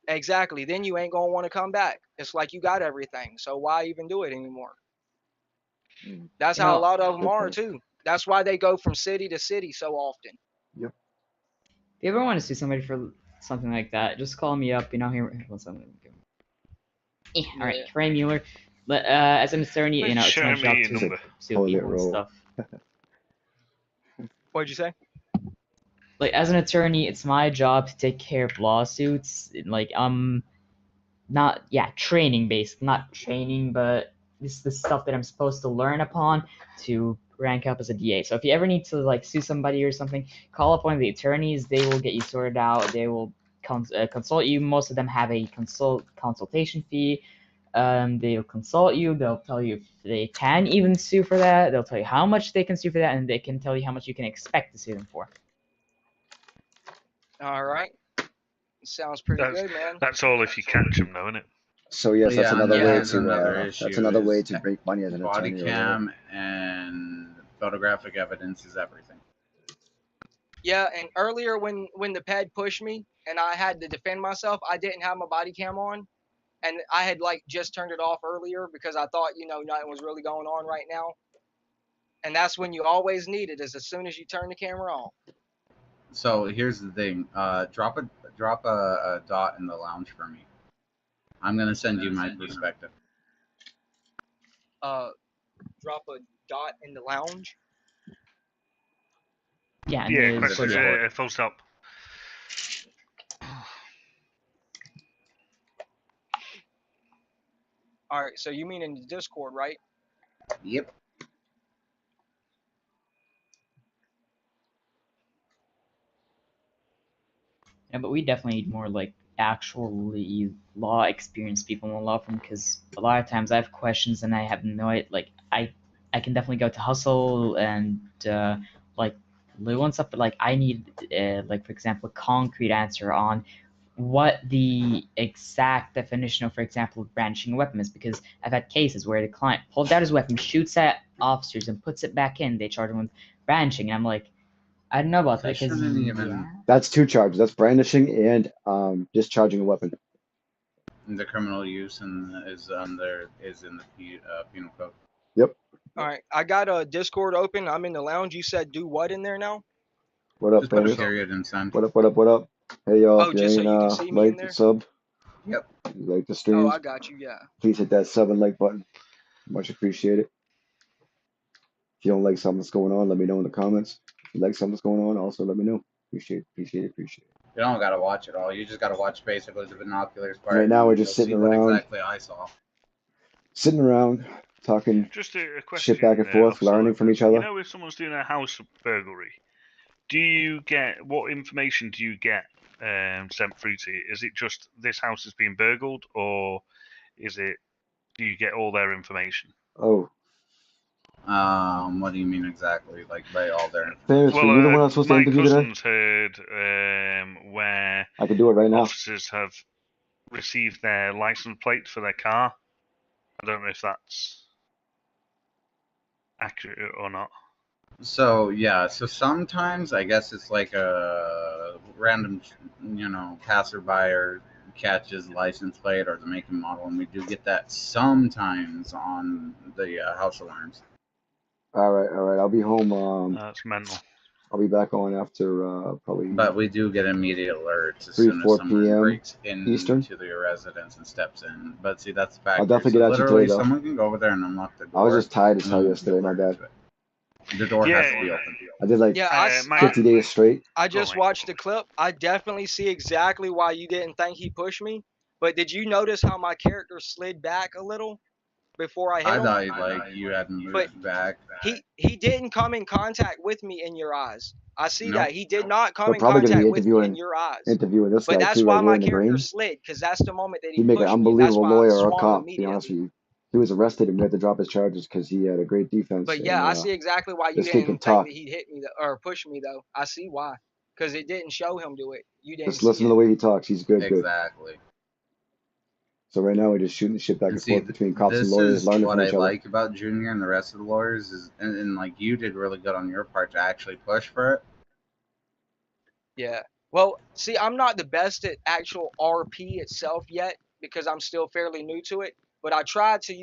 Exactly. Then you ain't gonna want to come back. It's like you got everything, so why even do it anymore? That's You how a know, lot of them are too. That's why they go from city to city so often. if you ever want to sue somebody for something like that, just call me up. You know, here. What's something? All right, Trey Mueller. As an attorney, you know, it's my Show job me your to number. sue Hold it, people and roll. stuff. What'd you say? Like as an attorney, it's my job to take care of lawsuits. Like not training based, not training, but this is the stuff that I'm supposed to learn upon to rank up as a DA. So if you ever need to like sue somebody or something, call up one of the attorneys. They will get you sorted out. They will consult you. Most of them have a consultation fee. They'll consult you. They'll tell you if they can even sue for that. They'll tell you how much they can sue for that, and they can tell you how much you can expect to sue them for. All right. Sounds pretty That's good, man. that's all if you catch them, though, isn't it? So yes, that's Yeah, and another then way there's to another issue. that's another way is to make money as an body attorney or whatever. cam and photographic evidence is everything. Yeah, and earlier when the ped pushed me and I had to defend myself, I didn't have my body cam on, and I had like just turned it off earlier because I thought nothing was really going on right now. And that's when you always need it, is as soon as you turn the camera on. So here's the thing. Drop a dot in the lounge for me. I'm gonna send you my perspective. Drop a dot in the lounge. Yeah, and Yeah, there's Discord. full stop. All right, so you mean in the Discord, right? Yep. Yeah, but we definitely need more like actually law experienced people in the law firm, because a lot of times I have questions and I have no idea. Like I can definitely go to Hustle and like Lou and stuff, but like I need like for example a concrete answer on what the exact definition of, for example, brandishing a weapon is, because I've had cases where the client pulls out his weapon, shoots at officers, and puts it back in. They charge him with brandishing, and I'm like, I don't know about that, because That's two charges. That's brandishing and discharging a weapon. The criminal use is in the penal code. Yep. All right, I got a Discord open. I'm in the lounge. You said do what in there now? What up, Just put a Brandon? period and send. What up? What up? What up? Hey y'all, Oh, if you just so ain't you can see me in like there? the sub, Yep. you like the Oh, streams, I got you. Yeah. please hit that sub and like button. Much appreciated. If you don't like something that's going on, let me know in the comments. If you like something that's going on, also let me know. Appreciate it. You don't gotta watch it all. You just gotta watch basically the binoculars part. Right now we're and just you'll sitting see what around. exactly I saw. Sitting around, talking Just a question. shit back and forth, Officer learning from each other. You know, if someone's doing a house burglary, what information do you get sent through to you? Is it just this house is being burgled, or do you get all their information? Oh, What do you mean exactly? Like by all their Ferris, were you the one I was supposed to my interview today? cousin's heard where I can do it right now. officers have received their license plate for their car. I don't know if that's accurate or not. So yeah, so sometimes I guess it's like a random, passerby or catches license plate or the make and model, and we do get that sometimes on the house alarms. All right. I'll be home. That's mental. I'll be back on after probably. But we do get immediate alerts as 3, soon as 4 someone p.m. breaks Eastern. into the residence and steps in. But see, that's the fact. I'll definitely so get at you literally, today, though. someone can go over there and unlock the door. I was just tired as hell and yesterday. My bad. The door has to be open. I did like 50 days straight. I just watched the clip. I definitely see exactly why you didn't think he pushed me. But did you notice how my character slid back a little before I hit him? I thought you had moved back. He didn't come in contact with me in your eyes. I see Nope. that. He did not come We're in probably gonna contact be with me in your eyes. interviewing this But guy that's too, why right here my in the character green. slid, because that's the moment that he He'd make an pushed me. That's unbelievable why I lawyer or a swung cop, to be immediately. honest with you. He was arrested and we had to drop his charges because he had a great defense. But yeah, I see exactly why you this kid didn't can think talk. that he'd hit me or push me though. I see why, because it didn't show him do it. You didn't Just see listen to it. the way he talks. He's good. Exactly. So right now we're just shooting the shit back and see, forth between cops and this lawyers, is learning what from I each other. like about Junior and the rest of the lawyers is, and like you did really good on your part to actually push for it. Yeah. Well, see, I'm not the best at actual RP itself yet because I'm still fairly new to it. But I tried to,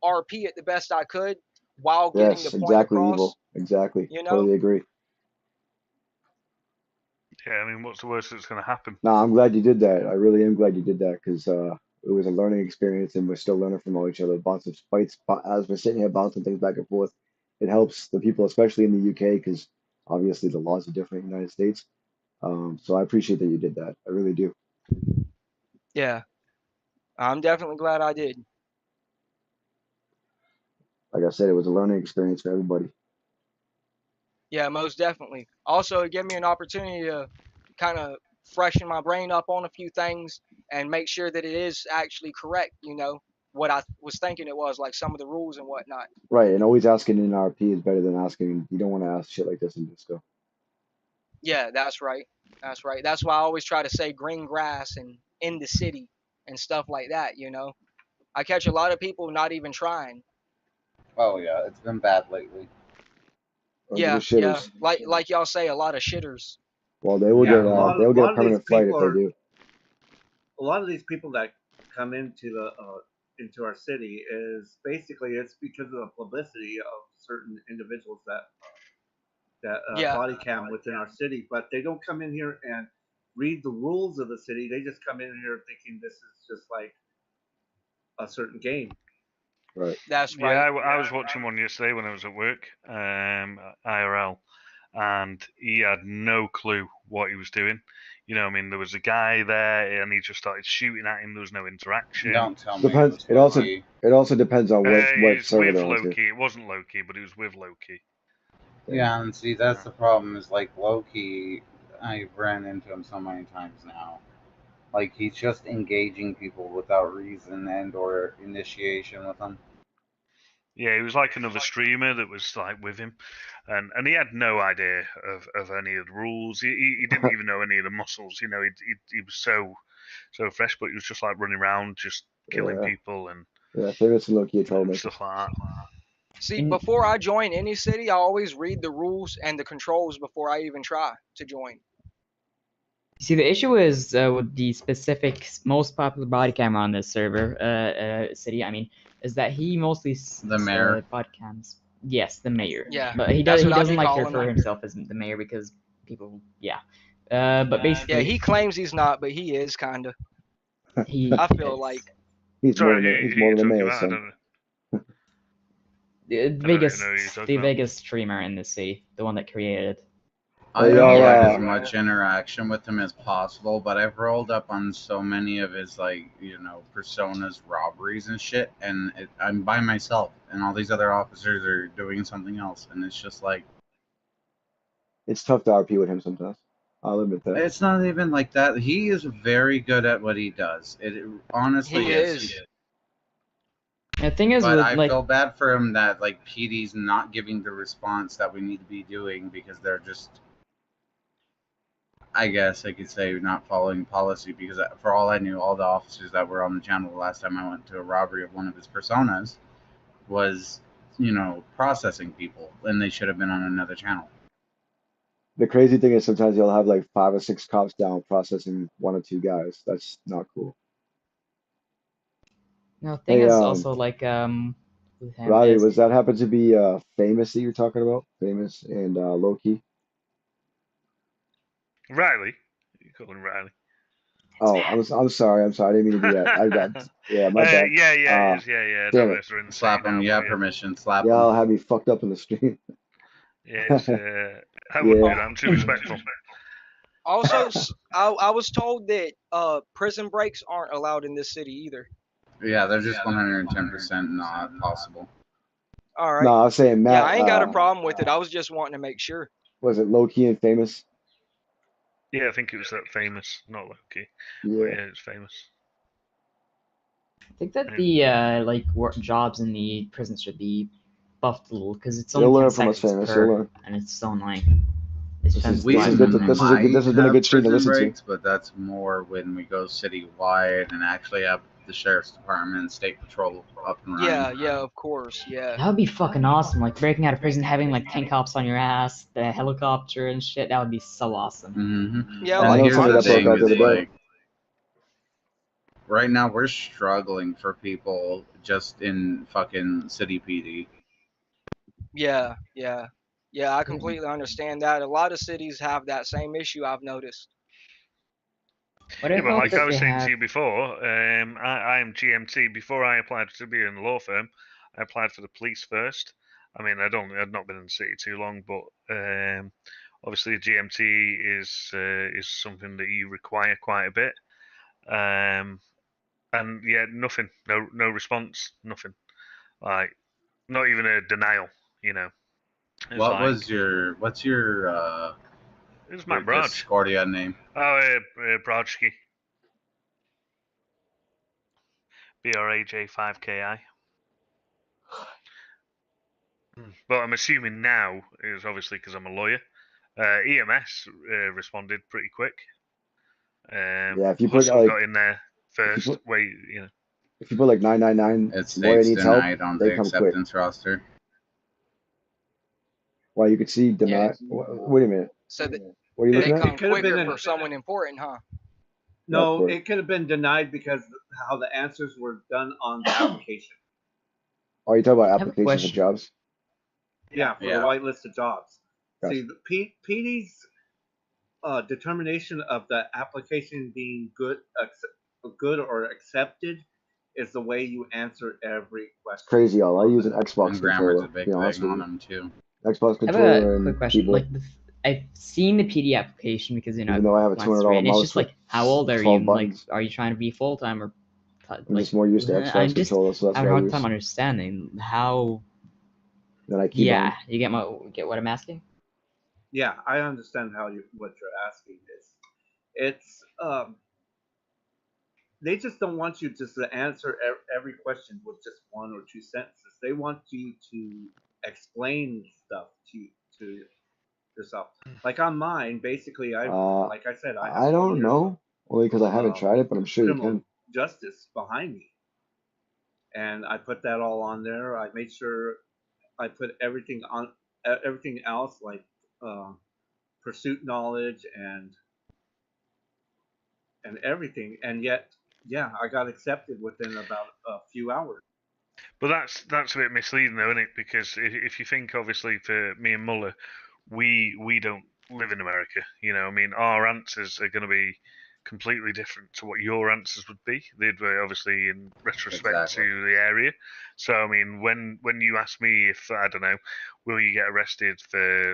RP it the best I could while getting Yes, the point exactly, across. Evil. Exactly. You know? Totally agree. Yeah, I mean, what's the worst that's going to happen? No, I'm glad you did that. I really am glad you did that because it was a learning experience and we're still learning from all each other. Bouncing fights as we're sitting here bouncing things back and forth. It helps the people, especially in the UK, because obviously the laws are different in the United States. So I appreciate that you did that. I really do. Yeah. I'm definitely glad I did. Like I said, it was a learning experience for everybody. Yeah, most definitely. Also, it gave me an opportunity to kind of freshen my brain up on a few things and make sure that it is actually correct, what I was thinking it was, like some of the rules and whatnot. Right, and always asking in RP is better than asking. You don't want to ask shit like this in disco. Yeah, that's right. That's right. That's why I always try to say green grass and in the city and stuff like that. You know, I catch a lot of people not even trying. Oh yeah, it's been bad lately. Those are the Yeah, yeah. shitters. Like y'all say, a lot of shitters. Well, they will Yeah, get a they will get a lot of these permanent flight if people they are do. a lot of these people that come into our city is basically it's because of the publicity of certain individuals that Yeah, body cam within our city, but they don't come in here and read the rules of the city. They just come in here thinking this is just like a certain game. Right. that's Yeah, right. I was watching one yesterday when I was at work, IRL, and he had no clue what he was doing. You know, I mean, there was a guy there, and he just started shooting at him. There was no interaction. Don't tell me it Depends. was It also Loki. depends on It what was server with they're on to. Loki. It wasn't Loki, but it was with Loki. Yeah, and see, that's the problem. Is like Loki. I've ran into him so many times now. Like he's just engaging people without reason and/or initiation with them. Yeah, he was like another streamer that was like with him, and he had no idea of any of the rules. He didn't even know any of the muscles. You know, he was so fresh, but he was just like running around, just killing Yeah. people and Yeah. Famous and low-key troublemakers. stuff like that. See, And before I join any city, I always read the rules and the controls before I even try to join. see, the issue is with the specific most popular body camera on this server, city. I mean, is that he mostly The mayor. body cams. Yes, the mayor. Yeah, But he that's what I doesn't be like to calling refer him. himself as the mayor because people, yeah. But Yeah, basically, he claims he's not, but he is kinda. he I feel is. like. He's more Sorry, than who he's are more you than the talking mayor, about? I son. don't know. The I don't biggest, know who you're talking the about. biggest streamer in the city, the one that created. I Hey, avoid y'all, as much interaction with him as possible, but I've rolled up on so many of his personas, robberies and shit, and I'm by myself, and all these other officers are doing something else, and it's just like it's tough to RP with him sometimes. I'll admit that. it's not even like that. He is very good at what he does. It honestly He is. is. The thing is But with I like feel bad for him that PD's not giving the response that we need to be doing because they're just, I guess I could say, not following policy. Because for all I knew, all the officers that were on the channel the last time I went to a robbery of one of his personas was, processing people, and they should have been on another channel. The crazy thing is sometimes you'll have like 5 or 6 cops down processing 1 or 2 guys. That's not cool. no thing Hey, is also like with him Riley, is was that happen to be Famous that you're talking about? Famous and Loki? Riley, you call him Riley? Oh, I'm sorry. I didn't mean to do that. I got my bad. Yeah, it is. Yeah. Damn No, it. it's in the Slap city him. now, You but have yeah. permission. Slap Y'all him. had me fucked up in the stream. Yeah, it's, I wouldn't do Yeah. that. I'm too respectful. Also, I was told that prison breaks aren't allowed in this city either. Yeah, they're just 110% not possible. All right. No, I was saying Yeah, Matt. I ain't got a problem with it. I was just wanting to make sure. Was it Loki and Famous? Yeah, I think it was that Famous, not Loki. But Yeah. yeah, it's Famous. I think that Yeah. the work jobs in the prison should be buffed a little because it's You'll only 10 learn from us, seconds Famous. per, You'll learn. and it's so annoying. It spends We 5 good to- minutes. this has been a good stream to prison listen to. breaks, but that's more when we go citywide and actually have the sheriff's department and state patrol up and running. Yeah, of course. Yeah. That would be fucking awesome. Like breaking out of prison, having like 10 cops on your ass, the helicopter and shit. That would be so awesome. Mm-hmm. Yeah, I And know here's somebody the that broke thing: out the is other day. right now we're struggling for people just in fucking city PD. Yeah. I completely understand that. A lot of cities have that same issue. I've noticed. But I Yeah, but hope like that I was they saying have. to you before, I am GMT. Before I applied to be in the law firm, I applied for the police first. I mean, I'd not been in the city too long, but obviously a GMT is something that you require quite a bit. And yeah, nothing, no response, nothing. Like, not even a denial, you know. It's What like, was your? What's your it was your Matt Braj. Discordia name? Oh, Brajski. BRAJ5KI. But I'm assuming now is obviously because I'm a lawyer. EMS responded pretty quick. Yeah, if you put Hustle like got in there first. put- You know. if you put like 999, It Moya states needs help, denied on they the come quick. acceptance roster. Well, you could see Yeah. deny. Wait a minute. So What are you they looking at? come It could have been quicker a- for someone important, huh? Yeah, of No, course. it could have been denied because how the answers were done on the application. Oh, you talking about have a applications for question. jobs? Yeah, for Yeah. the whitelisted jobs. Gotcha. See, the PD's determination of the application being good or accepted is the way you answer every question. It's crazy, y'all. I use an Xbox And grammar's controller. a big To be honest thing with on you. them too. Xbox I have controller a quick and question. keyboard. Like, I've seen the PD application because Even though I have a once $200 and it's mouse just with like, how old are 12 you? Like, buttons. are you trying to be full time or I'm like? just more used to Xbox I'm just controller, so that's having a what I hard use. time understanding how. Then I keep Yeah, on. you get what I'm asking? Yeah, I understand what you're asking is. It's they just don't want you just to answer every question with just one or two sentences. They want you to explain stuff to yourself. Like on mine, basically, like I said, I have I 20 don't years know. Only because I haven't of tried it, but I'm sure you criminal can. justice behind me, and I put that all on there. I made sure I put everything else like pursuit knowledge and everything, and yet, yeah, I got accepted within about a few hours. But that's a bit misleading, though, isn't it? Because if you think, obviously, for me and Muller, we don't live in America. You know, I mean, our answers are going to be completely different to what your answers would be. They'd be obviously in retrospect Exactly. to the area. So, I mean, when you ask me if, I don't know, will you get arrested for,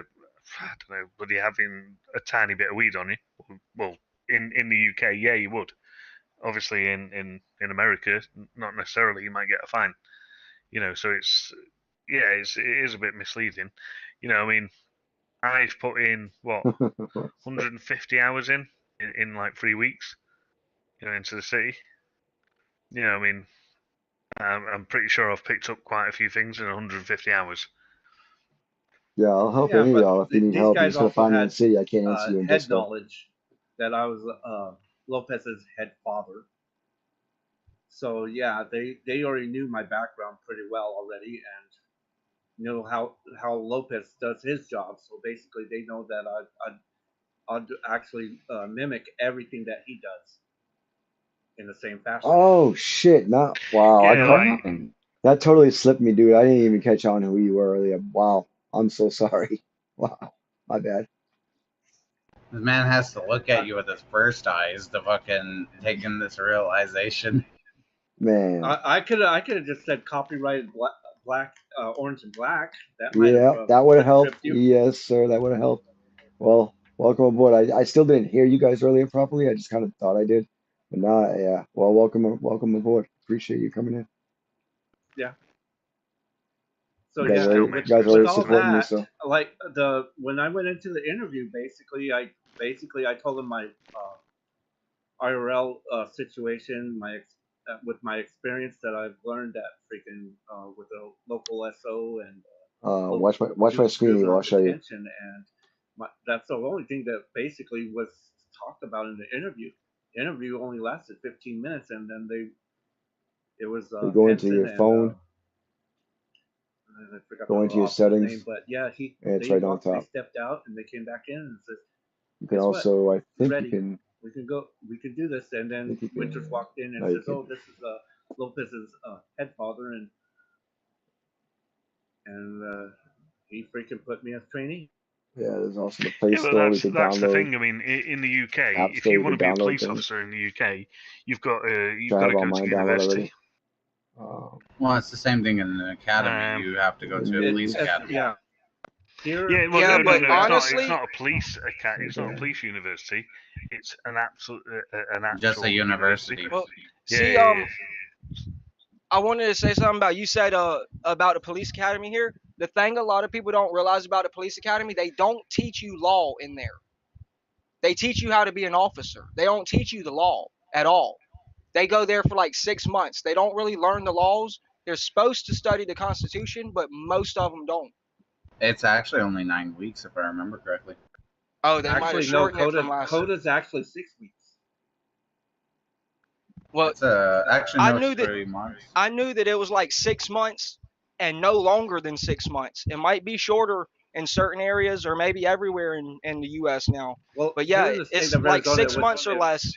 I don't know, bloody having a tiny bit of weed on you? Well, in the UK, yeah, you would. Obviously, in America, not necessarily. You might get a fine. You know, so it is a bit misleading. You know, I mean, I've put in what 150 hours in like 3 weeks. You know, into the city. You know, I mean, I'm pretty sure I've picked up quite a few things in 150 hours. Yeah, I'll help Yeah, any of but y'all if you need these help. You guys just gotta also find me in had the city. I can't answer you in head disco. knowledge that I was Lopez's head father. So yeah, they already knew my background pretty well already, and know how Lopez does his job. So basically, they know that I'd actually mimic everything that he does in the same fashion. Oh shit! Not wow. Yeah, What like happened? That totally slipped me, dude. I didn't even catch on who you were earlier. Wow. I'm so sorry. Wow. My bad. This man has to look at you with his first eyes to fucking take in this realization. Man. I could have just said copyrighted black, orange and black. That might Yeah, have that would have helped. tripped you. Yes, sir. That would have helped. Well, welcome aboard. I still didn't hear you guys earlier properly. I just kind of thought I did. But now, yeah. Well, welcome aboard. Appreciate you coming in. Yeah. So You guys yeah, are, Still you guys are with already all supporting me, that, so like when I went into the interview, basically I told them my IRL situation, with my experience that I've learned at freaking with a local SO and watch my screen, Evil. I'll show you. detention, and that's the only thing that basically was talked about in the interview. The interview only lasted 15 minutes, and then it was You go into Henson your and, phone, I forgot go the into your officer's settings, name, but yeah, and it's right on they top. stepped out and they came back in and said, You can "Guess what? also, I think you Ready. can, We can go. We can do this." And I then think you can, Winters walked in and no, you says, can. "Oh, this is Lopez's head father," and he freaking put me as trainee. Yeah, there's also the Play yeah, but Store. We could that's the download thing. I mean, in the UK, App if Store. you You want could to be a download police things. officer in the UK, you've got to I go have all to mine downloaded university. already. Well, it's the same thing in the academy. You have to go to a police academy. Yeah. Here, Yeah, well, Yeah, no, but honestly- it's not a police academy. It's not a police university. It's an absolute an actual Just a university. Well, Yeah, see, yeah. I wanted to say something about you said about the police academy here. The thing a lot of people don't realize about the police academy, they don't teach you law in there. They teach you how to be an officer. They don't teach you the law at all. They go there for like 6 months. They don't really learn the laws. They're supposed to study the Constitution, but most of them don't. It's actually only 9 weeks, if I remember correctly. Oh, they might have Actually, no. shortened it from last. Coda's actually 6 weeks. Well, It's actually I no, knew it's that 3 months. I knew that it was like 6 months and no longer than 6 months. It might be shorter in certain areas or maybe everywhere in the U.S. now. Well, But here yeah, in the state it's of like Arizona, 6 months or less,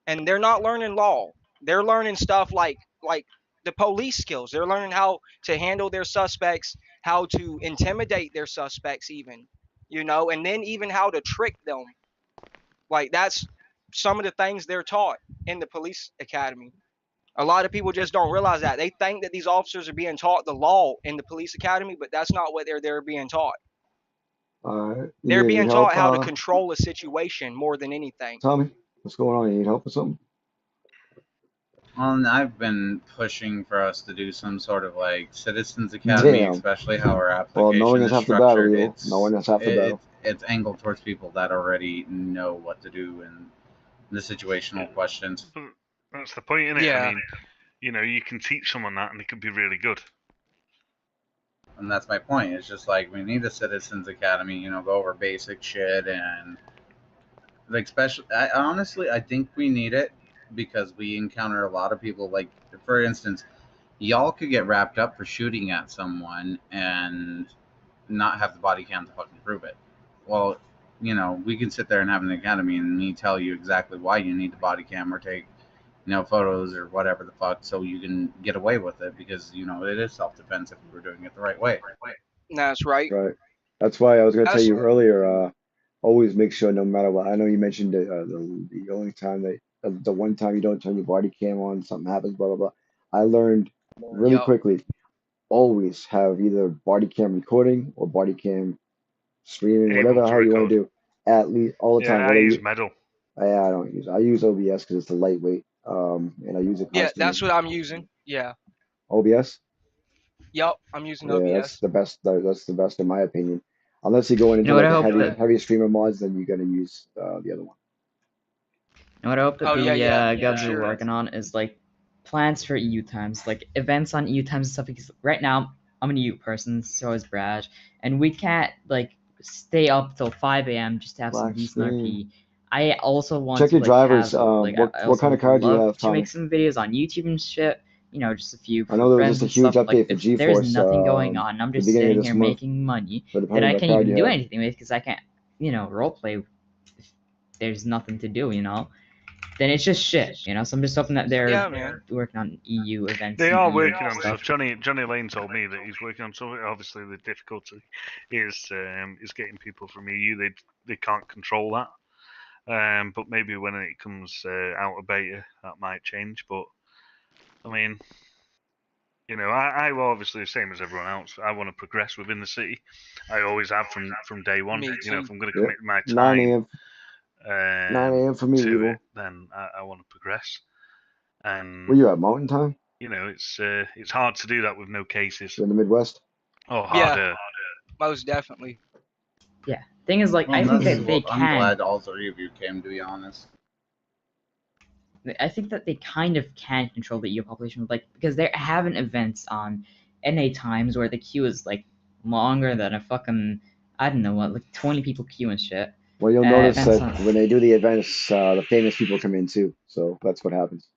and they're not learning law. They're learning stuff like the police skills. They're learning how to handle their suspects, how to intimidate their suspects, even, and then even how to trick them. Like that's some of the things they're taught in the police academy. A lot of people just don't realize that. They think that these officers are being taught the law in the police academy, but that's not what they're being taught. You They're need any being help, taught how to control a situation more than anything. Tommy? What's going on? You need help with something? I've been pushing for us to do some sort of like Citizens Academy, Damn. especially how our Well, application no one is has half the battle, structured. yo. No one has half the battle. It's angled towards people that already know what to do in the situational questions. That's the point, isn't it? Yeah. I mean, you can teach someone that, and they could be really good. And that's my point. It's just like we need a Citizens Academy, go over basic shit and like honestly, I think we need it because we encounter a lot of people. Like, for instance, y'all could get wrapped up for shooting at someone and not have the body cam to fucking prove it. Well, we can sit there and have an academy and me tell you exactly why you need the body cam or take, photos or whatever the fuck so you can get away with it because, it is self-defense if we were doing it the right way. That's right. Right. That's why I was going to tell That's- you earlier, always make sure no matter what. I know you mentioned the only time the one time you don't turn your body cam on, something happens, blah, blah, blah. I learned really Yup. quickly, always have either body cam recording or body cam streaming, Able whatever to how you want record. to do, at least all the time. Yeah, I Whether use you, Medal. I use OBS because it's a lightweight, and I use it Yeah, constantly. that's what I'm using. Yeah. OBS? Yup, I'm using Yeah, that's OBS. the best. That's the best in my opinion. Unless you're going into You know what, like I a hope heavy, that- heavy streamer mods, then you gotta use the other one. And what I hope that Oh, the yeah, govs sure. are working on is like plans for EU times, like events on EU times and stuff. Because right now I'm an EU person, so is Brad, and we can't like stay up till 5 a.m. just to have some Black decent screen. RP. I also want Check to your like drivers. have like What I also kind of would card do you love have, to Tommy? make some videos on YouTube and shit. Just a few I know there was friends just a and huge stuff. Like update for if GeForce. there's nothing going on, I'm the just beginning of sitting this here month. making money So that depending I what can't card even you do have. anything with because I can't, roleplay. If there's nothing to do, then it's just shit, So I'm just hoping that they're Yeah, man. working on EU events. They and are EU working on stuff. stuff. Johnny Lane told me that he's working on something. Obviously, the difficulty is getting people from EU. They can't control that. But maybe when it comes out of beta, that might change. But I mean, I will obviously the same as everyone else. I want to progress within the city. I always have from day one. Me If too. I'm going to Yep. commit my 9 time a.m. 9 a.m. for me, to Evil. it, then I want to progress. And Where you at? Mountain time? it's hard to do that with no cases. You're in the Midwest? Oh, Yeah. harder. Most definitely. Yeah. Thing is, like, Well, I think that's- that they I'm can. glad all three of you came, to be honest. I think that they kind of can control the EU population, like because they're having events on NA times where the queue is like longer than a fucking I don't know what, like 20 people queue and shit. Well, you'll notice events that on- when they do the events, the famous people come in too. So that's what happens.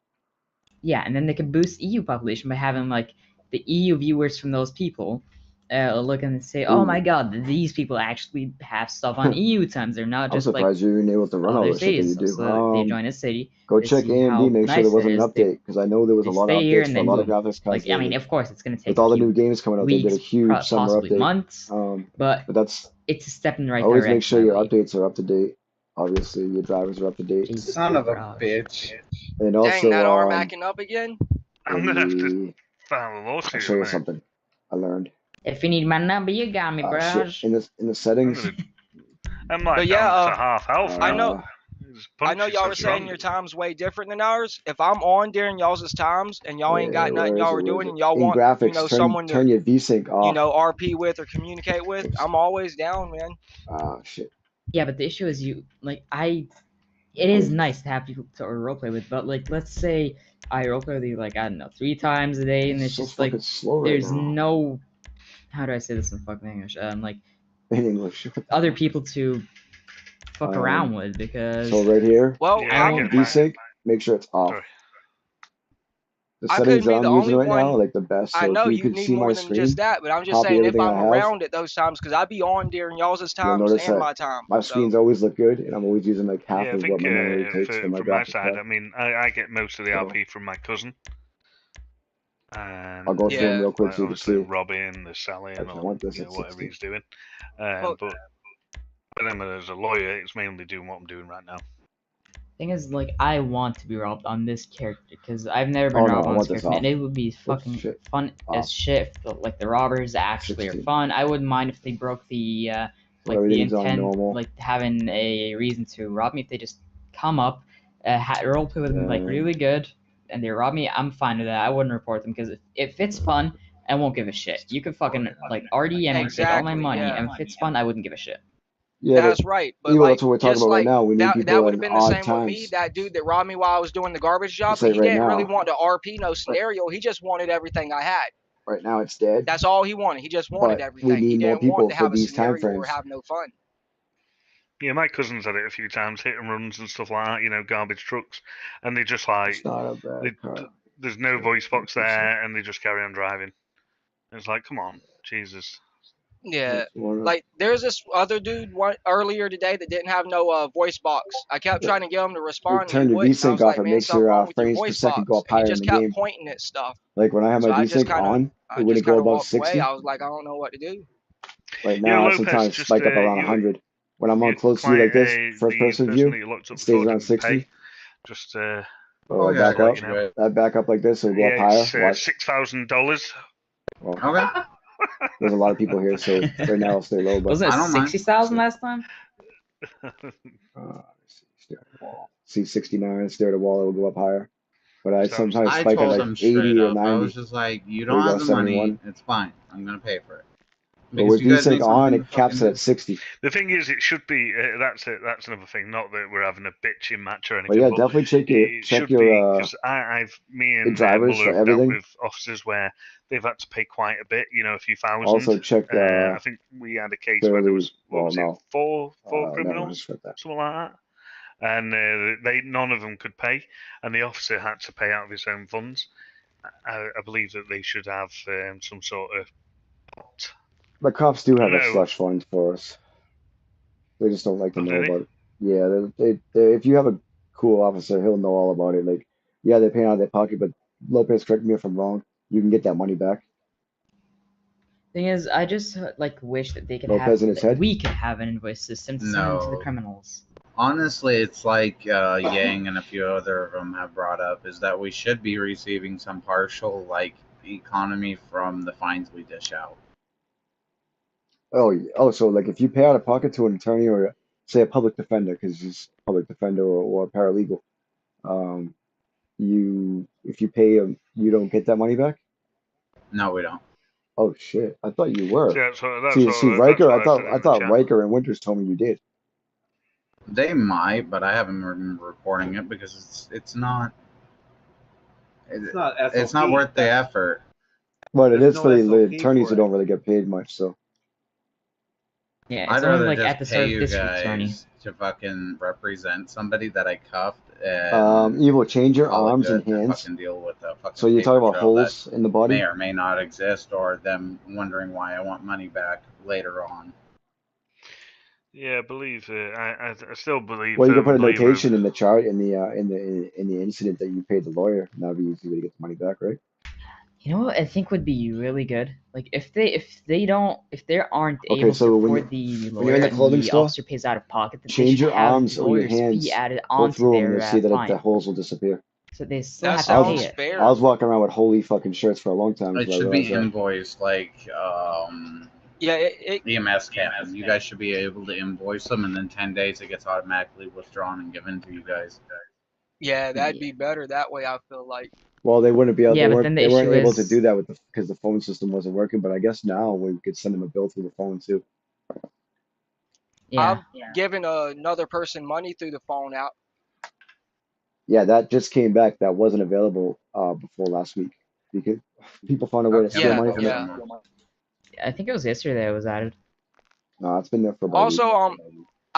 Yeah, and then they can boost EU population by having like the EU viewers from those people look and say, "Oh my Ooh. God, these people actually have stuff on EU times. They're not I'm just like surprised you're even able to run all other the shit that you cities." do. So they join a city. Go they check see how AMD, make sure nice there wasn't it an is, they- update, because I know there was a they lot of stay here updates and for a then lot of boom. graphics cards. Like I mean, of course, it's gonna take with all a the few new games coming out, they did a weeks, huge summer possibly update. months, but that's it's a step in the right always direction. make sure I your believe. updates are up to date. Obviously, your drivers are up to date. Jesus Son of a Christ. bitch. And also, Dang, that arm acting up again? I'm gonna have to the- file a I'll lawsuit. show you on that. something I learned. If you need my number, you got me, bro. Shit. In the I'm, settings, gonna, I'm like But yeah, down to half health. I now. know- Just I know punches y'all so were saying strong. your time's way different than ours. If I'm on during y'all's times and y'all ain't got yeah, nothing where is y'all it, were where is doing it? and y'all in want, graphics, someone turn to, your VSync off. RP with or communicate with, Oops. I'm always down, man. Shit. Yeah, but the issue is it is nice to have people to roleplay with, but like let's say I roleplay with you like I don't know 3 times a day, and it's so just like fucking slow right there's now. no how do I say this in fucking English? Like In English. other people to fuck around with because So right here, Well, Yeah, I I'm, get mine. VSync, make sure it's off. Sorry. The I settings couldn't that be I'm the using only right now one. are like the best. I So know if you you could need see more my than screen, just that, but I'm just copy saying if everything I'm I have, around at those times, because I be on during y'all's you'll times notice and that my time. my So screens always look good, and I'm always using like half Yeah, I of what think my memory takes for my from my graphic side, card. I mean, I get most of the So RP from my cousin. I'll go through them yeah, real quick Like, so you can obviously see. robbing, the selling, Actually, I or want this you at know, whatever 60. he's doing. well, But then as a lawyer, it's mainly doing what I'm doing right now. Thing is, like, I want to be robbed on this character because I've never been Oh no, robbed I on want this this character, off. and it would be Oops, fucking shit. fun Off. as shit. Like the robbers actually 16. are fun. I wouldn't mind if they broke the So like the everything's on intent, normal. like having a reason to rob me. If they just come up, roleplay with them like really good, and they rob me, I'm fine with that. I wouldn't report them because if it's fun, I won't give a shit. You can fucking like RDM and take all my exactly, money, yeah. and if it's fun, I wouldn't give a shit. Yeah, but That's right. But Evil, like, that's what we're talking just about right like now. We need that people would in have been the odd same with me. times. That dude that robbed me while I was doing the garbage job, Just but like he right didn't really now. want the RP, no scenario. He just wanted everything I had. Right now it's dead, That's all he wanted. He just wanted but we everything. He need more didn't want people to for have a these time scenario or frames. have no fun. Yeah, my cousin's had it a few times, hit and runs and stuff like that. You know, garbage trucks, and they just like It's not a bad car. there's no voice box there, and they just carry on driving. And it's like, come on, Jesus. Yeah, like there's this other dude earlier today that didn't have no voice box. I kept trying to get him to respond, and he Turn your wouldn't. I VSync was off. like, It man, makes something your wrong with your frames per voice second go box. up And he higher in just the kept game. pointing at stuff. Like when I have So my I just VSync kind of, on, I it wouldn't just go kind of above walked away. 60. I was like, I don't know what to do. Right Yeah, now, I Lopez, sometimes just spike up around you, 100. When I'm on your close view like this, client, first the person person view, that you locked up it stays before around didn't 60. pay. Just Oh, Oh, I yeah, back I'll up. let you know. That back up like this, it'll go up yeah, higher. it's Watch. $6,000. Well, Okay. there's a lot of people here, so right now I'll stay low. But Wasn't I it don't mind. 60,000 last time? Stare at the wall. See 69, stare at the wall, it'll go up higher. But I Sounds sometimes I spike at told like him 80 straight or up. I 90. was just like, you There don't you go, have the money. 71. It's fine. I'm gonna pay for it. But Because with you guys need VSync on, something to it caps fucking it do. at 60. The thing is, it should be. That's it. That's another thing. Not that we're having a bitching match or But anything, yeah, but definitely check it check should be your because me the and drivers Muller for have dealt everything. with officers where they've had to pay quite a bit. You know, a few thousand. Also check I think we had a case where there was four never mind, criminals, scrap that. something like that, and none of them could pay, and the officer had to pay out of his own funds. I believe that they should have some sort of pot. The cops do have a No. slush fund for us. They just don't like to Oh, know do they? about it. Yeah, they if you have a cool officer, he'll know all about it. Like, yeah, they pay out of their pocket, but Lopez, correct me if I'm wrong, you can get that money back. Thing is, I just like wish that they could Lopez have in his head? we could have an invoice system to send them to the No. criminals. Honestly, it's like Yang and a few other of them have brought up, is that we should be receiving some partial like economy from the fines we dish out. Oh, so like if you pay out of pocket to an attorney or say a public defender, because he's a public defender or a paralegal, if you pay him, you don't get that money back? No, we don't. Oh shit! I thought you were. See, that's See, what Riker. I said in I the thought chat. Riker and Winters told me you did. They might, but I haven't been reporting it because it's not. It's not It's not SOP. worth the effort. But it There's is no for the SOP attorneys for who it. don't really get paid much. So Yeah, I'd it's only rather like just at the pay start of you this attorney. guys to fucking represent somebody that I cuffed and Evil, change your call it arms and good and hands. fucking deal with the fucking So you're talking paper about trail that holes in the body? may or may not exist, or them wondering why I want money back later on. Yeah, I believe. I still believe. Well, you can put a believe notation in the chart in the incident that you paid the lawyer. And that'd be easy way to get the money back, right? You know what I think would be really good? Like if they aren't Okay, able so to when afford the when you're in lawyer the and clothing the store, officer pays out of pocket, that they change should your have arms or your lawyers hands. fee added Go onto through them and their you'll see that fine. the holes will disappear. So they still That have to pay sounds it. fair. I was walking around with holy fucking shirts for a long time It until I should be realized that. invoiced like Yeah, it EMS can. You guys should be able to invoice them, and then 10 days it gets automatically withdrawn and given to you guys. yeah, that'd be better that way. I feel like. Well, they wouldn't be able. Yeah, They but then weren't. the They weren't issue able to is do that because the phone system wasn't working. But I guess now we could send them a bill through the phone too. yeah. I've given another person money through the phone out. Yeah, that just came back. That wasn't available before last week because people found a way to steal Yeah, money from it. I think it was yesterday it was added. No, it's been there for about a week. Also,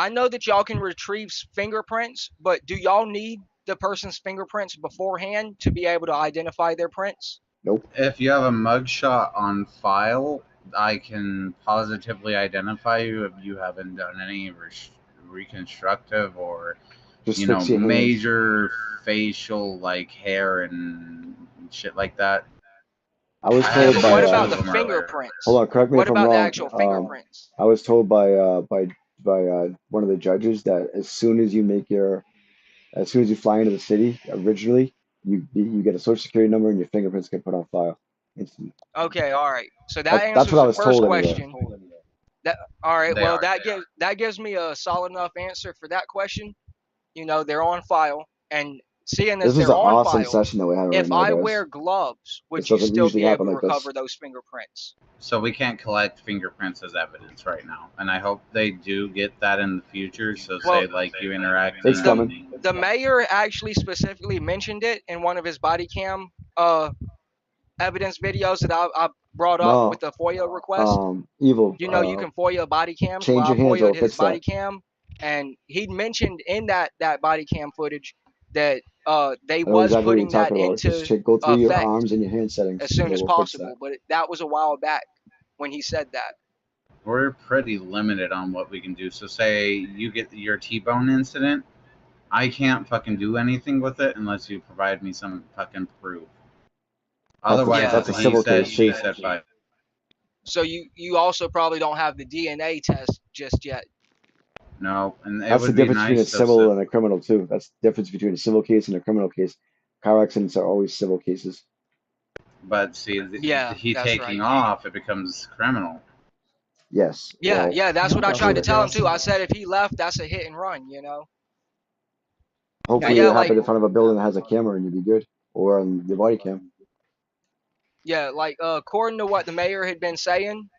I know that y'all can retrieve fingerprints, but do y'all need the person's fingerprints beforehand to be able to identify their prints? Nope. If you have a mugshot on file, I can positively identify you if you haven't done any reconstructive or Just fix your hands. major facial like hair and shit like that. I was I told have by What a about bunch the of them earlier. fingerprints? hold on, correct me What if I'm about the wrong. actual fingerprints? I was told by one of the judges that as soon as you fly into the city originally, you get a social security number and your fingerprints get put on file instantly. Okay, all right. So that That's answers what I the was first told anyway. question. All right. They Well, are. that gives me a solid enough answer for that question. You know, they're on file, and seeing as This was they're an on awesome file, session that we're having right if now, I guys. wear gloves, would This you doesn't still usually be able happen to like this. recover those fingerprints? So we can't collect fingerprints as evidence right now, and I hope they do get that in the future. So Well, say like you interact. It's coming. The mayor actually specifically mentioned it in one of his body cam evidence videos that I brought up No, with the FOIA request. evil. You know, you can FOIA body cams. Change Well, I your hands, I'll FOIA'd his fix body that. cam, and he mentioned in that body cam footage that they I know was exactly what you're putting that talking about. Just into go through your effect arms and your hand settings, as soon and it as will fix that. possible. But that was a while back when he said that. We're pretty limited on what we can do. So say you get your T-bone incident, I can't fucking do anything with it unless you provide me some fucking proof. Otherwise, that's a it's he civil said, case she too. said, five. So you also probably don't have the DNA test just yet. No, and it That's the would be difference between a nice. civil and a criminal too. That's the difference between a civil case and a criminal case. Car accidents are always civil cases. But see, Yeah, he that's taking right. off, it becomes criminal. Yes. Yeah, well, yeah, that's what I tried to absolutely. tell him too. I said if he left, that's a hit and run, you know. Hopefully yeah, it happened like- in front of a building that has a camera and you'd be good. Or on your body cam. Yeah, like according to what the mayor had been saying,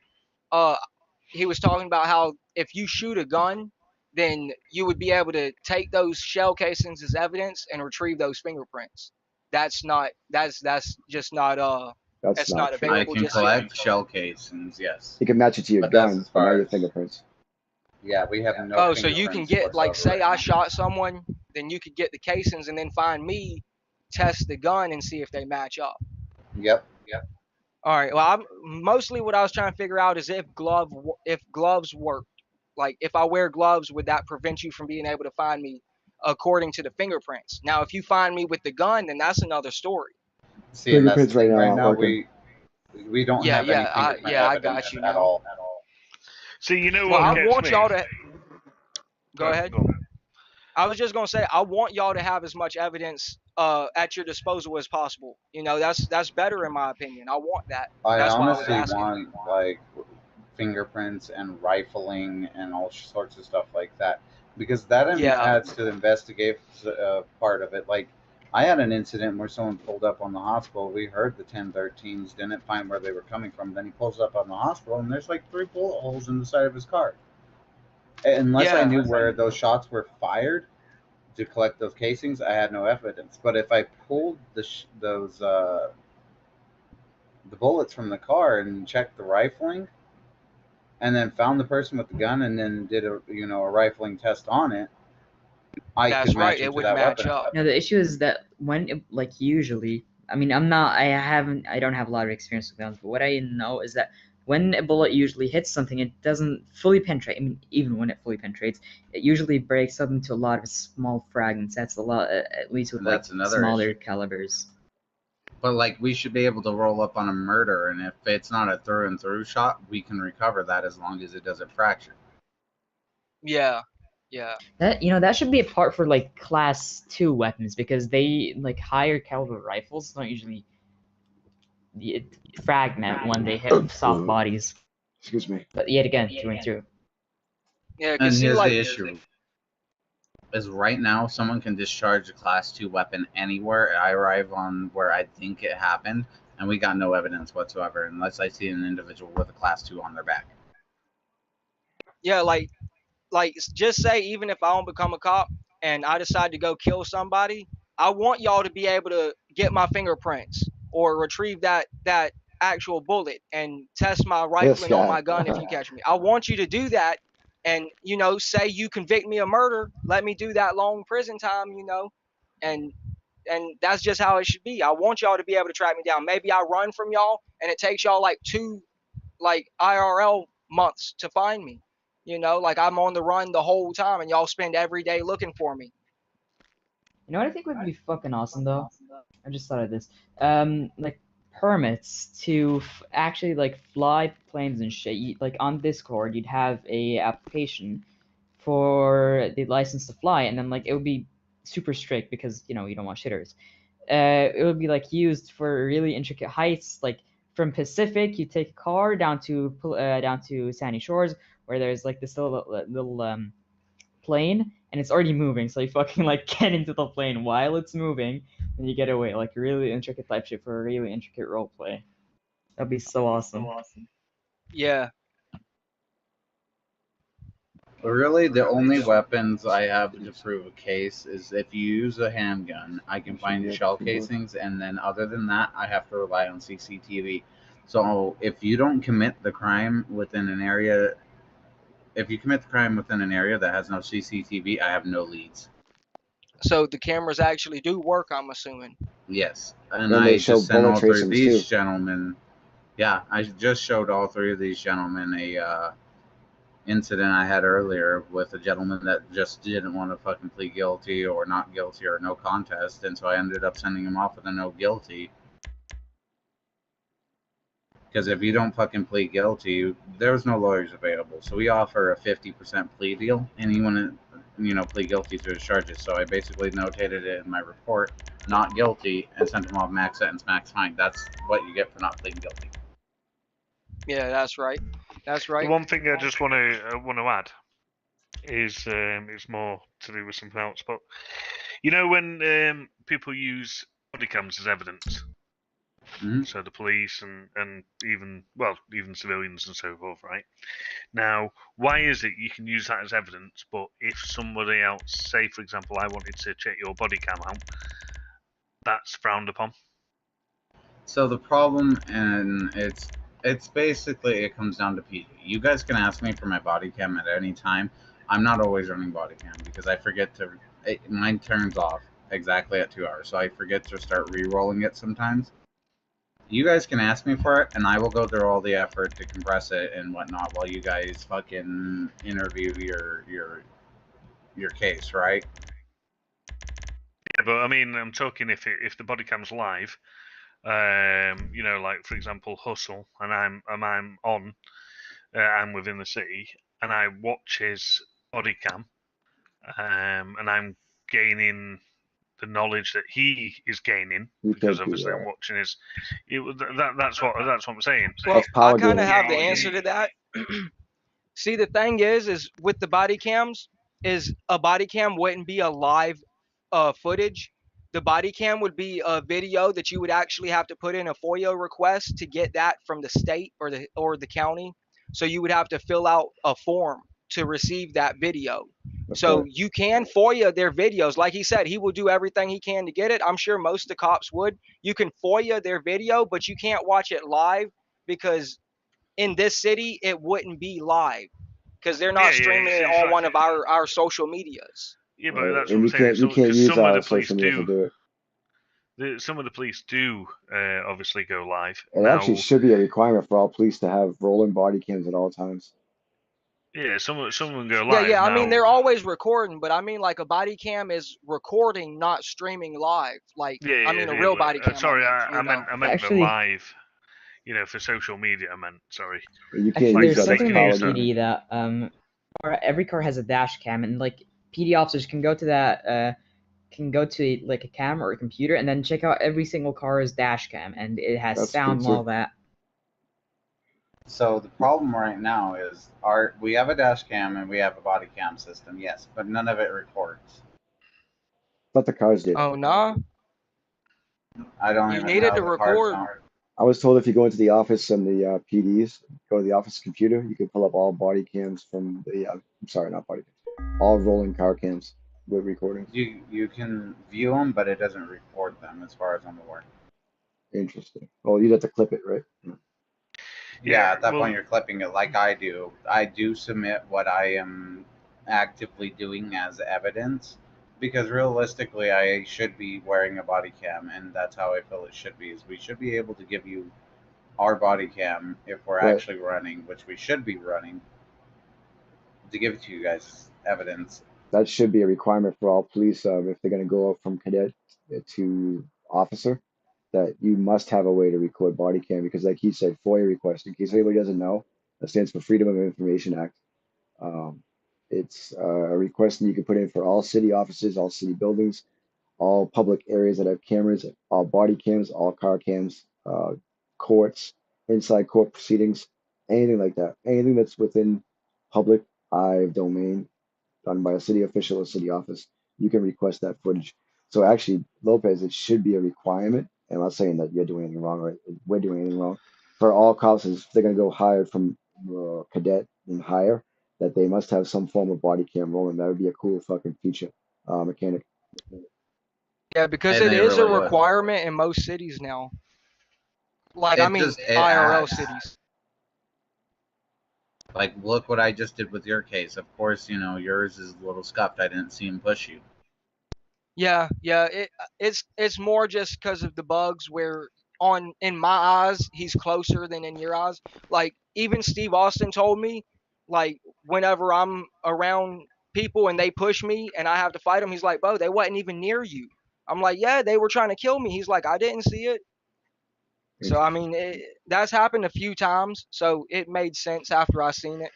he was talking about how if you shoot a gun, then you would be able to take those shell casings as evidence and retrieve those fingerprints. That's just not That's it's not not true. I available can just yet. collect shell casings, yes. You can match it to your But that's gun, as but not far your as- fingerprints. Yeah, we have no. Oh, so you can get like, say right I now. shot someone, then you could get the casings and then find me, test the gun and see if they match up. Yep. All right. Well, mostly what I was trying to figure out is if gloves worked. Like if I wear gloves, would that prevent you from being able to find me according to the fingerprints? Now, if you find me with the gun, then that's another story. See, and that's the Fingerprints right thing. now Right aren't now, working. we don't Yeah, have yeah, any fingerprint I evidence got you at now. all. See, you know Well, what I gets want me? y'all to go ahead. Go on. I was just gonna say I want y'all to have as much evidence at your disposal as possible. You know, that's better in my opinion. I want that. I That's why I was honestly asking. want like fingerprints and rifling and all sorts of stuff like that because that Yeah. adds to the investigative part of it. Like I had an incident where someone pulled up on the hospital. We heard the 1013s, didn't find where they were coming from. Then he pulls up on the hospital and there's like 3 bullet holes in the side of his car. Unless I knew where those shots were fired to collect those casings, I had no evidence. But if I pulled the bullets from the car and checked the rifling, and then found the person with the gun, and then did a rifling test on it, I could match it would to that match weapon. up. Now the issue is that when usually, I mean, I don't have a lot of experience with guns, but what I know is that when a bullet usually hits something, it doesn't fully penetrate. I mean, even when it fully penetrates, it usually breaks up into a lot of small fragments. That's a lot, at least with That's like another smaller issue. calibers. But like, we should be able to roll up on a murder, and if it's not a through and through shot, we can recover that as long as it doesn't fracture. Yeah. That should be a part for like class 2 weapons, because they like higher caliber rifles don't usually fragment when they hit soft bodies. Excuse me. But yet again, through and through. Yeah, And cause see, here's like, the issue: is right now someone can discharge a class 2 weapon anywhere. I arrive on where I think it happened, and we got no evidence whatsoever, unless I see an individual with a class 2 on their back. yeah, like just say even if I don't become a cop and I decide to go kill somebody, I want y'all to be able to get my fingerprints or retrieve that actual bullet and test my rifling on guy. my gun if you catch me. I want you to do that and you know, say you convict me of murder, let me do that long prison time, you know, and that's just how it should be. I want y'all to be able to track me down. Maybe I run from y'all and it takes y'all like 2 like IRL months to find me. You know, like I'm on the run the whole time and y'all spend every day looking for me. You know what I think would be fucking awesome though? I just thought of this. Like permits to actually like fly planes and shit. Like on Discord, you'd have a application for the license to fly, and then like it would be super strict because you know you don't want shitters. It would be like used for really intricate heights, like from Pacific, you take a car down to Sandy Shores, where there's like this little plane, and it's already moving, so you fucking like get into the plane while it's moving, and you get away, like really intricate type shit for a really intricate role play. That'd be so awesome. Yeah. Really, the only weapons I have to prove a case is if you use a handgun, I can find shell casings, and then other than that, I have to rely on CCTV. So if you don't commit the crime within an area, if you commit the crime within an area that has no CCTV, I have no leads. So the cameras actually do work, I'm assuming. Yes, and And they I show just sent all bullet three of tracings these too. gentlemen. Yeah, I just showed all three of these gentlemen a incident I had earlier with a gentleman that just didn't want to fucking plead guilty or not guilty or no contest, and so I ended up sending him off with a no guilty. Because if you don't fucking plead guilty, there's no lawyers available. So we offer a 50% plea deal, and you want to, you know, plead guilty to his charges. So I basically notated it in my report, not guilty, and sent him off max sentence, max fine. That's what you get for not pleading guilty. Yeah, that's right. That's right. The one thing I just want to add is it's more to do with something else. But you know when people use body cams as evidence, so the police and even civilians and so forth, right? Now, why is it you can use that as evidence, but if somebody else, say for example, I wanted to check your body cam out, that's frowned upon? So the problem, and it's basically, it comes down to PD. You guys can ask me for my body cam at any time. I'm not always running body cam because I forget to. Mine turns off exactly at 2 hours, so I forget to start re-rolling it sometimes. You guys can ask me for it, and I will go through all the effort to compress it and whatnot while you guys fucking interview your case, right? Yeah, but I mean, I'm talking if the body cam's live, you know, like for example, Hustle, and I'm on, I'm within the city, and I watch his body cam, and I'm gaining the knowledge that he is gaining because obviously I'm watching his. That's what I'm saying. Well, I kind of have the answer to that. See, the thing is with the body cams, is a body cam wouldn't be a live footage. The body cam would be a video that you would actually have to put in a FOIA request to get that from the state or the county. So you would have to fill out a form to receive that video. So you can FOIA their videos. Like he said, he will do everything he can to get it. I'm sure most of the cops would. You can FOIA their video, but you can't watch it live because in this city it wouldn't be live because they're not streaming it on one of our social medias. Yeah, but that's and what I'm saying. you can't use some of the police social media to do it. Some of the police do obviously go live. It actually should be a requirement for all police to have rolling body cams at all times. Yeah, some of them go live. Yeah. I mean, they're always recording, but I mean, like a body cam is recording, not streaming live. Like, I mean, a real body cam. Sorry, I meant Actually, the live. You know, for social media. I meant, sorry. You can't Actually, use there's that something about technology. PD that every car has a dash cam, and like PD officers can go to that like a cam or a computer and then check out every single car's dash cam, and it has That's sound and good, all that. So the problem right now is we have a dash cam and we have a body cam system, yes, but none of it records. But the cars did. Oh no. I don't You even needed know to the cars record. don't. I was told if you go into the office and the PDs, go to the office computer, you can pull up all body cams from the, I'm sorry, not body cams, all rolling car cams with recordings. You can view them, but it doesn't record them as far as I'm aware. Interesting. Well, you'd have to clip it, right? Yeah, at that well, point you're clipping it like I do. I do submit what I am actively doing as evidence because realistically I should be wearing a body cam, and that's how I feel it should be. Is we should be able to give you our body cam if we're Right. actually running, which we should be running, to give it to you guys as evidence. That should be a requirement for all police if they're going to go up from cadet to officer, that you must have a way to record body cam because, like he said, FOIA request. In case anybody doesn't know, that stands for Freedom of Information Act. It's a request that you can put in for all city offices, all city buildings, all public areas that have cameras, all body cams, all car cams, courts, inside court proceedings, anything like that. Anything that's within public eye domain done by a city official or city office, you can request that footage. So actually, Lopez, it should be a requirement. And I'm not saying that you're doing anything wrong or we're doing anything wrong. For all cops, if they're going to go hired from cadet and hire, that they must have some form of body cam rolling. That would be a cool fucking feature, mechanic. Yeah, because And it they is a really would. requirement in most cities now. Like, I It mean, just it IRL adds. cities. Like, look what I just did with your case. Of course, you know, yours is a little scuffed. I didn't see him push you. Yeah, yeah. It's more just because of the bugs where in my eyes he's closer than in your eyes. Like even Steve Austin told me, like whenever I'm around people and they push me and I have to fight them, he's like, "Bo, they wasn't even near you." I'm like, "Yeah, they were trying to kill me." He's like, "I didn't see it." So I mean, that's happened a few times. So it made sense after I seen it.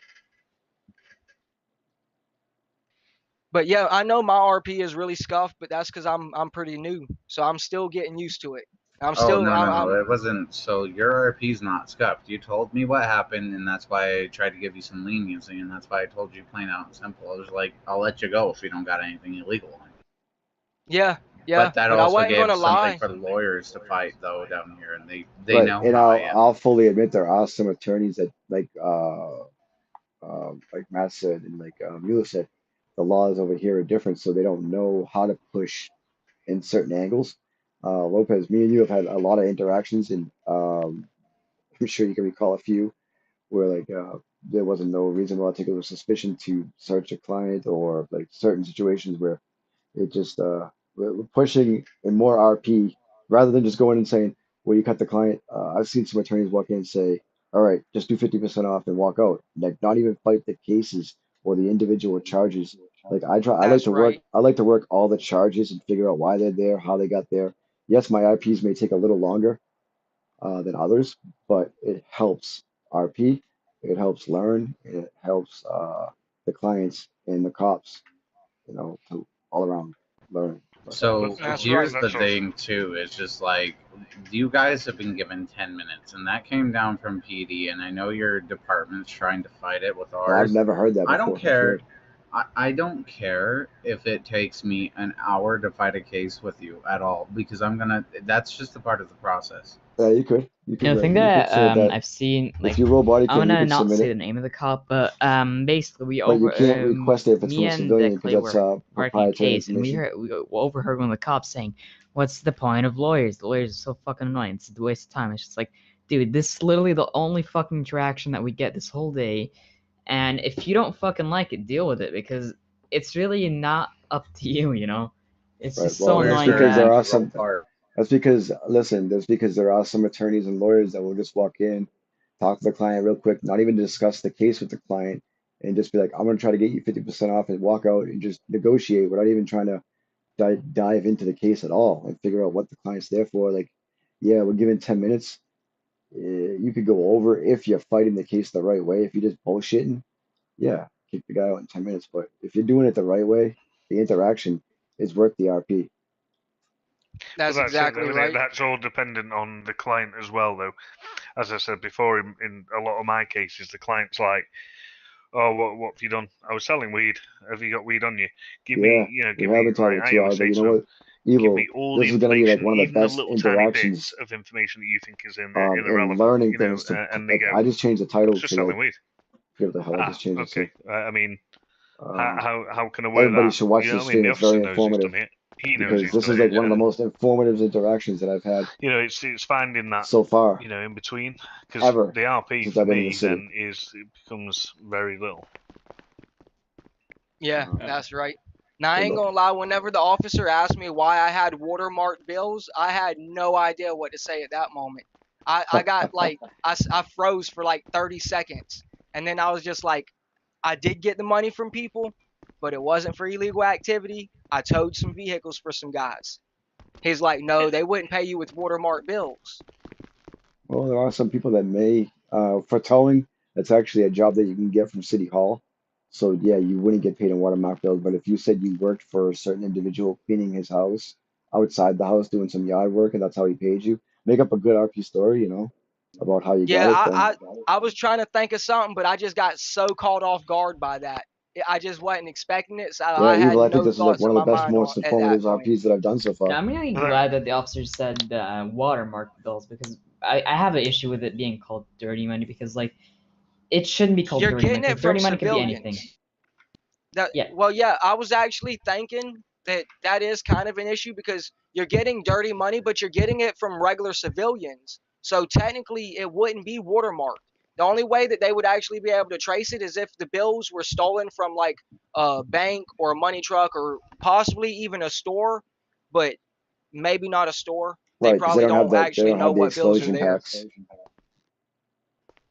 But yeah, I know my RP is really scuffed, but that's because I'm pretty new, so I'm still getting used to it. I'm Oh, still no, I'm it wasn't. So your RP's not scuffed. You told me what happened, and that's why I tried to give you some leniency, and that's why I told you plain out and simple. I was like, I'll let you go if you don't got anything illegal on you. yeah, But that but I also wasn't gave gonna something lie. for lawyers to fight, though, down here, and they Right, know and how I am. I'll fully admit there are some attorneys that like Matt said and like Mula said, the laws over here are different, so they don't know how to push in certain angles. Lopez, me and you have had a lot of interactions, and I'm sure you can recall a few where like there wasn't no reasonable articulable suspicion to search a client, or like certain situations where it just we're pushing in more RP rather than just going and saying, "Well, you cut the client." I've seen some attorneys walk in and say, "All right, just do 50% off and walk out." Like not even fight the cases or the individual charges. Like I like That's to work. right. I like to work all the charges and figure out why they're there, how they got there. Yes, my IPs may take a little longer than others, but it helps RP. It helps learn. It helps the clients and the cops, to all around learn. But So That's right. here's the thing, too. It's just like, you guys have been given 10 minutes, and that came down from PD, and I know your department's trying to fight it with no, I've ours. never heard that I before. don't care. I don't care if it takes me an hour to fight a case with you at all, because that's just a part of the process. Yeah, you could. You The could. thing You that could say that I've seen, if like, you roll body I'm cam, you gonna could not submit say the it, name of the cop, but basically we but you can't request it if it's me from a and civilian because Clay that's were working a proprietary case, and information. we overheard one of the cops saying, "What's the point of lawyers? The lawyers are so fucking annoying. It's a waste of time." It's just like, dude, this is literally the only fucking interaction that we get this whole day, and if you don't fucking like it, deal with it, because it's really not up to you, you know? It's Right. just so Well, that's annoying because there that are some. That's because listen. That's because there are some attorneys and lawyers that will just walk in, talk to the client real quick, not even discuss the case with the client, and just be like, "I'm gonna try to get you 50% off," and walk out and just negotiate without even trying to dive into the case at all and figure out what the client's there for. Like, yeah, we're given 10 minutes. You could go over if you're fighting the case the right way. If you're just bullshitting, yeah, kick the guy out in 10 minutes. But if you're doing it the right way, the interaction is worth the RP. That's But that's it, exactly though, isn't it? right. That's all dependent on the client as well, though. As I said before, in a lot of my cases, the client's like, "Oh, what have you done? I was selling weed. Have you got weed on you? Give Yeah, me, we have been right." talking I 2 hours, always but say you to know them, what? "Give Evil, me all the this is going to be like information, one of the even the best little tiny interactions bits of information that you think is and irrelevant, learning things to, And they like, go, I just changed the "I title was just to, like, selling weed." I forget what the hell I just changed it Okay. to. I mean, Um, how can I work Everybody that? should watch You know this what I mean? stream. The It's officer very knows he's informative. done it. he knows because he's this got is it. like one of the And, most informative interactions that I've had you know, it's finding that, so far, you know, in between, because ever, the RP since for I've been in the me city. then it becomes very little. Yeah, Uh, that's right. Now I Good ain't luck. gonna lie. Whenever the officer asked me why I had watermarked bills, I had no idea what to say at that moment. I got like I froze for like 30 seconds, and then I was just like, I did get the money from people, but it wasn't for illegal activity. I towed some vehicles for some guys. He's like, no, they wouldn't pay you with watermark bills. Well, there are some people that may, for towing, that's actually a job that you can get from City Hall. So yeah, you wouldn't get paid in watermark bills, but if you said you worked for a certain individual cleaning his house, outside the house doing some yard work, and that's how he paid you, make up a good RP story, about how you got Yeah, it, then I was trying to think of something, but I just got so caught off guard by that. I just wasn't expecting it, so yeah, I had Evil, I think no this is like thoughts one in of the my best, mind most at that informative point. RPs that I've done so far. I'm really glad that the officer said watermark bills, because I have an issue with it being called dirty money, because like it shouldn't be called You're dirty money, getting it because from dirty money could be anything. civilians. That Yeah. well, yeah, I was actually thinking that is kind of an issue because you're getting dirty money, but you're getting it from regular civilians. So technically, it wouldn't be watermarked. The only way that they would actually be able to trace it is if the bills were stolen from like a bank or a money truck or possibly even a store, but maybe not a store. They Right, because probably don't they actually don't know have the what bills are explosion there. packs.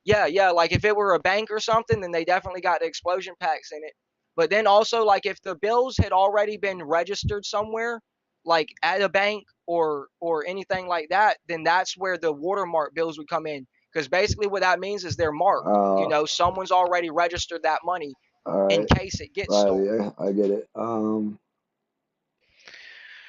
Yeah, like if it were a bank or something, then they definitely got the explosion packs in it. But then also, like if the bills had already been registered somewhere, like at a bank or anything like that, then that's where the watermark bills would come in. Because basically, what that means is they're marked. Uh, Someone's already registered that money all in right, case it gets Riley, stolen. I get it.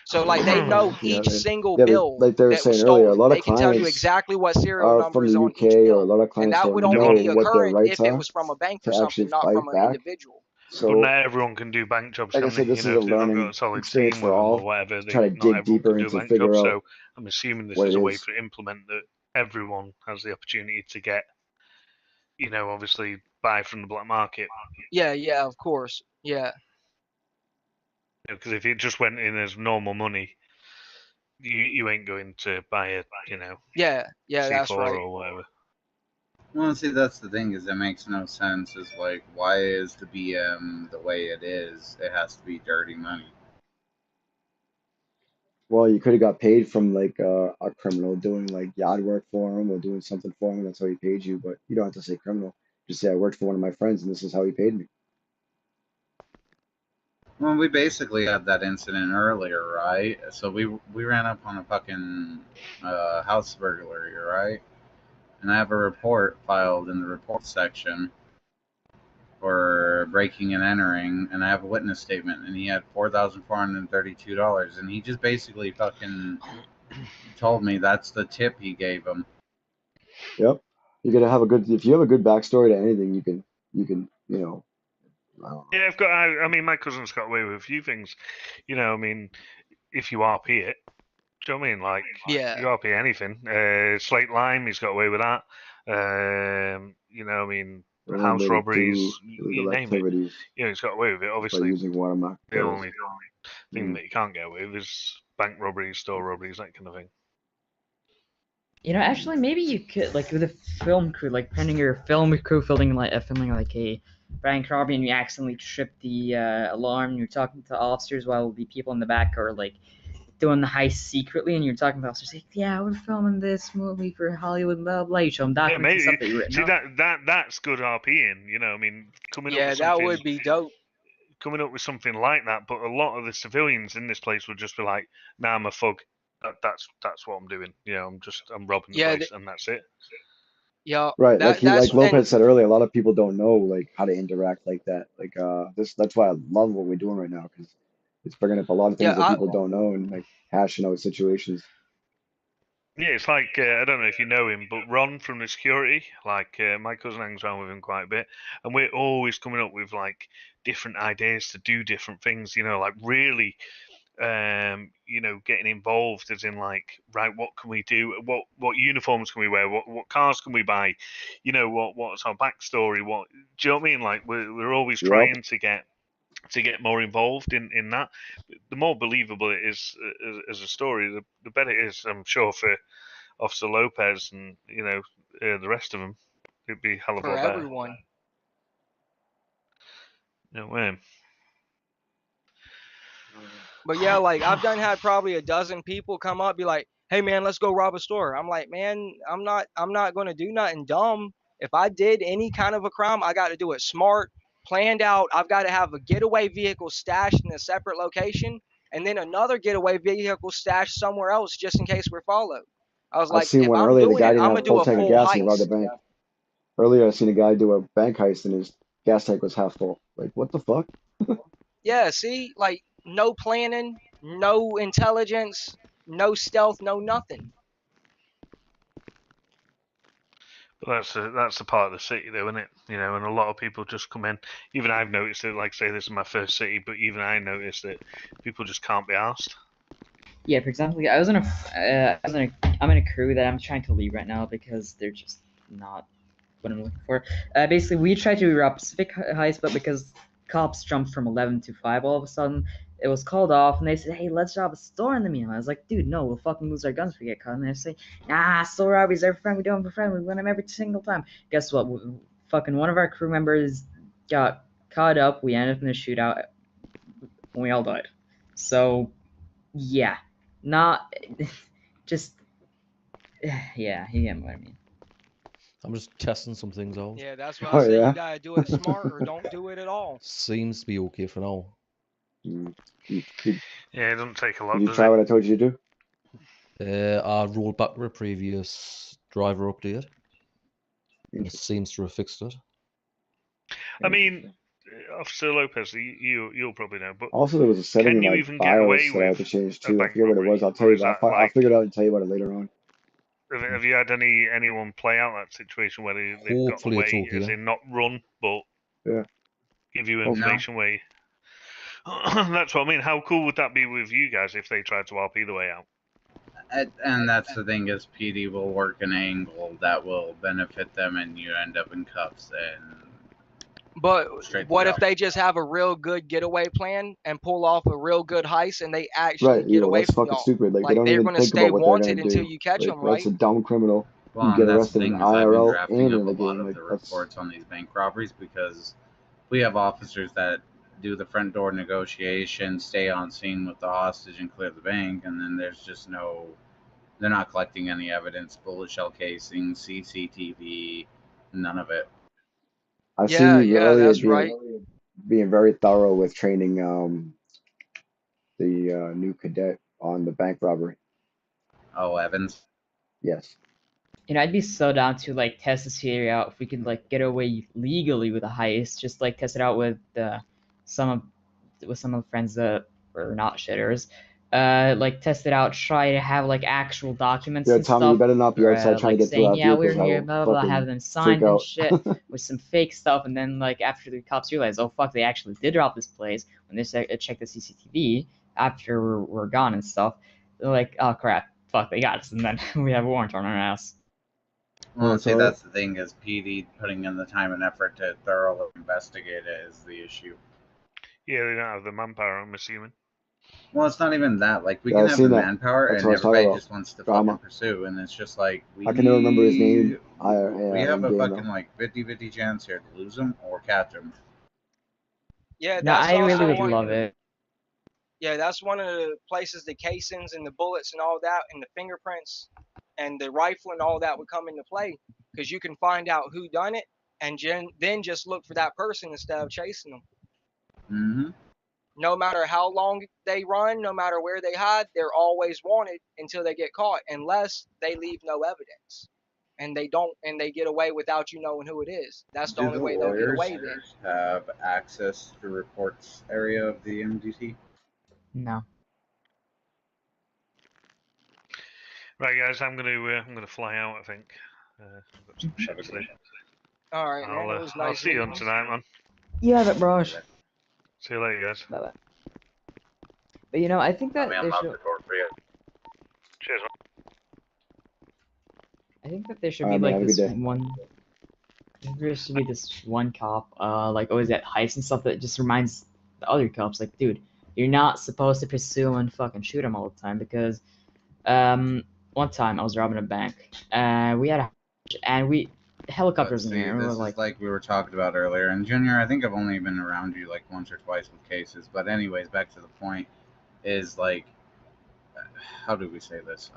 So like they know Yeah, each man. single Yeah, bill like they were that was saying earlier, a stolen. lot of They can tell you clients exactly what serial are number from the is on each UK, or a bill. lot of And clients that don't would They only know want be what their occurrent rights if it are was from a bank or to actually something, not fight from an back. individual. But So, not everyone can do bank jobs, like I can said, they? this is You know, a if they've not got learning a solid experience team for with them or all whatever, to try to not dig everyone deeper can do and a to bank job. figure out So I'm assuming this what is it a way is. to implement that everyone has the opportunity to get, obviously buy from the black market. Yeah, of course. Yeah. Because if it just went in as normal money, you ain't going to buy a, Yeah, that's C4 right. or whatever. Well, see, that's the thing, is it makes no sense. Is like, why is the BM the way it is? It has to be dirty money. Well, you could have got paid from like a criminal doing like yard work for him or doing something for him. That's how he paid you, but you don't have to say criminal. Just say I worked for one of my friends and this is how he paid me. Well, we basically had that incident earlier, right? So we ran up on a fucking house burglary, right? And I have a report filed in the report section for breaking and entering, and I have a witness statement, and he had $4,432, and he just basically fucking told me that's the tip he gave him. Yep. You're gonna have a good if you have a good backstory to anything, I don't know. Yeah, I mean, my cousin's got away with a few things. I mean, if you RP it, do you know what I mean? Like, Yeah. you RP anything. Slate Lime, he's got away with that. I mean, They're only house made to robberies, do you illegal name it. activities He's got away with it. by Obviously, using watermark the bills. only thing that you can't get away with is bank robberies, store robberies, that kind of thing. Actually, maybe you could, like, with a film crew, like, pretending you're a film crew filming like a bank robbery, and you accidentally trip the alarm, and you're talking to officers while the people in the back are, like, doing the heist secretly, and you're talking to officers, like, yeah, we're filming this movie for Hollywood, blah, blah. You show them Yeah, documents and stuff that maybe. you've written See, up. that's good RPing. I mean, coming up Yeah, with that something, would be dope. like that. But a lot of the civilians in this place would just be like, "Nah, I'm a thug. That's what I'm doing. I'm robbing the Yeah, place, and that's it." yeah. Right, That like that's and Lopez said earlier, a lot of people don't know like how to interact like that. Like that's why I love what we're doing right now because it's bringing up a lot of yeah, things that people don't know and like hashing out situations. Yeah, it's like I don't know if you know him, but Ron from the security, like my cousin hangs around with him quite a bit, and we're always coming up with like different ideas to do different things. Like really, getting involved as in like, right, what can we do? What uniforms can we wear? What cars can we buy? What's our backstory? Do you know what I mean? Like we're always Yep. trying to get to get more involved in that. The more believable it is as a story, the better it is, I'm sure, for Officer Lopez and the rest of them. It'd be a hell of a For lot better. everyone. No way. But yeah, like I've done had probably a dozen people come up, be like, "Hey man, let's go rob a store." I'm like, man, I'm not gonna do nothing dumb. If I did any kind of a crime, I got to do it smart, planned out. I've got to have a getaway vehicle stashed in a separate location, and then another getaway vehicle stashed somewhere else just in case we're followed. I was I like, seen if one I'm earlier. The doing guy it, didn't I'm have gonna a do full a tank of full gas and he robbed the heist. bank. Earlier, I seen a guy do a bank heist and his gas tank was half full. Like, what the fuck? Yeah, see, like no planning, no intelligence, no stealth, no nothing. But that's the part of the city, though, isn't it? And a lot of people just come in. Even I've noticed it. Like, say, this is my first city, but even I noticed that people just can't be asked. Yeah, for example, I'm in a crew that I'm trying to leave right now because they're just not what I'm looking for. Basically, we tried to rob Pacific Heist, but because cops jumped from 11 to 5 all of a sudden, it was called off, and they said, "Hey, let's rob a store in the meal." I was like, "Dude, no, we'll fucking lose our guns if we get caught." And they say, "Nah, store robberies are friend. We do them for friend. We win them every single time." Guess what? Fucking one of our crew members got caught up. We ended up in a shootout, and we all died. So, yeah, not just yeah, you get what I mean. I'm just testing some things out. Yeah, that's why I Oh, say yeah? you gotta do it smart or don't do it at all. Seems to be okay for now. Did Yeah, it doesn't take a lot, you does try it? what I told you to do? I rolled back to a previous driver update, and it seems to have fixed it. I mean, Officer Lopez, you'll probably know, but Also, there was a setting can in you my even get away BIOS that I had with to change a too. I bank forget what it robbery? was. I'll tell Or you is about. that I'll figure it out and tell you about it later on. Have you had anyone play out that situation where they've got Hopefully it's away, as okay. in not run, but Yeah. give you Oh, no. information where That's what I mean. How cool would that be with you guys if they tried to help either way out? And that's the thing, is PD will work an angle that will benefit them, and you end up in cuffs and But straight to what jail. if they just have a real good getaway plan and pull off a real good heist and they actually Right, get away that's from fucking y'all? stupid. Like, they Like don't they're even gonna think stay about what they're wanted gonna do. until you catch Like, them, right? that's a dumb criminal. Well, You get and that's arrested the in thing, is I've been IRL drafting and up in a the lot game. of Like, the that's reports on these bank robberies, because we have officers that do the front door negotiation, stay on scene with the hostage, and clear the bank, and then there's just no... They're not collecting any evidence, bullet shell casings, CCTV, none of it. I've seen you Yeah, earlier that's right. being very thorough with training the new cadet on the bank robbery. Oh, Evans. Yes. I'd be so down to like test this theory out if we could like get away legally with a heist. Just like test it out with some of the friends that were not shitters. Like test it out, try to have like actual documents Yeah, and Tommy, stuff. you better not be outside trying Like to get through saying, our yeah, we were vehicles. I here, will blah blah blah, have fucking them freak signed and out. shit with some fake stuff, and then like after the cops realize, oh fuck, they actually did rob this place. When they check the CCTV after we're gone and stuff, they're like, oh crap, fuck, they got us, and then we have a warrant on our ass. Well, Yeah, see, so- that's the thing, is PD putting in the time and effort to thoroughly investigate it is the issue. Yeah, they don't have the manpower, I'm assuming. Well, it's not even that. Like, we Yeah, can I've have the seen that. manpower, That's and what I was talking everybody about. just wants to Drama. fucking pursue, and it's just like, I can never remember his name. we have a in-game, fucking, though. like, 50-50 chance here to lose him or catch him. Yeah, No, that's I also really would one. love it. Yeah, that's one of the places the casings and the bullets and all that and the fingerprints and the rifle and all that would come into play, because you can find out who done it and then just look for that person instead of chasing them. Mm-hmm. No matter how long they run, no matter where they hide, they're always wanted until they get caught, unless they leave no evidence and they get away without you knowing who it is. That's the only way they'll get away then. have access to reports area of the MDT? No. Right, guys, I'm gonna fly out. I think. I've got some shit to do. All right, man. It was I'll nice see you on meeting you. tonight, man. Yeah, but bros. See you later, guys. Bye bye. But I think that there should. Cheers, man. I think that there should Alright, be man, like have a this good day. one. There should be this one cop, like always at heist and stuff that just reminds the other cops, like, dude, you're not supposed to pursue him and fucking shoot him all the time because, one time I was robbing a bank, we had a and we helicopters in See, here, and we were this is like, like we were talking about earlier. And Junior, I think I've only been around you like once or twice with cases. But anyways, back to the point is like, how do we say this?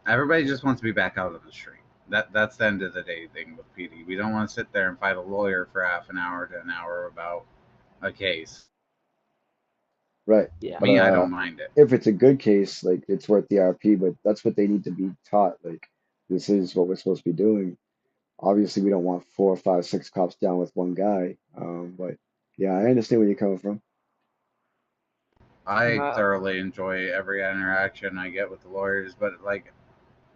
Everybody just wants to be back out of the street. That's the end of the day thing with PD. We don't want to sit there and fight a lawyer for half an hour to an hour about a case. Right. yeah, Me, I don't mind it. If it's a good case, like it's worth the RP, but that's what they need to be taught. Like this is what we're supposed to be doing. Obviously, we don't want 4, 5, 6 cops down with one guy. But yeah, I understand where you're coming from. I Well- thoroughly enjoy every interaction I get with the lawyers, but like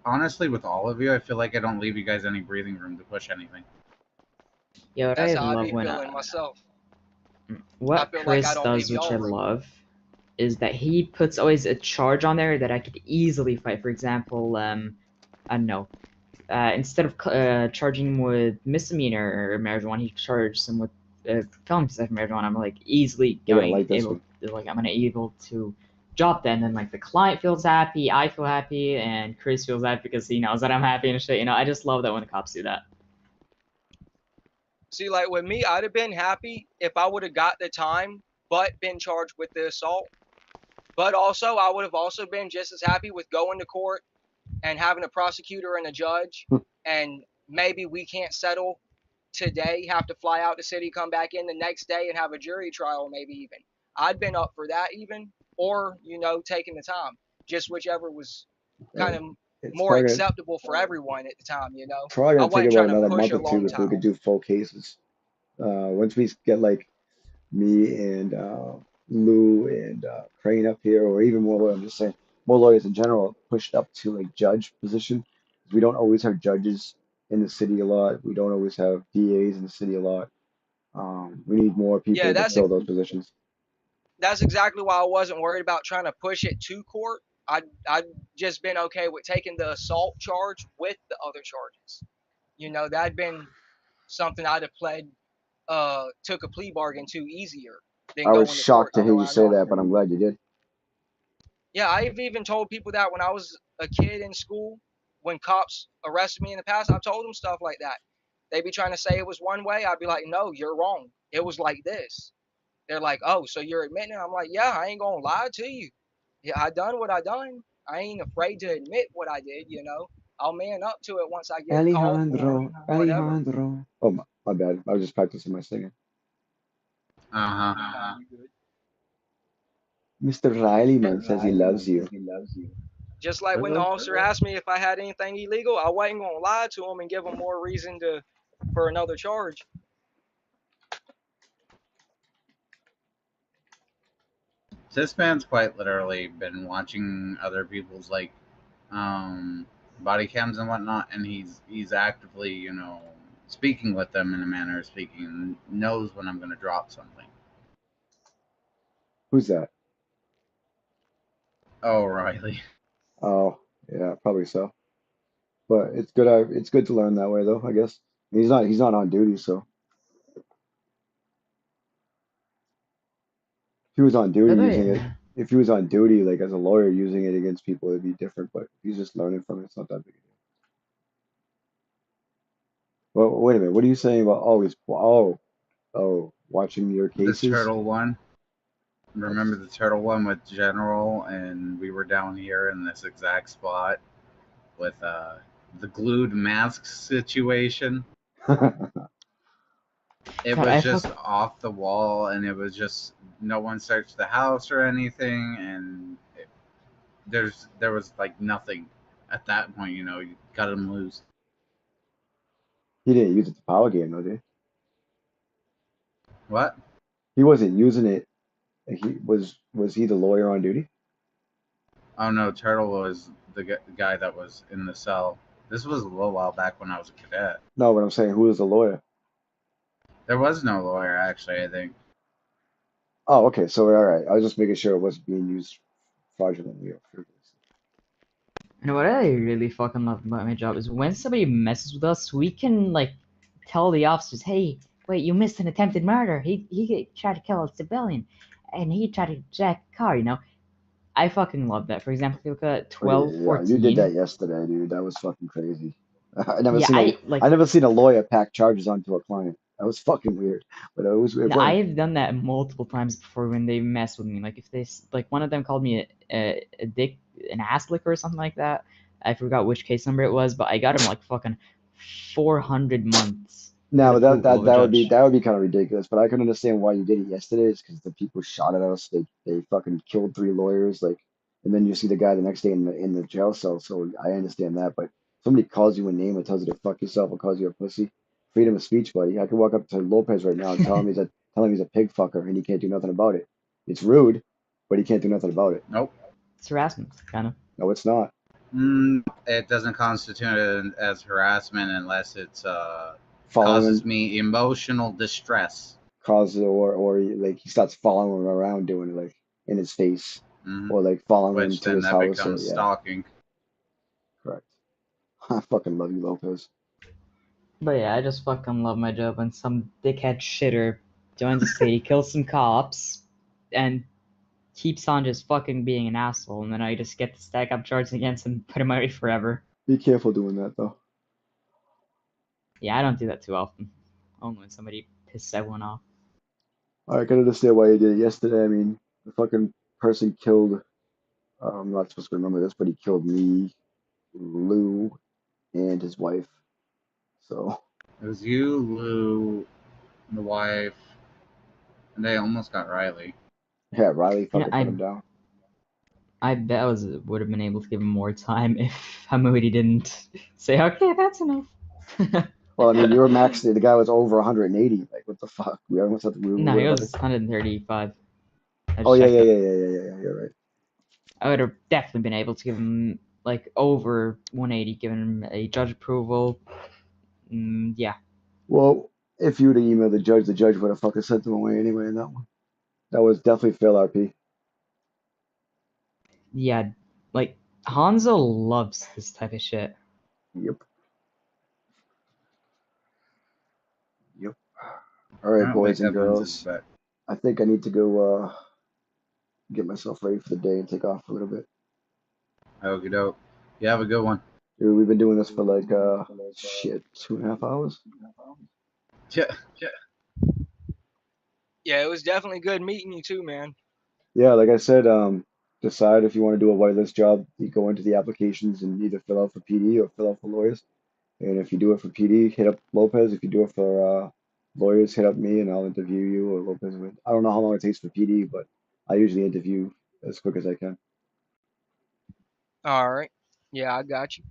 honestly, with all of you, I feel like I don't leave you guys any breathing room to push anything. yeah, what I That's how I love be when feeling myself. what I feel like Chris I don't does, leave which I y'all room. love, is that he puts always a charge on there that I could easily fight. For example, I don't know, instead of charging him with misdemeanor or marijuana, he charged him with felony possession of marijuana. I'm like easily Yeah, going like this able, one. like I'm gonna able to drop that, and then like the client feels happy, I feel happy, and Chris feels happy because he knows that I'm happy and shit. You know, I just love that when the cops do that. See, like with me, I'd have been happy if I would have got the time, but been charged with the assault. But also, I would have also been just as happy with going to court and having a prosecutor and a judge, and maybe we can't settle today, have to fly out the city, come back in the next day, and have a jury trial, maybe even. I'd been up for that even, or taking the time, just whichever was kind of It's more probably acceptable for everyone at the time. probably I gonna take wasn't about trying to another push month a or two long before we time. could do full cases. Once we get like me and Lou and Crane up here, or even more, I'm just saying, more lawyers in general, pushed up to a judge position. We don't always have judges in the city a lot. We don't always have DAs in the city a lot. We need more Yeah, people to fill those positions. that's exactly why I wasn't worried about trying to push it to court. I'd just been okay with taking the assault charge with the other charges. That'd been something I'd have pled, took a plea bargain to easier than I was going to shocked court. to hear you I say know that, but I'm glad you did. Yeah, I've even told people that when I was a kid in school, when cops arrested me in the past, I've told them stuff like that. They be trying to say it was one way. I'd be like, no, you're wrong. It was like this. They're like, oh, so you're admitting it? I'm like, yeah, I ain't gonna lie to you. Yeah, I done what I done. I ain't afraid to admit what I did. I'll man up to it once I get caught or whatever. Alejandro. Oh, my bad. I was just practicing my singing. Mr. Rileyman says he loves you. Just like when the officer asked me if I had anything illegal, I wasn't gonna lie to him and give him more reason for another charge. This man's quite literally been watching other people's like body cams and whatnot, and he's actively speaking with them in a manner of speaking, and knows when I'm going to drop something. Who's that? Oh, Riley. Oh, yeah, probably so. But it's good. It's good to learn that way, though. I guess he's not on duty, so if he was on duty using it, if he was on duty like as a lawyer using it against people, it'd be different. But if he's just learning from it, it's not that big a deal. Well, wait a minute. What are you saying about always? Oh, watching your The cases? turtle one. Remember the turtle one with General, and we were down here in this exact spot with the glued mask situation. It was just off the wall, and it was just no one searched the house or anything, and there was like nothing at that point. You cut him loose. He didn't use it to power game, though, did he? What? He wasn't using it. He was he the lawyer on duty? Oh no, Turtle was the guy that was in the cell. This was a little while back when I was a cadet. No, but I'm saying, who is the lawyer? There was no lawyer, actually, I think. Oh, okay. So all right. I was just making sure it wasn't being used fraudulently or frivolously. And what I really fucking love about my job is when somebody messes with us, we can like tell the officers, "Hey, wait, you missed an attempted murder. He tried to kill a civilian, and he tried to jack a car." You know, I fucking love that. For example, if you look at Oh, yeah, you did 1214. that yesterday, dude. That was fucking crazy. I never Yeah, seen a like I never seen a lawyer pack charges onto a client. That was fucking weird, but it no, I worked. have done that multiple times before when they mess with me. Like if like one of them called me a dick, an ass licker or something like that. I forgot which case number it was, but I got him like fucking 400 months No, with but approval of a judge. that would be kind of ridiculous. But I can understand why you did it yesterday. Is because the people shot at us. They fucking killed 3 lawyers. Like, and then you see the guy the next day in the jail cell. So I understand that. But somebody calls you a name or tells you to fuck yourself or calls you a pussy. Freedom of speech, buddy. I could walk up to Lopez right now and tell him he's a pig fucker and he can't do nothing about it. It's rude, but he can't do nothing about it. Nope. It's harassment, kind of. No, it's not. It doesn't constitute it as harassment unless it's Following causes him, me emotional distress. causes or like he starts following him around doing it like in his face Mhm. or like following him Which to then his that house. becomes Yeah, stalking. correct. I fucking love you, Lopez. But yeah, I just fucking love my job when some dickhead shitter joins the city, kills some cops, and keeps on just fucking being an asshole, and then I just get to stack up charges against him and put him away forever. Be careful doing that though. Yeah, I don't do that too often. Only when somebody pisses everyone off. I can understand why you did it yesterday. I mean, the fucking person killed. I'm not supposed to remember this, but he killed me, Lou, and his wife. So It was you, Lou, the wife, and they almost got Riley. yeah, Riley You know, fucking put him down. I bet I would have been able to give him more time if Hamoudi didn't say, "Okay, that's enough." Well, I mean, you were maxed. The guy was over 180. Like, what the fuck? We almost had to. We No, were he about was to. 135. I Oh just checked it. yeah. You're right. I would have definitely been able to give him like over 180, given him a judge approval. Yeah. Well, if you would have emailed the judge would have fucking sent him away anyway in that one. That was definitely fail RP. Yeah, like Hanzo loves this type of shit. Yep. All right, boys and girls. I think I need to go get myself ready for the day and take off for a little bit. Okie doke. You have a good one. Dude, we've been doing this for like shit, 2.5 hours. Yeah. Yeah, it was definitely good meeting you too, man. Yeah, like I said, decide if you want to do a whitelist job. You go into the applications and either fill out for PD or fill out for lawyers. And if you do it for PD, hit up Lopez. If you do it for lawyers, hit up me and I'll interview you or Lopez. I don't know how long it takes for PD, but I usually interview as quick as I can. All right. Yeah, I got you.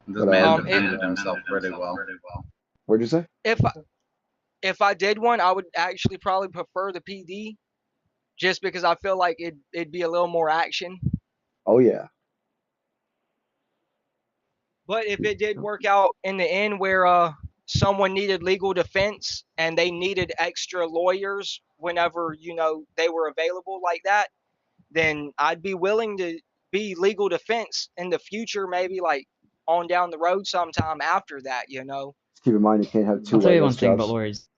This man defended himself pretty well. What'd you say? If I did one, I would actually probably prefer the PD, just because I feel like it'd be a little more action. Oh yeah. But if it did work out in the end where someone needed legal defense and they needed extra lawyers whenever they were available like that, then I'd be willing to be legal defense in the future, maybe like on down the road sometime after that. Just keep in mind you can't have two I'll tell you one whitelist thing about jobs. lawyers.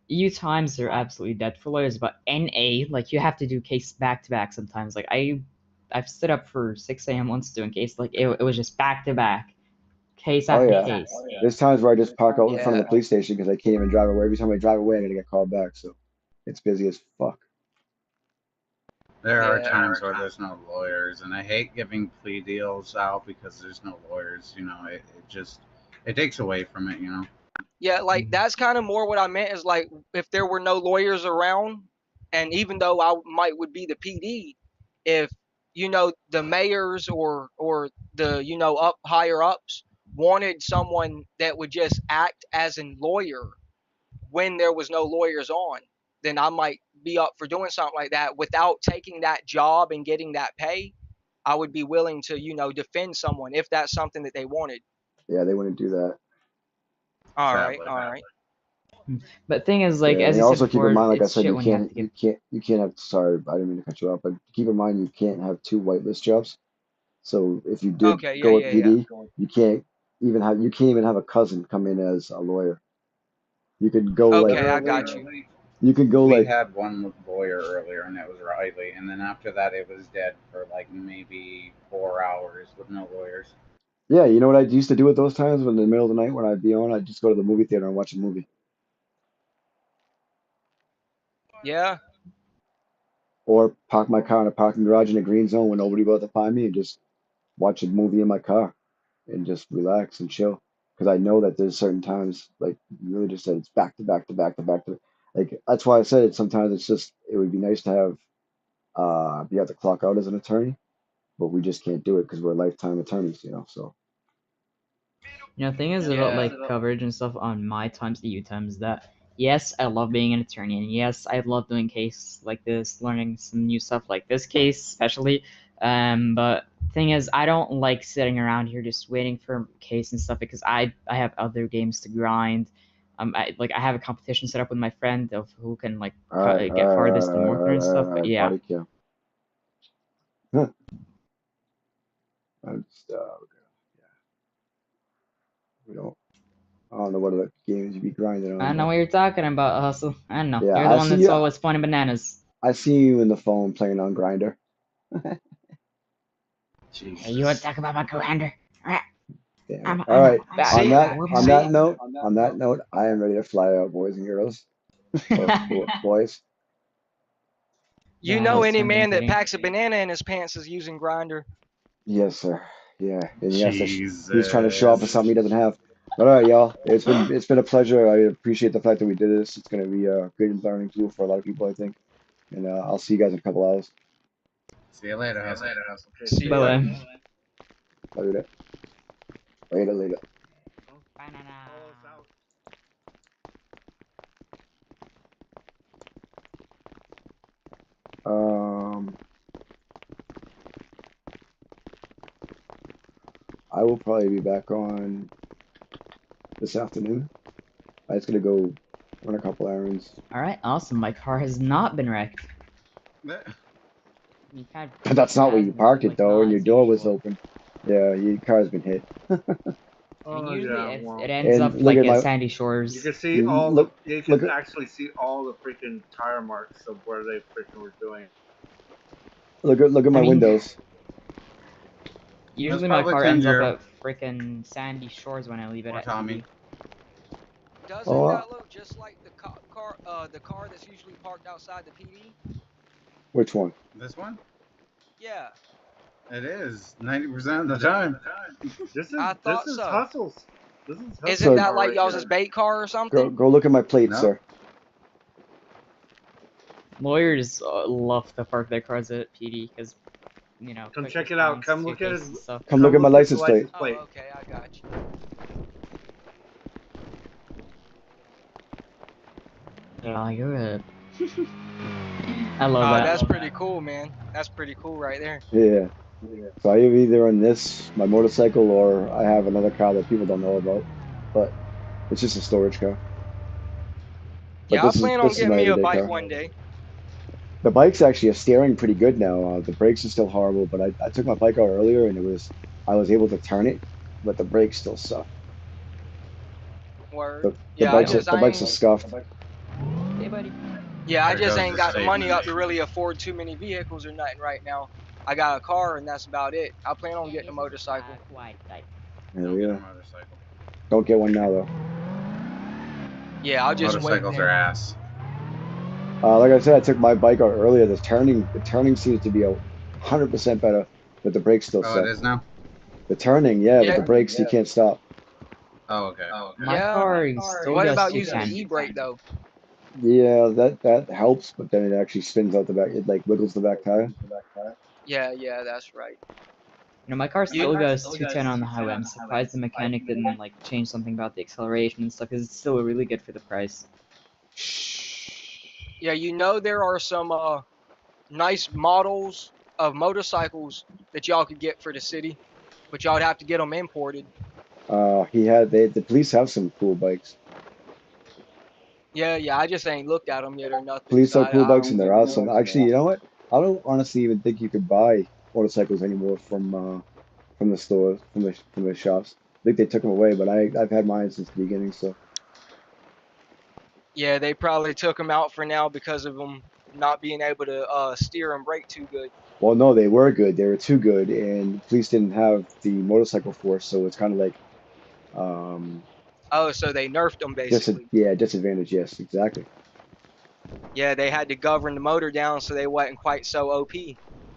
EU times are absolutely dead for lawyers, but NA, like you have to do case back to back sometimes. Like I've stood up for 6 a.m. once doing case, like it was just back to back, case after case. There's times where I just park out in front of the police station because I can't even drive away. Every time I drive away, I gotta get called back. So it's busy as fuck. There are times where there's no lawyers, and I hate giving plea deals out because there's no lawyers. It takes away from it. Yeah, like that's kind of more what I meant is like if there were no lawyers around, and even though I would be the PD, if the mayors or the up higher ups wanted someone that would just act as a lawyer when there was no lawyers on, then I might be up for doing something like that without taking that job and getting that pay. I would be willing to defend someone if that's something that they wanted. Yeah, they wouldn't do that. All right. But thing is, like, as you also said before, keep in mind, like I it's said, shit you when can't have. Sorry, I didn't mean to cut you off, but keep in mind you can't have two whitelist jobs. So if you did Okay, go with yeah. PD, you can't even have a cousin come in as a lawyer. You could go like Okay, I got you. you could go We like had one lawyer earlier, and it was Riley, and then after that, it was dead for like maybe 4 hours with no lawyers. yeah. You know what I used to do at those times when in the middle of the night when I'd be on, I'd just go to the movie theater and watch a movie, Yeah. or park my car in a parking garage in a green zone where nobody about to find me and just watch a movie in my car and just relax and chill. Because I know that there's certain times, like you really just said, it's back to back to back to back to. Like that's why I said it. Sometimes it's just it would be nice to have be able to clock out as an attorney, but we just can't do it because we're lifetime attorneys, you know. So You know, the thing is Yeah. about like coverage and stuff on my times to you times that yes, I love being an attorney, and yes, I love doing cases like this, learning some new stuff like this case especially. But thing is, I don't like sitting around here just waiting for case and stuff because I have other games to grind. I have a competition set up with my friend of who can like get farthest and more and stuff. But yeah, body cam. Huh. I'm just, we don't. I don't know what other games you be grinding on. I know but- what you're talking about, Hustle. I know. Yeah, You're the I one see that's you- always finding bananas. I see you in the phone playing on Grinder. Jesus. Hey, you want to talk about my commander? Damn. I'm All right. bad. On that See? on that note, I am ready to fly out, boys and girls. Boys. You Yeah, know that's any something man that fitting. packs a banana in his pants is using Grinder. Yes, sir. Yeah, and Jesus. he's trying to show off for something he doesn't have. But all right, y'all. It's been a pleasure. I appreciate the fact that we did this. It's gonna be a good learning tool for a lot of people, I think. And I'll see you guys in a couple hours. See you later. Okay, See Bye ya. bye. Later. Later. Banana. Call us out. I will probably be back on this afternoon. I'm just gonna go run a couple errands. All right, awesome. My car has not been wrecked. But that's not where you parked it though, and your door was open. Yeah, your car's been hit. Usually Well, it ends And up look like at at my- Sandy you Shores. can see all Look- you look can at- actually see all the freaking tire marks of where they freaking were doing. Look at my I mean- windows. Usually That's my probably car ends up Ginger. at freaking Sandy Shores when I leave it Or at Tommy. PD. Doesn't Oh, that look just like the car that's usually parked outside the PD? Which one? This one? Yeah. It is 90% of the time. This is I thought this is so. Hustles. This is Hustles. Isn't So- that like right y'all's here. bait car or something? Go look at my plate, No. sir. Lawyers love to park their cars at PD because, you know. Come quick check it out. response, Come look at suitcase it. and stuff. Come look at my license plate. Oh, okay, I got you. Oh, you're a. I love Oh, that. that's pretty cool, man. That's pretty cool right there. Yeah. So I have either on this, my motorcycle, or I have another car that people don't know about. But it's just a storage car. But Yeah, I this plan on is getting my me a everyday bike car. one day. The bike's actually steering pretty good now. The brakes are still horrible, but I took my bike out earlier and I was able to turn it, but the brakes still suck. Word. The Yeah, bikes I just the bikes are ain't. scuffed. Hey, buddy. Yeah, I There just goes ain't the got the state money up money. to really afford too many vehicles or nothing right now. I got a car and that's about it. I plan on getting a motorcycle. Hell Don't get a yeah. motorcycle. Don't get one now though. Yeah, I'll just wait. Motorcycles are ass. Like I said, I took my bike out earlier. The turning seems to be 100% better, but the brakes still Oh, suck. it is now? The turning, yeah, Yeah. but the brakes you can't stop. Oh, okay. My Yeah. car still What does about 210. using the e-brake though? Yeah, that helps, but then it actually spins out the back. It like wiggles the back tire. Yeah, that's right. You know, my car still goes 210 on the highway. I'm surprised the mechanic didn't like change something about the acceleration and stuff, because it's still really good for the price. Yeah, you know there are some nice models of motorcycles that y'all could get for the city, but y'all would have to get them imported. The police have some cool bikes. Yeah, I just ain't looked at them yet or nothing. Police so have cool I bikes don't and really they're know. awesome. Actually, you know what? I don't honestly even think you could buy motorcycles anymore from from the stores, from the shops. I think they took them away, but I've had mine since the beginning. So Yeah, they probably took them out for now because of them not being able to steer and brake too good. well, no, they were good. They were too good, and the police didn't have the motorcycle force, so it's kind of like Oh, so they nerfed them basically. disadvantage. Yes, exactly. Yeah, they had to govern the motor down so they wasn't quite so OP.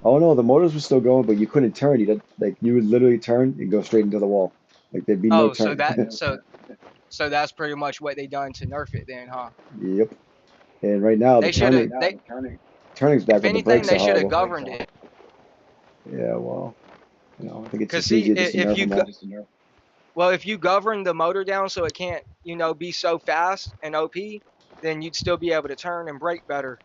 Oh no, the motors were still going, but you couldn't turn. You would literally turn and go straight into the wall. Like there'd be no Oh, turn. so that's pretty much what they done to nerf it then, huh? Yep. And right now They the should have. turning's back, If but the anything, brakes they are should have horrible. governed it. Yeah, well, I think it's Cause just see, easier just to if nerf you them all. well, if you govern the motor down so it can't, be so fast and OP, then you'd still be able to turn and brake better.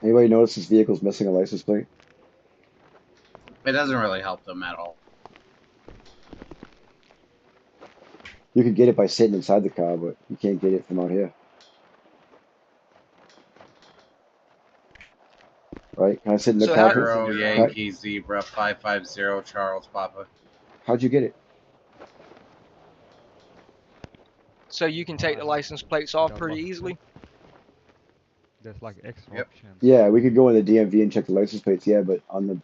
Anybody notice this vehicle's missing a license plate? It doesn't really help them at all. You could get it by sitting inside the car, but you can't get it from out here. Right? Can I sit in the So car? Zero Yankee Zebra 550 Charles Papa. How'd you get it? So you can take the license plates off pretty easily. There's like extra Yep. options. Yeah, we could go in the DMV and check the license plates. Yeah, but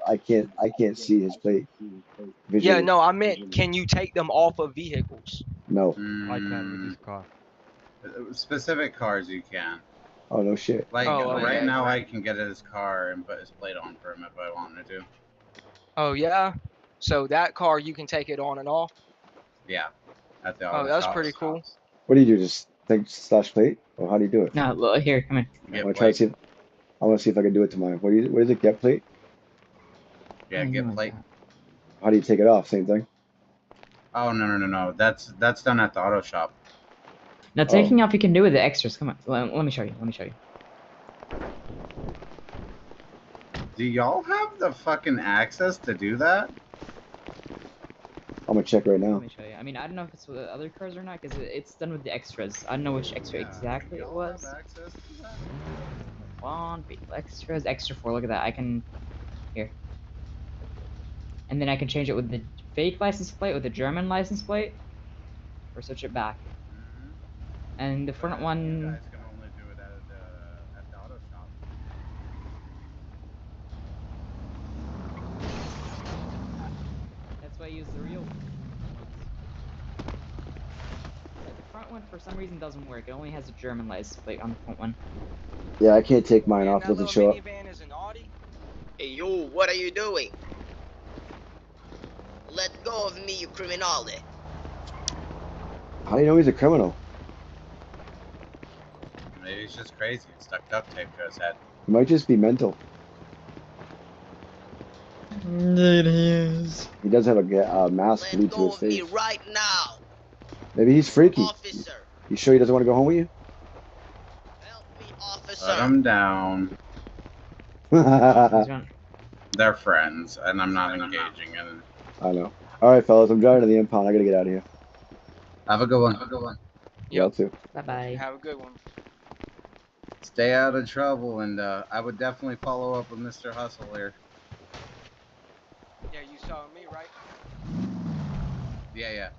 I can't see his plate visually. Yeah, no, I meant, can you take them off of vehicles? No. I can with this car. Specific cars you can. Oh no shit. Like Oh, okay. right now, I can get his car and put his plate on for him if I wanted to. Oh yeah. So that car you can take it on and off. Yeah. At the Oh, auto that's shop. pretty cool. What do you do? Just take slash plate, or how do you do it? No, look, here, come here. I Get want to try to plate. see. I want to see if I can do it to mine. What is it? Get plate? Yeah, get plate. How do you take it off? Same thing. Oh no. That's done at the auto shop. Now taking off you can do with the extras. Come on, let me show you. Let me show you. Do y'all have the fucking access to do that? I'm gonna check right now. Let me show you. I mean, I don't know if it's with other cars or not, because it's done with the extras. I don't know which extra exactly it was. Have access to that? On extras, extra 4. Look at that. I can here, and then I can change it with the fake license plate with the German license plate, or switch it back. And the front You one. guys can only do it at the auto shop. That's why I use the real ones. The front one for some reason doesn't work. It only has a German license plate on the front one. Yeah, I can't take mine Man, off. It that doesn't little show up. minivan is an Audi. Hey, you, what are you doing? Let go of me, you criminale. How do you know he's a criminal? Maybe he's just crazy and stuck duct tape to his head. He might just be mental. It is. He does have a mask Let glued to go his of me face. right now, Maybe he's freaky. officer. You sure he doesn't want to go home with you? Help me, officer. Let him down. I They're friends, and I'm not engaging in it. know. All right, fellas, I'm driving to the impound. I gotta get out of here. Have a good one. Have a good one. Y'all too. Bye bye. Have a good one. Stay out of trouble, and I would definitely follow up with Mr. Hustle here. Yeah, you saw me, right? Yeah. Yeah.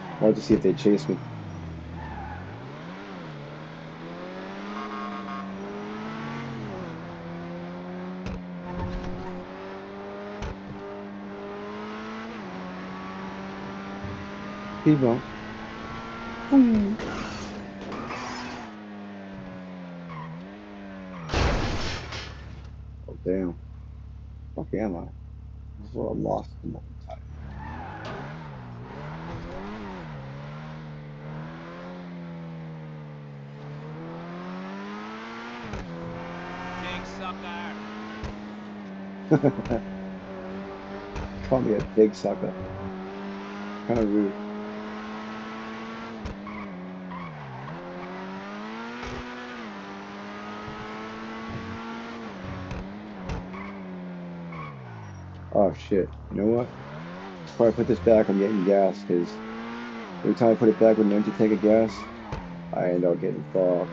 I wanted to see if they chase me. Speed bump. Oh damn. Fuck am I? This is what I'm lost at the moment in time. Big sucker. Call me a big sucker. Kind of rude. Oh shit. You know what? Before I put this back, I'm getting gas, because every time I put it back with an empty tank of gas, I end up getting fogged.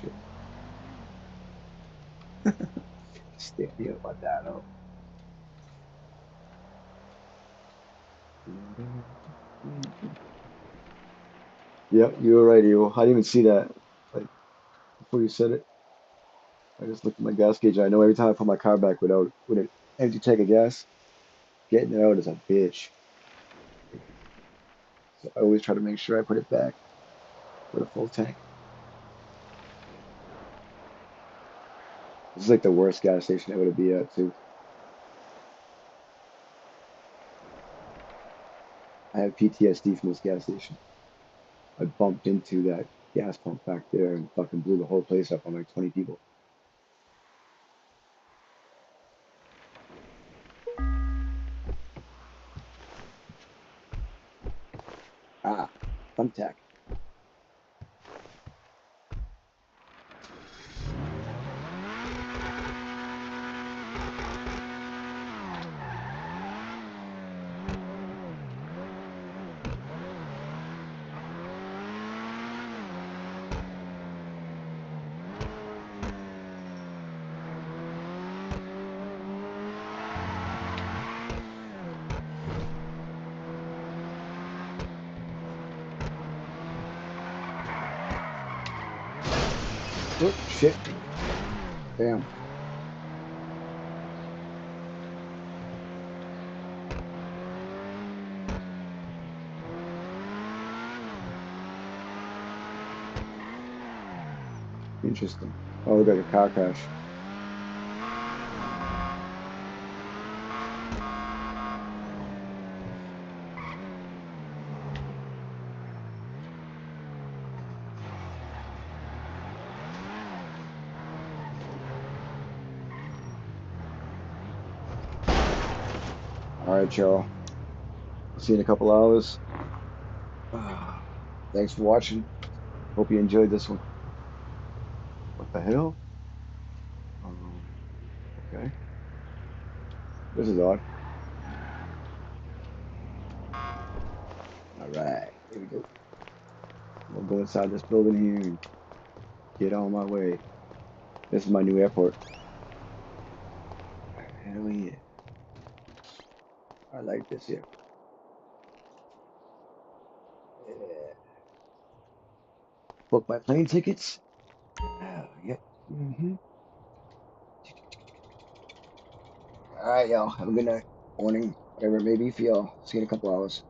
Shit. Stand here about that up. Yep, you were right, Evo. I didn't even see that. Like, before you said it, I just looked at my gas gauge. I know every time I put my car back with an empty tank of gas, getting it out is a bitch. So I always try to make sure I put it back with a full tank. This is like the worst gas station ever to be at, too. I have PTSD from this gas station. I bumped into that gas pump back there and fucking blew the whole place up on like 20 people. Ah, thumbtack. Oh, shit. Damn. Interesting. Oh, we got a car crash. Alright, y'all. See you in a couple hours. Thanks for watching. Hope you enjoyed this one. What the hell? Okay. This is odd. Alright, here we go. We'll go inside this building here and get on my way. This is my new airport. Hell yeah. I like this here. Yeah. Book my plane tickets. Oh, yep. Alright, y'all. Have a good night. Morning. Whatever it may be for y'all. See you in a couple hours.